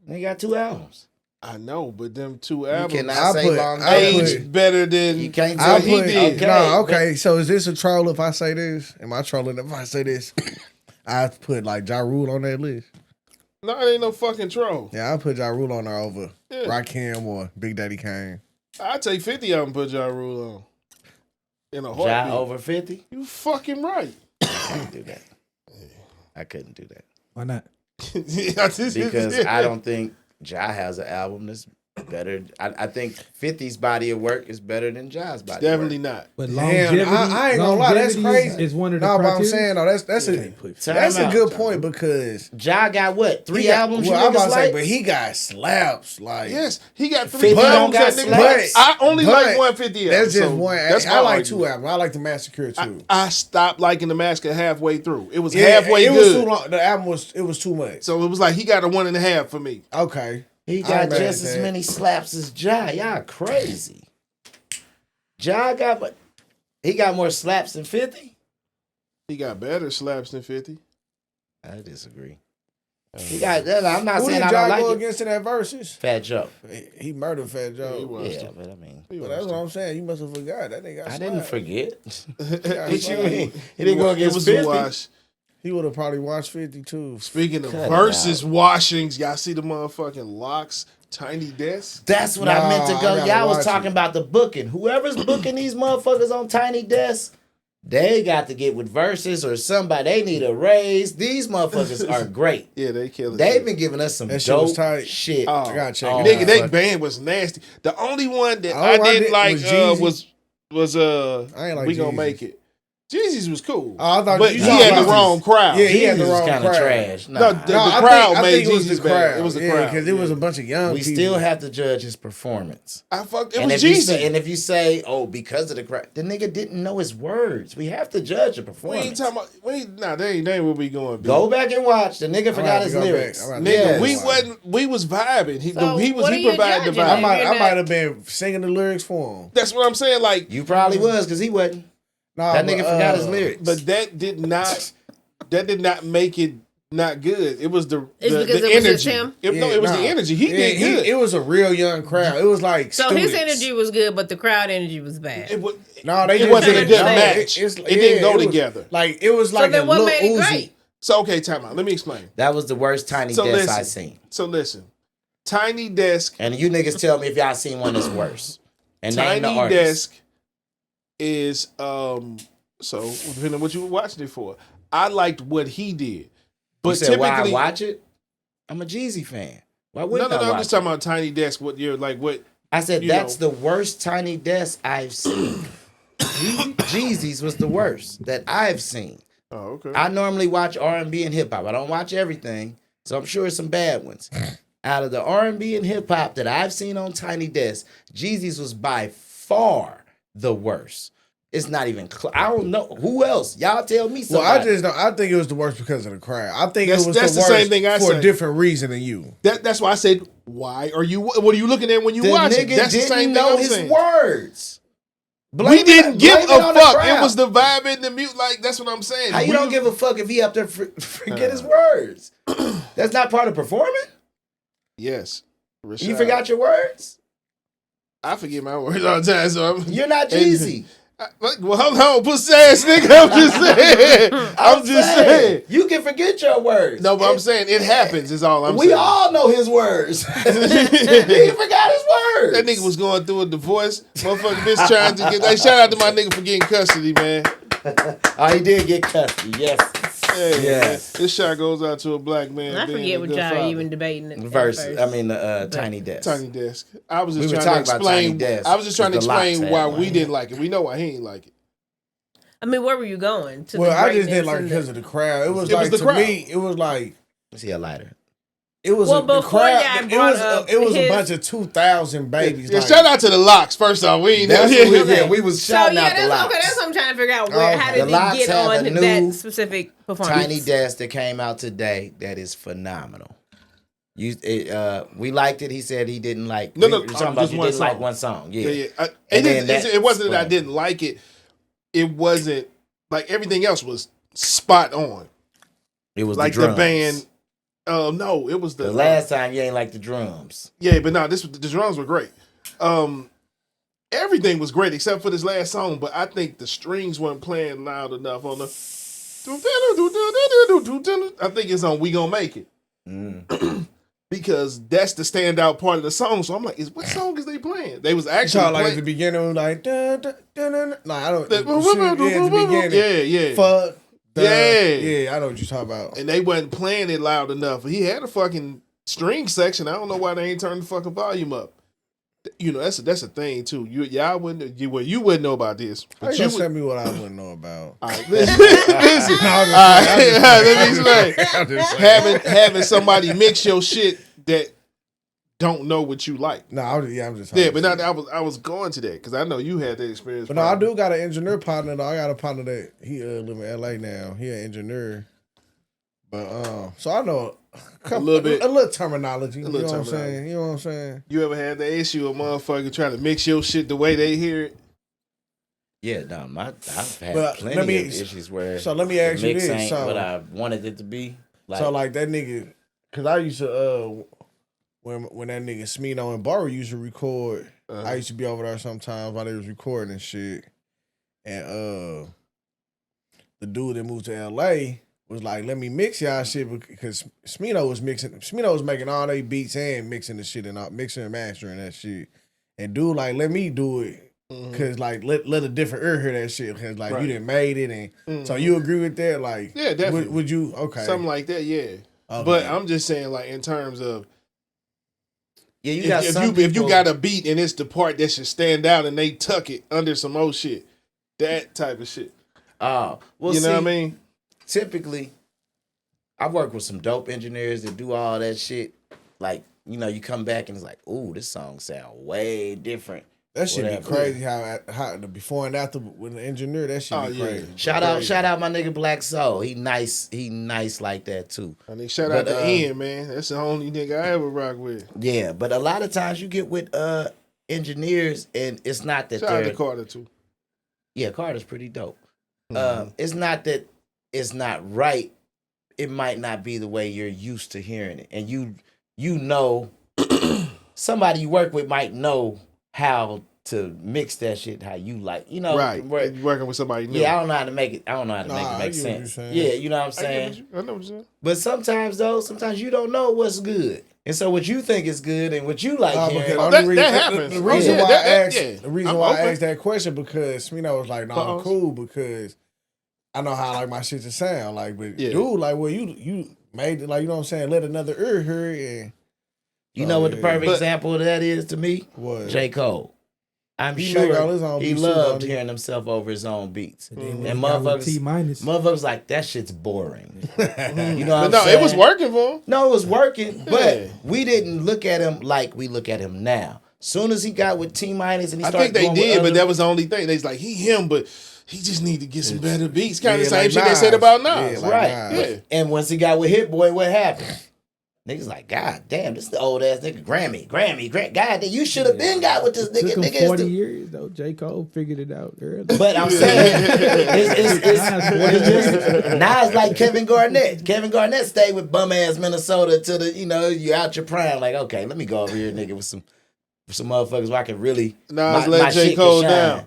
He got 2 albums. I know, but them 2 You albums cannot say put- longevity. age better than You can't I say he put, did. okay. So is this a troll if I say this? Am I trolling if I say this? I put like Ja Rule on that list. No, it ain't no fucking troll. Yeah, I put Ja Rule on there over Yeah. Rakim or Big Daddy Kane. I take 50 of them and put Ja Rule on. In a heartbeat. Ja over 50? You fucking right. I couldn't do that. I couldn't do that. Why not? Because I don't think Ja has an album that's better. I think 50's body of work is better than Ja's body Definitely of work. not. But Damn, longevity, I ain't gonna lie, that's longevity crazy. Is one of the No, but I'm criteria. saying though, that's a good point because Ja got what? 3 he got- albums Well, you I'm about niggas to say, like? but he got slaps. Like Yes, he got 3 50 albums. don't got That nigga- slaps. I only But like 150 albums. that's just so one. That's I my like argument. 2 albums. I like the Massacre too. I stopped liking the Massacre halfway through. It was Yeah, halfway it good. was too long. The album was too much. So it was like he got a 1.5 for me. Okay. He I got ain't mad just at as that. many slaps as Ja. Y'all crazy. Ja got, but he got more slaps than 50? He got better slaps than 50. I disagree. He got. I'm not Who saying did I Ja don't like go it. against in that versus? Fat Joe. He murdered Fat Joe. he was. Yeah, but I mean, He But was that's what too. I'm saying. You must have forgot that nigga got I didn't slapped. forget. Yeah, What you slapped. mean? He didn't go It against was 50. a wash. He would have probably watched 50 too. Speaking of Cut it versus out. washings, y'all see the motherfucking locks, tiny desk. That's what I meant to Nah, go. I gotta Y'all was watch talking it. about the booking. Whoever's booking these motherfuckers on Tiny Desk, They got to get with Versus or somebody. They need a raise. These motherfuckers are great. Yeah, they killing. They've been giving us some That shit was dope tight. shit. Oh, I gotta check it nigga, out. they band was nasty. The only one that All I I didn't did like was was I ain't like We Gonna Jeezy. Make It. Jeezy's was cool. Oh, I thought but you he talking had the about wrong crowd. Yeah, he had the Jesus wrong kind of crowd. trash. Nah. No, the I crowd think made it was Jeezy's the bad. crowd. It was the yeah, crowd. because it was a bunch of young we people. still have to judge his performance. I fucked. It And was if, you Jeezy. say, and if you say, oh, because of the crowd, the nigga didn't know his words. We have to judge the we performance. ain't talking about. Nah, they ain't where we going. B. Go back and watch. The nigga have forgot to his go back. lyrics. I'm about to Nigga, Yes. we was vibing. He So he what are you provided the judging? I vibe. might have been singing the lyrics for him. That's what I'm saying. Like, You probably was because he wasn't. Nah, That but, nigga forgot his lyrics. but that did not make it not good. It was the It's the, because the it was energy. just him? No, it was the energy. He did good. It was a real young crowd. It was like So students. his energy was good, but the crowd energy was bad. It was. No, they It wasn't a just- good no, match. It didn't go together. Like it was So like a then what little made it Uzi. great? So okay, time out. Let me explain. That was the worst Tiny So Desk listen. I seen. So listen, Tiny Desk. And you niggas tell me if y'all seen one that's worse. And name the Tiny artist. Desk is So depending on what you were watching it for, I liked what he did. But You said why I typically, watch it? I'm a Jeezy fan. Why no, wouldn't no, I no. I'm watch just it? talking about Tiny Desk. What you're like? What? I said you that's know. the worst Tiny Desk I've seen. Jeezy's was the worst that I've seen. Oh, okay. I normally watch R&B and hip hop. I don't watch everything, so I'm sure some bad ones. Out of the R&B and hip hop that I've seen on Tiny Desk, Jeezy's was by far the worst. It's not even. I don't know who else. Y'all tell me something. Well, I just don't. I think it was the worst because of the crowd. I think That's- it was that's the the worst same thing I for said. a different reason than you. That's why I said, why are you? What are you looking at when you the watch it? nigga That's the didn't same know thing I'm his saying. words. We didn't give blame a it on the fuck. It crowd. was the vibe and the mute. Like that's what I'm saying. How you don't give a fuck if he up there forget his words? That's not part of performing. Yes. You Rashad. forgot your words. I forget my words all the time. So I'm. You're not Jeezy. Well, hold on, pussy ass nigga. I'm just saying. I'm just saying. You can forget your words. No, but I'm saying it happens. Is all I'm we saying. all know his words. He forgot his words. That nigga was going through a divorce. Motherfucking bitch trying to get. Like, shout out to my nigga for getting custody, man. Oh, he did get custody. Yes. Hey, Yes. man, this shot goes out to a black man. I being forget a what good y'all father. even debating. At Versus. first. I mean, Tiny Desk. Tiny Desk. I was just We were trying to talking about Tiny explain. Desk, I was just trying to because the explain Locks why had we one. didn't like it. We know why he ain't like it. I mean, where were you going? To Well, the I just didn't greatness like it and because of the crowd. It was like the to crowd. me, it was like See a lighter. it was Well, the before crowd. y'all It brought was up it was his- a bunch of 2,000 babies. Yeah, like, shout out to the Locks. First off, we ain't That's never. what we did. We was So shouting yeah, out the that's Locks. okay. That's what I'm trying to figure out. Where how The did Locks it get have on a new that specific performance? Tiny Desk that came out today that is phenomenal. We liked it. He said he didn't like. No, we no, were talking about just you one didn't like song. one song. Yeah. Yeah. And then It wasn't that I fun. didn't like it. It wasn't like everything else was spot on. It was Like the the drums. band. No, it was The last time you ain't like the drums. Yeah, but no, the drums were great. Everything was great except for this last song, but I think the strings weren't playing loud enough on the. I think it's on "We Gonna Make It" because that's the standout part of the song. So I'm like, what song is they playing? They was you actually talking like at playing. the beginning, like dun, dun, dun, dun, dun. Like I don't. The- At the beginning, Yeah. fuck. Yeah. Yeah, I know what you're talking about. And they wasn't playing it loud enough. He had a fucking string section. I don't know why they ain't turned the fucking volume up. You know, that's a thing too. You wouldn't know about this. How you But gonna you would, tell me what I wouldn't know about? all right, listen. Let me explain. Having somebody mix your shit that don't know what you like. No, I'm just. Yeah, but not, I was going to that because I know you had that experience. But no, I do got an engineer partner though. I got a partner that he live in LA now. He an engineer. But so I know a little terminology. You know what I'm saying? You know what I'm saying? You ever had the issue of motherfucker trying to mix your shit the way they hear it? Yeah, no, I've had But plenty let me- of issues where so let me the ask you mix this, ain't so- what I wanted it to be. So like that nigga, cause I used to when that nigga Smino and Barber used to record, I used to be over there sometimes while they was recording and shit. And the dude that moved to LA was like, let me mix y'all shit because Smino was making all they beats and mixing the shit and mixing and mastering that shit. And dude like, let me do it Cause like let a different ear hear that shit. Cause like Right. you done made it, and so you agree with that? Like, Yeah, definitely. Would you? Okay, Something like that, yeah. Okay. But I'm just saying, like, in terms of you got if you got a beat and it's the part that should stand out and they tuck it under some old shit, that type of shit. Well, you know what I mean? Typically, I've worked with some dope engineers that do all that shit. Like, you know, you come back and it's like, ooh, this song sound way different. That shit Whatever. be crazy how the before and after with the engineer. That shit be crazy. Shout out my nigga Black Soul. He nice like that too. I mean, shout out to Ian, man. That's the only nigga I ever rock with. Yeah, but a lot of times you get with engineers and it's not that Shout out they're to Carter too. Yeah, Carter's pretty dope. It's not that it's not right. It might not be the way you're used to hearing it. And you know somebody you work with might know how to mix that shit how you like. You know, right. Working with somebody new. Yeah, I don't know how to make it. I don't know how to make it make sense. Yeah, you know what I'm saying? I know what you're saying. But sometimes you don't know what's good. And so what you think is good and what you like hearing, that happens. The reason why I open. asked that question because Smino was like, "No, I'm cool," because I know how I like my shit to sound. Like, but dude, like, well, you made it, like, you know what I'm saying? Let another ear hear it. And you know what the perfect example of that is to me? What? J. Cole. I'm He sure make all his own he beats, loved too, hearing himself over his own beats. Mm-hmm. And motherfuckers like, that shit's boring. You know what I'm no, saying? it was working for him. No, it was working, but we didn't look at him like we look at him now. Soon as he got with T- and he started I think they going did, with but that was the only thing. They was like, him, but he just need to get some better beats. Kind of the same like shit they said Nas. about Nas. Yeah, like right. Nas. Yeah. And once he got with Hit Boy, what happened? Niggas like, God damn, this is the old ass nigga. Grammy. God damn, you should have been got with this nigga. Took him Nigga, 40 years though. J. Cole figured it out early. But I'm saying, it's just Nas like Kevin Garnett. Kevin Garnett stayed with bum ass Minnesota till the you out your prime. Like, okay, let me go over here, nigga, with some motherfuckers where I can really Nas let J. shit Cole can shine. down.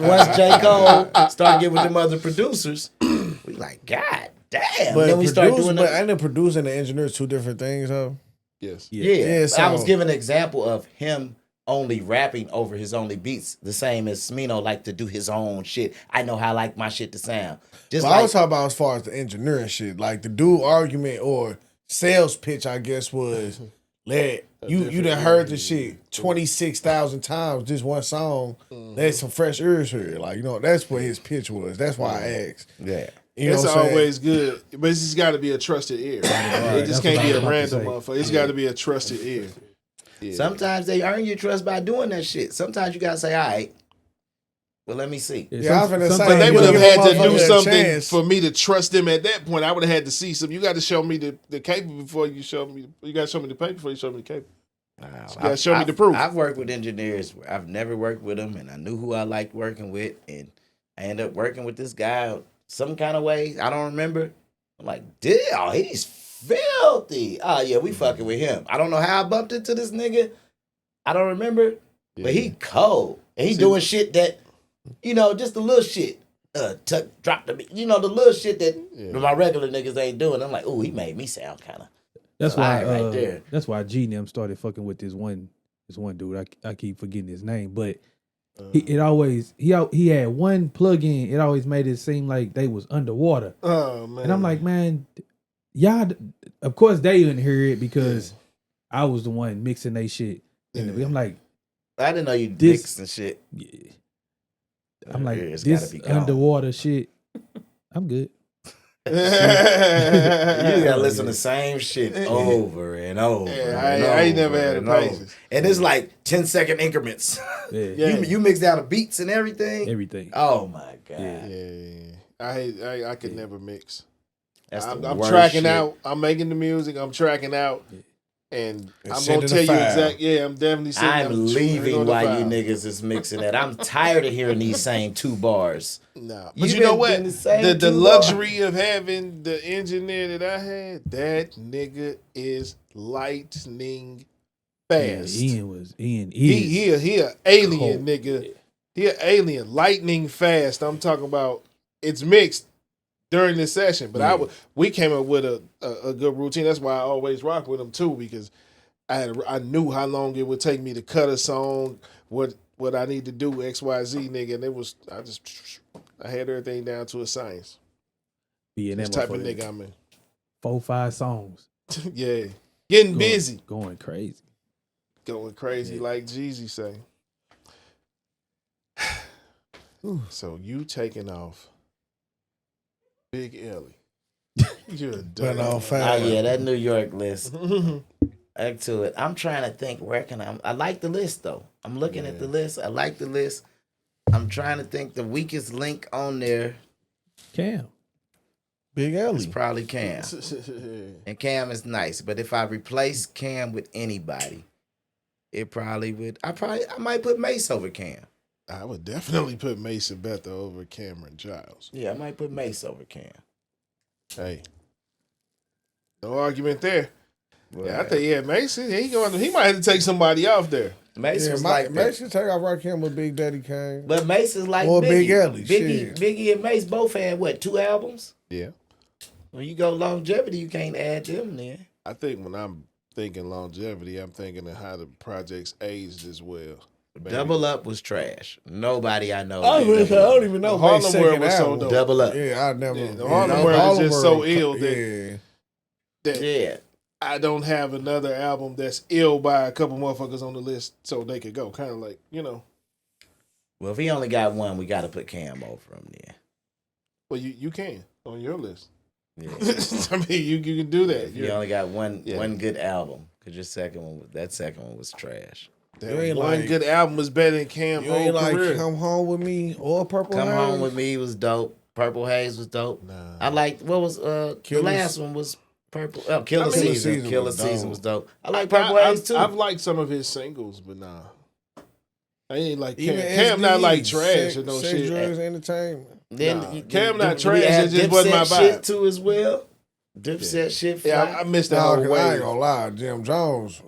once J. Cole started getting with them other producers, we like, God damn. But then we started doing but ain't the producer and the engineer two different things, though? Yes. Yeah. So, I was giving an example of him only rapping over his only beats, the same as Smino like to do his own shit. I know how I like my shit to sound. Just I was talking about as far as the engineering shit. Like the dude argument or sales pitch, I guess, was you done heard the shit 26,000 times, just one song. Let some fresh ears here. Like, you know, that's what his pitch was. That's why I asked. Yeah. You know It's what I'm saying? always good, but it's just got to be a trusted ear. It just can't be a random motherfucker. It's got to be a trusted ear. Yeah. Sometimes they earn your trust by doing that shit. Sometimes you gotta say, all right, well, let me see. Yeah, I was finna say, But they you would have give had a to do motherfucker a something chance. for me to trust them at that point. I would have had to see some. You got to show me the paper before you show me. You got to show me the paper before you show me the paper. You got to show me the proof. I've worked with engineers. I've never worked with them, and I knew who I liked working with, and I ended up working with this guy some kind of way. I don't remember. I'm like, damn, he's filthy. Oh yeah, we fucking with him. I don't know how I bumped into this nigga. I don't remember, but he cold, and he doing shit that, just the little shit. Drop the, the little shit that my regular niggas ain't doing. I'm like, ooh, he made me sound kind of. That's why right there. That's why G and them started fucking with this one dude. I keep forgetting his name, but he had one plug-in. It always made it seem like they was underwater. Oh man! And I'm like, man, y'all. Of course they didn't hear it because I was the one mixing they shit. And I'm like, I didn't know you mixed and shit. Yeah. I'm like, It's this gotta be gone. underwater shit. I'm good. You gotta listen to the same shit over and over. Yeah, I ain't never had the patience. And it's like 10-second increments. Yeah. You mix down the beats and everything. Everything. Oh my god. Yeah. I could never mix. That's the I'm worst tracking shit. out. I'm making the music. I'm tracking out. And I'm send gonna it tell a you file. exactly. Yeah, I'm definitely sending. I'm leaving while you niggas is mixing that. I'm tired of hearing these same 2 bars. No, You but you know been what? doing the same The 2 luxury of having the engineer that I had, that nigga is lightning fast. Ian is. He a alien cold. nigga. He an alien, lightning fast. I'm talking about. It's mixed during this session, but we came up with a good routine. That's why I always rock with him too, because I knew how long it would take me to cut a song, what I need to do, XYZ, nigga, and I had everything down to a science. Be in This that type of motherfucker. nigga I'm in. 4-5 songs. Yeah. Getting busy. Going crazy. Going crazy like Jeezy say. So you taking off Big Ellie. You're a dirty Oh fan. yeah, that New York list. Back to it. I'm trying to think where can I like the list though. I'm looking at the list. I like the list. I'm trying to think the weakest link on there. Cam. Big It's Ellie. probably Cam. And Cam is nice. But if I replace Cam with anybody, it probably would. I might put Mace over Cam. I would definitely put Mason Betha over Cameron Giles. Yeah, I might put Mace over Cam. Hey. No argument there. Right. Yeah, I think Mason, he might have to take somebody off there. Mace Yeah, was like Mace should take off Rakim with Big Daddy Kane. But Mace is like Or Biggie. Big Ellie, Biggie, shit. Biggie and Mace both had what, 2 albums? Yeah. When you go longevity, you can't add them then. I think when I'm thinking longevity, I'm thinking of how the projects aged as well. Baby. Double Up was trash. Nobody I know. I don't even know. The Harlem Mace's World second was so album. dope. Double Up. Yeah, I never. Yeah, the Harlem World is just so ill Yeah. that I don't have another album that's ill by a couple motherfuckers on the list so they could go. Kind of like, Well, if he only got one, we got to put Cam over him then. Well, you can on your list. Yeah. I mean, you can do that. If you only got one Yeah. one good album, because your second one was trash. That You ain't one like- good album was better than Cam's You whole ain't like career. Come Home With Me or Purple Come Haze? Home With Me was dope. Purple Haze was dope. Nah. I liked, what was, the Killer- last one was Purple, Killer I mean, Season. Killer was Season dope. was dope. I like Purple Haze too. I've liked some of his singles, but nah. I ain't like Cam. Even Cam not SDE, like trash sex, or no sex, shit. drugs, entertainment. Then Nah. you- Cam not we trash, had it just wasn't my Dipset vibe. shit too as well. Dipset shit. Yeah, fly. I missed that Nah, whole 'cause I wave. ain't gonna lie, Jim Jones,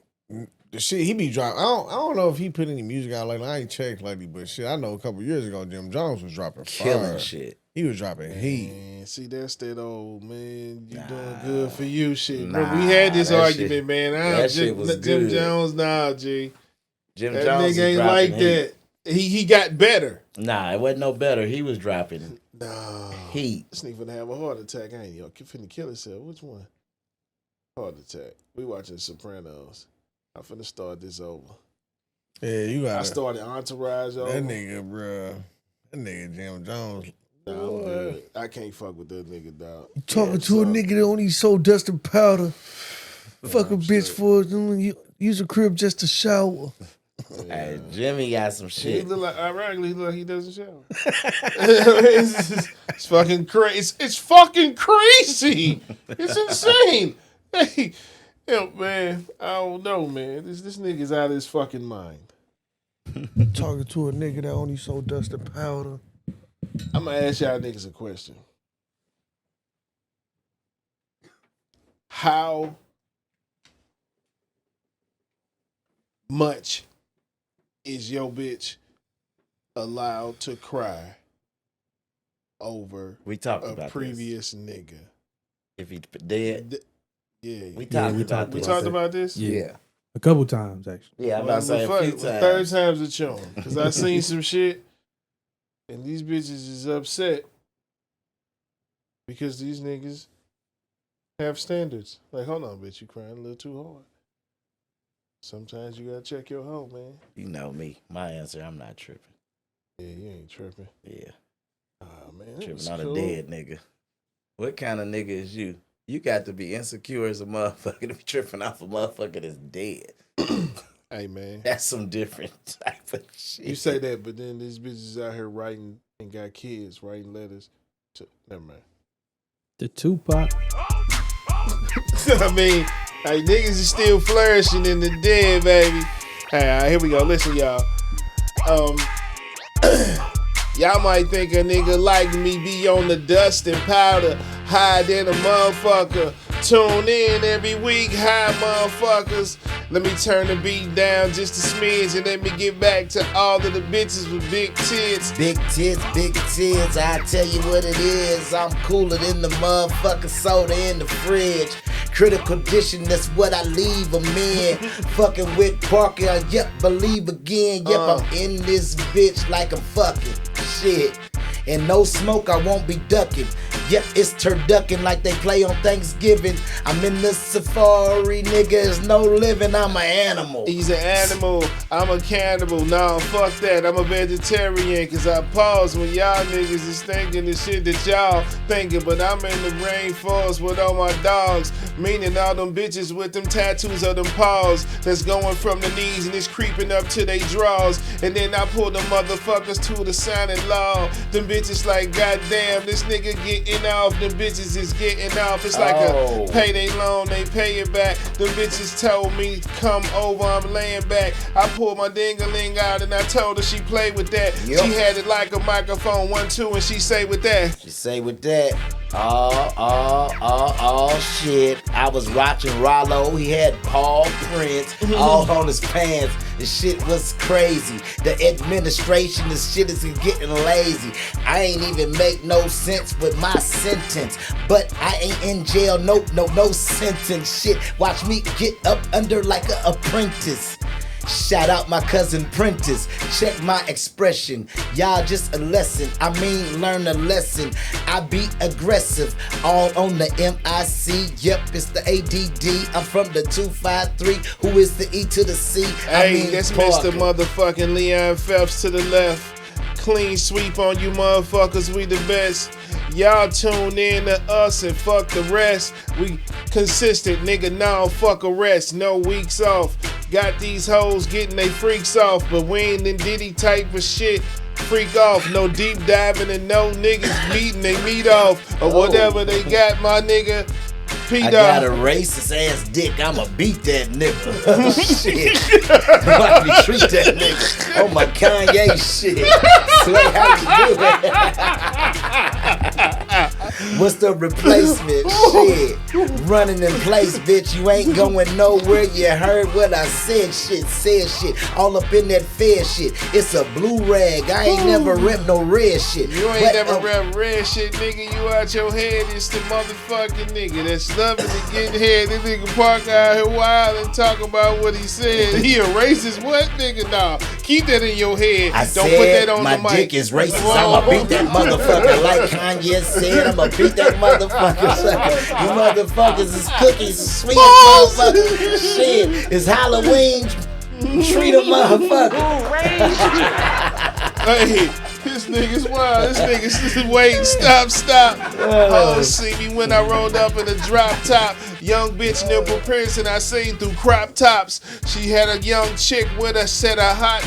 the shit he be dropping. I don't know if he put any music out lately. I ain't checked lately, but shit, I know a couple years ago, Jim Jones was dropping Killing fire. shit. He was dropping heat. Man, see, that's that old man. You Nah. doing good for you, shit. Nah, Bro, we had this that argument, shit- man. that shit was Jim good. Jones, nah, G. Jim That Jones nigga was ain't dropping like heat. that. He got better. Nah, it wasn't no better. He was dropping Nah. heat. This nigga finna have a heart attack, ain't he? Finna kill himself. Which one? Heart attack. We watching Sopranos. I'm finna start this over. Yeah, you got I started Entourage over. that nigga, bruh. That nigga Jim Jones. Nah, I'm good. I can't fuck with that nigga, dog. Talking to a nigga that only sold dust and powder. Fuck a bitch for use a crib just to shower. Hey, Jimmy got some He shit. look like, ironically, he look like he doesn't shower. it's fucking crazy. It's fucking crazy. It's insane. Hey, man, I don't know, man. This nigga's out of his fucking mind. Talking to a nigga that only sold dust and powder. I'm gonna ask y'all niggas a question. How much is your bitch allowed to cry over We talked a about previous nigga? this. If he dead, Yeah. we talked about We this. talked about this? Yeah. A couple times actually. Yeah, I'm about to say a Well, few fuck, times. Third time's a charm. Because I seen some shit, and these bitches is upset because these niggas have standards. Like, hold on, bitch, you crying a little too hard. Sometimes you gotta check your hoe, man. You know me. My answer, I'm not tripping. Yeah, you ain't tripping. Yeah. Ah, man, that Tripping was on cool. a dead nigga. What kind of nigga is you? You got to be insecure as a motherfucker to be tripping off a motherfucker that's dead. Hey, man. That's some different type of shit. You say that, but then these bitches out here writing and got kids, writing letters to. Never mind. The Tupac. I mean, hey, niggas is still flourishing in the dead, baby. Hey, all right, here we go. Listen, y'all. Y'all might think a nigga like me be on the dust and powder, high than a motherfucker. Tune in every week, hi motherfuckers. Let me turn the beat down just a smidge and let me get back to all of the bitches with big tits. Big tits, I tell you what it is. I'm cooler than the motherfucking soda in the fridge. Critical condition, that's what I leave them in. Fucking with Parker, yep, believe again. Yep, I'm in this bitch like I'm fucking shit. And no smoke, I won't be ducking. Yep, it's turducking like they play on Thanksgiving. I'm in the safari, nigga, it's no living, I'm an animal. He's an animal, I'm a cannibal. Nah, fuck that, I'm a vegetarian. Cause I pause when y'all niggas is thinking the shit that y'all thinking. But I'm in the rainforest with all my dogs. Meaning all them bitches with them tattoos of them paws. That's going from the knees and it's creeping up to they draws. And then I pull the motherfuckers to the signing law. Them bitches like, goddamn, this nigga getting off. Them bitches is getting off. It's like a payday loan, they pay it back. Them bitches told me, come over, I'm laying back. I pulled my ding-a-ling out and I told her she played with that. Yep. She had it like a microphone, 1, 2, and she say with that. She say with that. Shit. I was watching Rollo, he had paw prints all on his pants. The shit was crazy. The administration, the shit is getting lazy. I ain't even make no sense with my sentence. But I ain't in jail, no sentence. Shit, watch me get up under like an apprentice. Shout out my cousin Prentice, check my expression. Y'all just a lesson, I mean learn a lesson. I be aggressive, all on the MIC. Yep, it's the ADD, I'm from the 253. Who is the E to the C? Hey, that's Mr. Motherfucking Leon Phelps to the left. Clean sweep on you motherfuckers, we the best. Y'all tune in to us and fuck the rest. We consistent, nigga, no fuck a rest. No weeks off. Got these hoes getting they freaks off, but we ain't in Diddy type of shit. Freak off, no deep diving and no niggas beating they meat off. Or whatever they got, my nigga. I got a racist ass dick, I'ma beat that nigga. Shit. Let me treat that nigga. Oh my Kanye shit. Slay, how you doing? What's the replacement? Shit. Running in place, bitch. You ain't going nowhere. You heard what I said. Said shit. All up in that fair shit. It's a blue rag. I ain't never rep no red shit. You ain't never rep red shit, nigga. You out your head. It's the motherfucking nigga that's loving to get head. This nigga Parker out here wild and talk about what he said. He a racist? What, nigga? Nah. Keep that in your head. Don't put that on the mic. My dick is racist. I'ma beat that motherfucker like Kanye said. I'ma beat that motherfucker. You motherfuckers is cookies, sweet motherfuckers. Shit, it's Halloween. Treat a motherfucker. Hey, this nigga's wild. This nigga's wait, stop. Oh, see me when I rolled up in a drop top. Young bitch nipple piercing, I seen through crop tops. She had a young chick with her, said a hot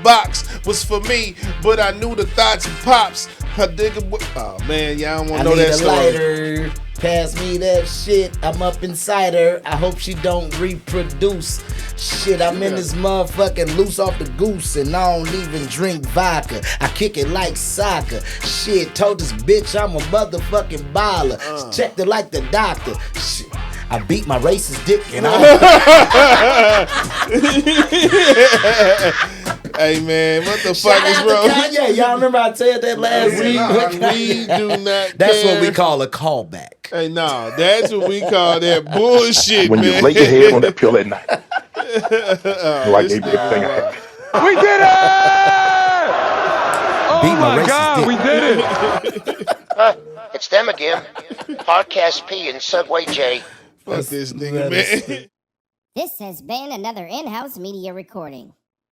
box was for me, but I knew the thoughts and pops. Her digger, oh man, y'all don't want to know that story. Lighter. Pass me that shit, I'm up inside her. I hope she don't reproduce. Shit, I'm in this motherfucking loose off the goose, and I don't even drink vodka. I kick it like soccer. Shit, told this bitch I'm a motherfucking baller. Checked her like the doctor. Shit, I beat my racist dick and Hey man, what the fuck is wrong? Kanye, y'all remember I said that last week? We do not. That's what we call a callback. Hey, no, that's what we call that bullshit, when man. you lay your head on that pill at night. I gave you everything I had. We did it! Oh my God, we did it! It's them again. Podcast P and Subway J. Fuck this nigga, man. This has been another in-house media recording.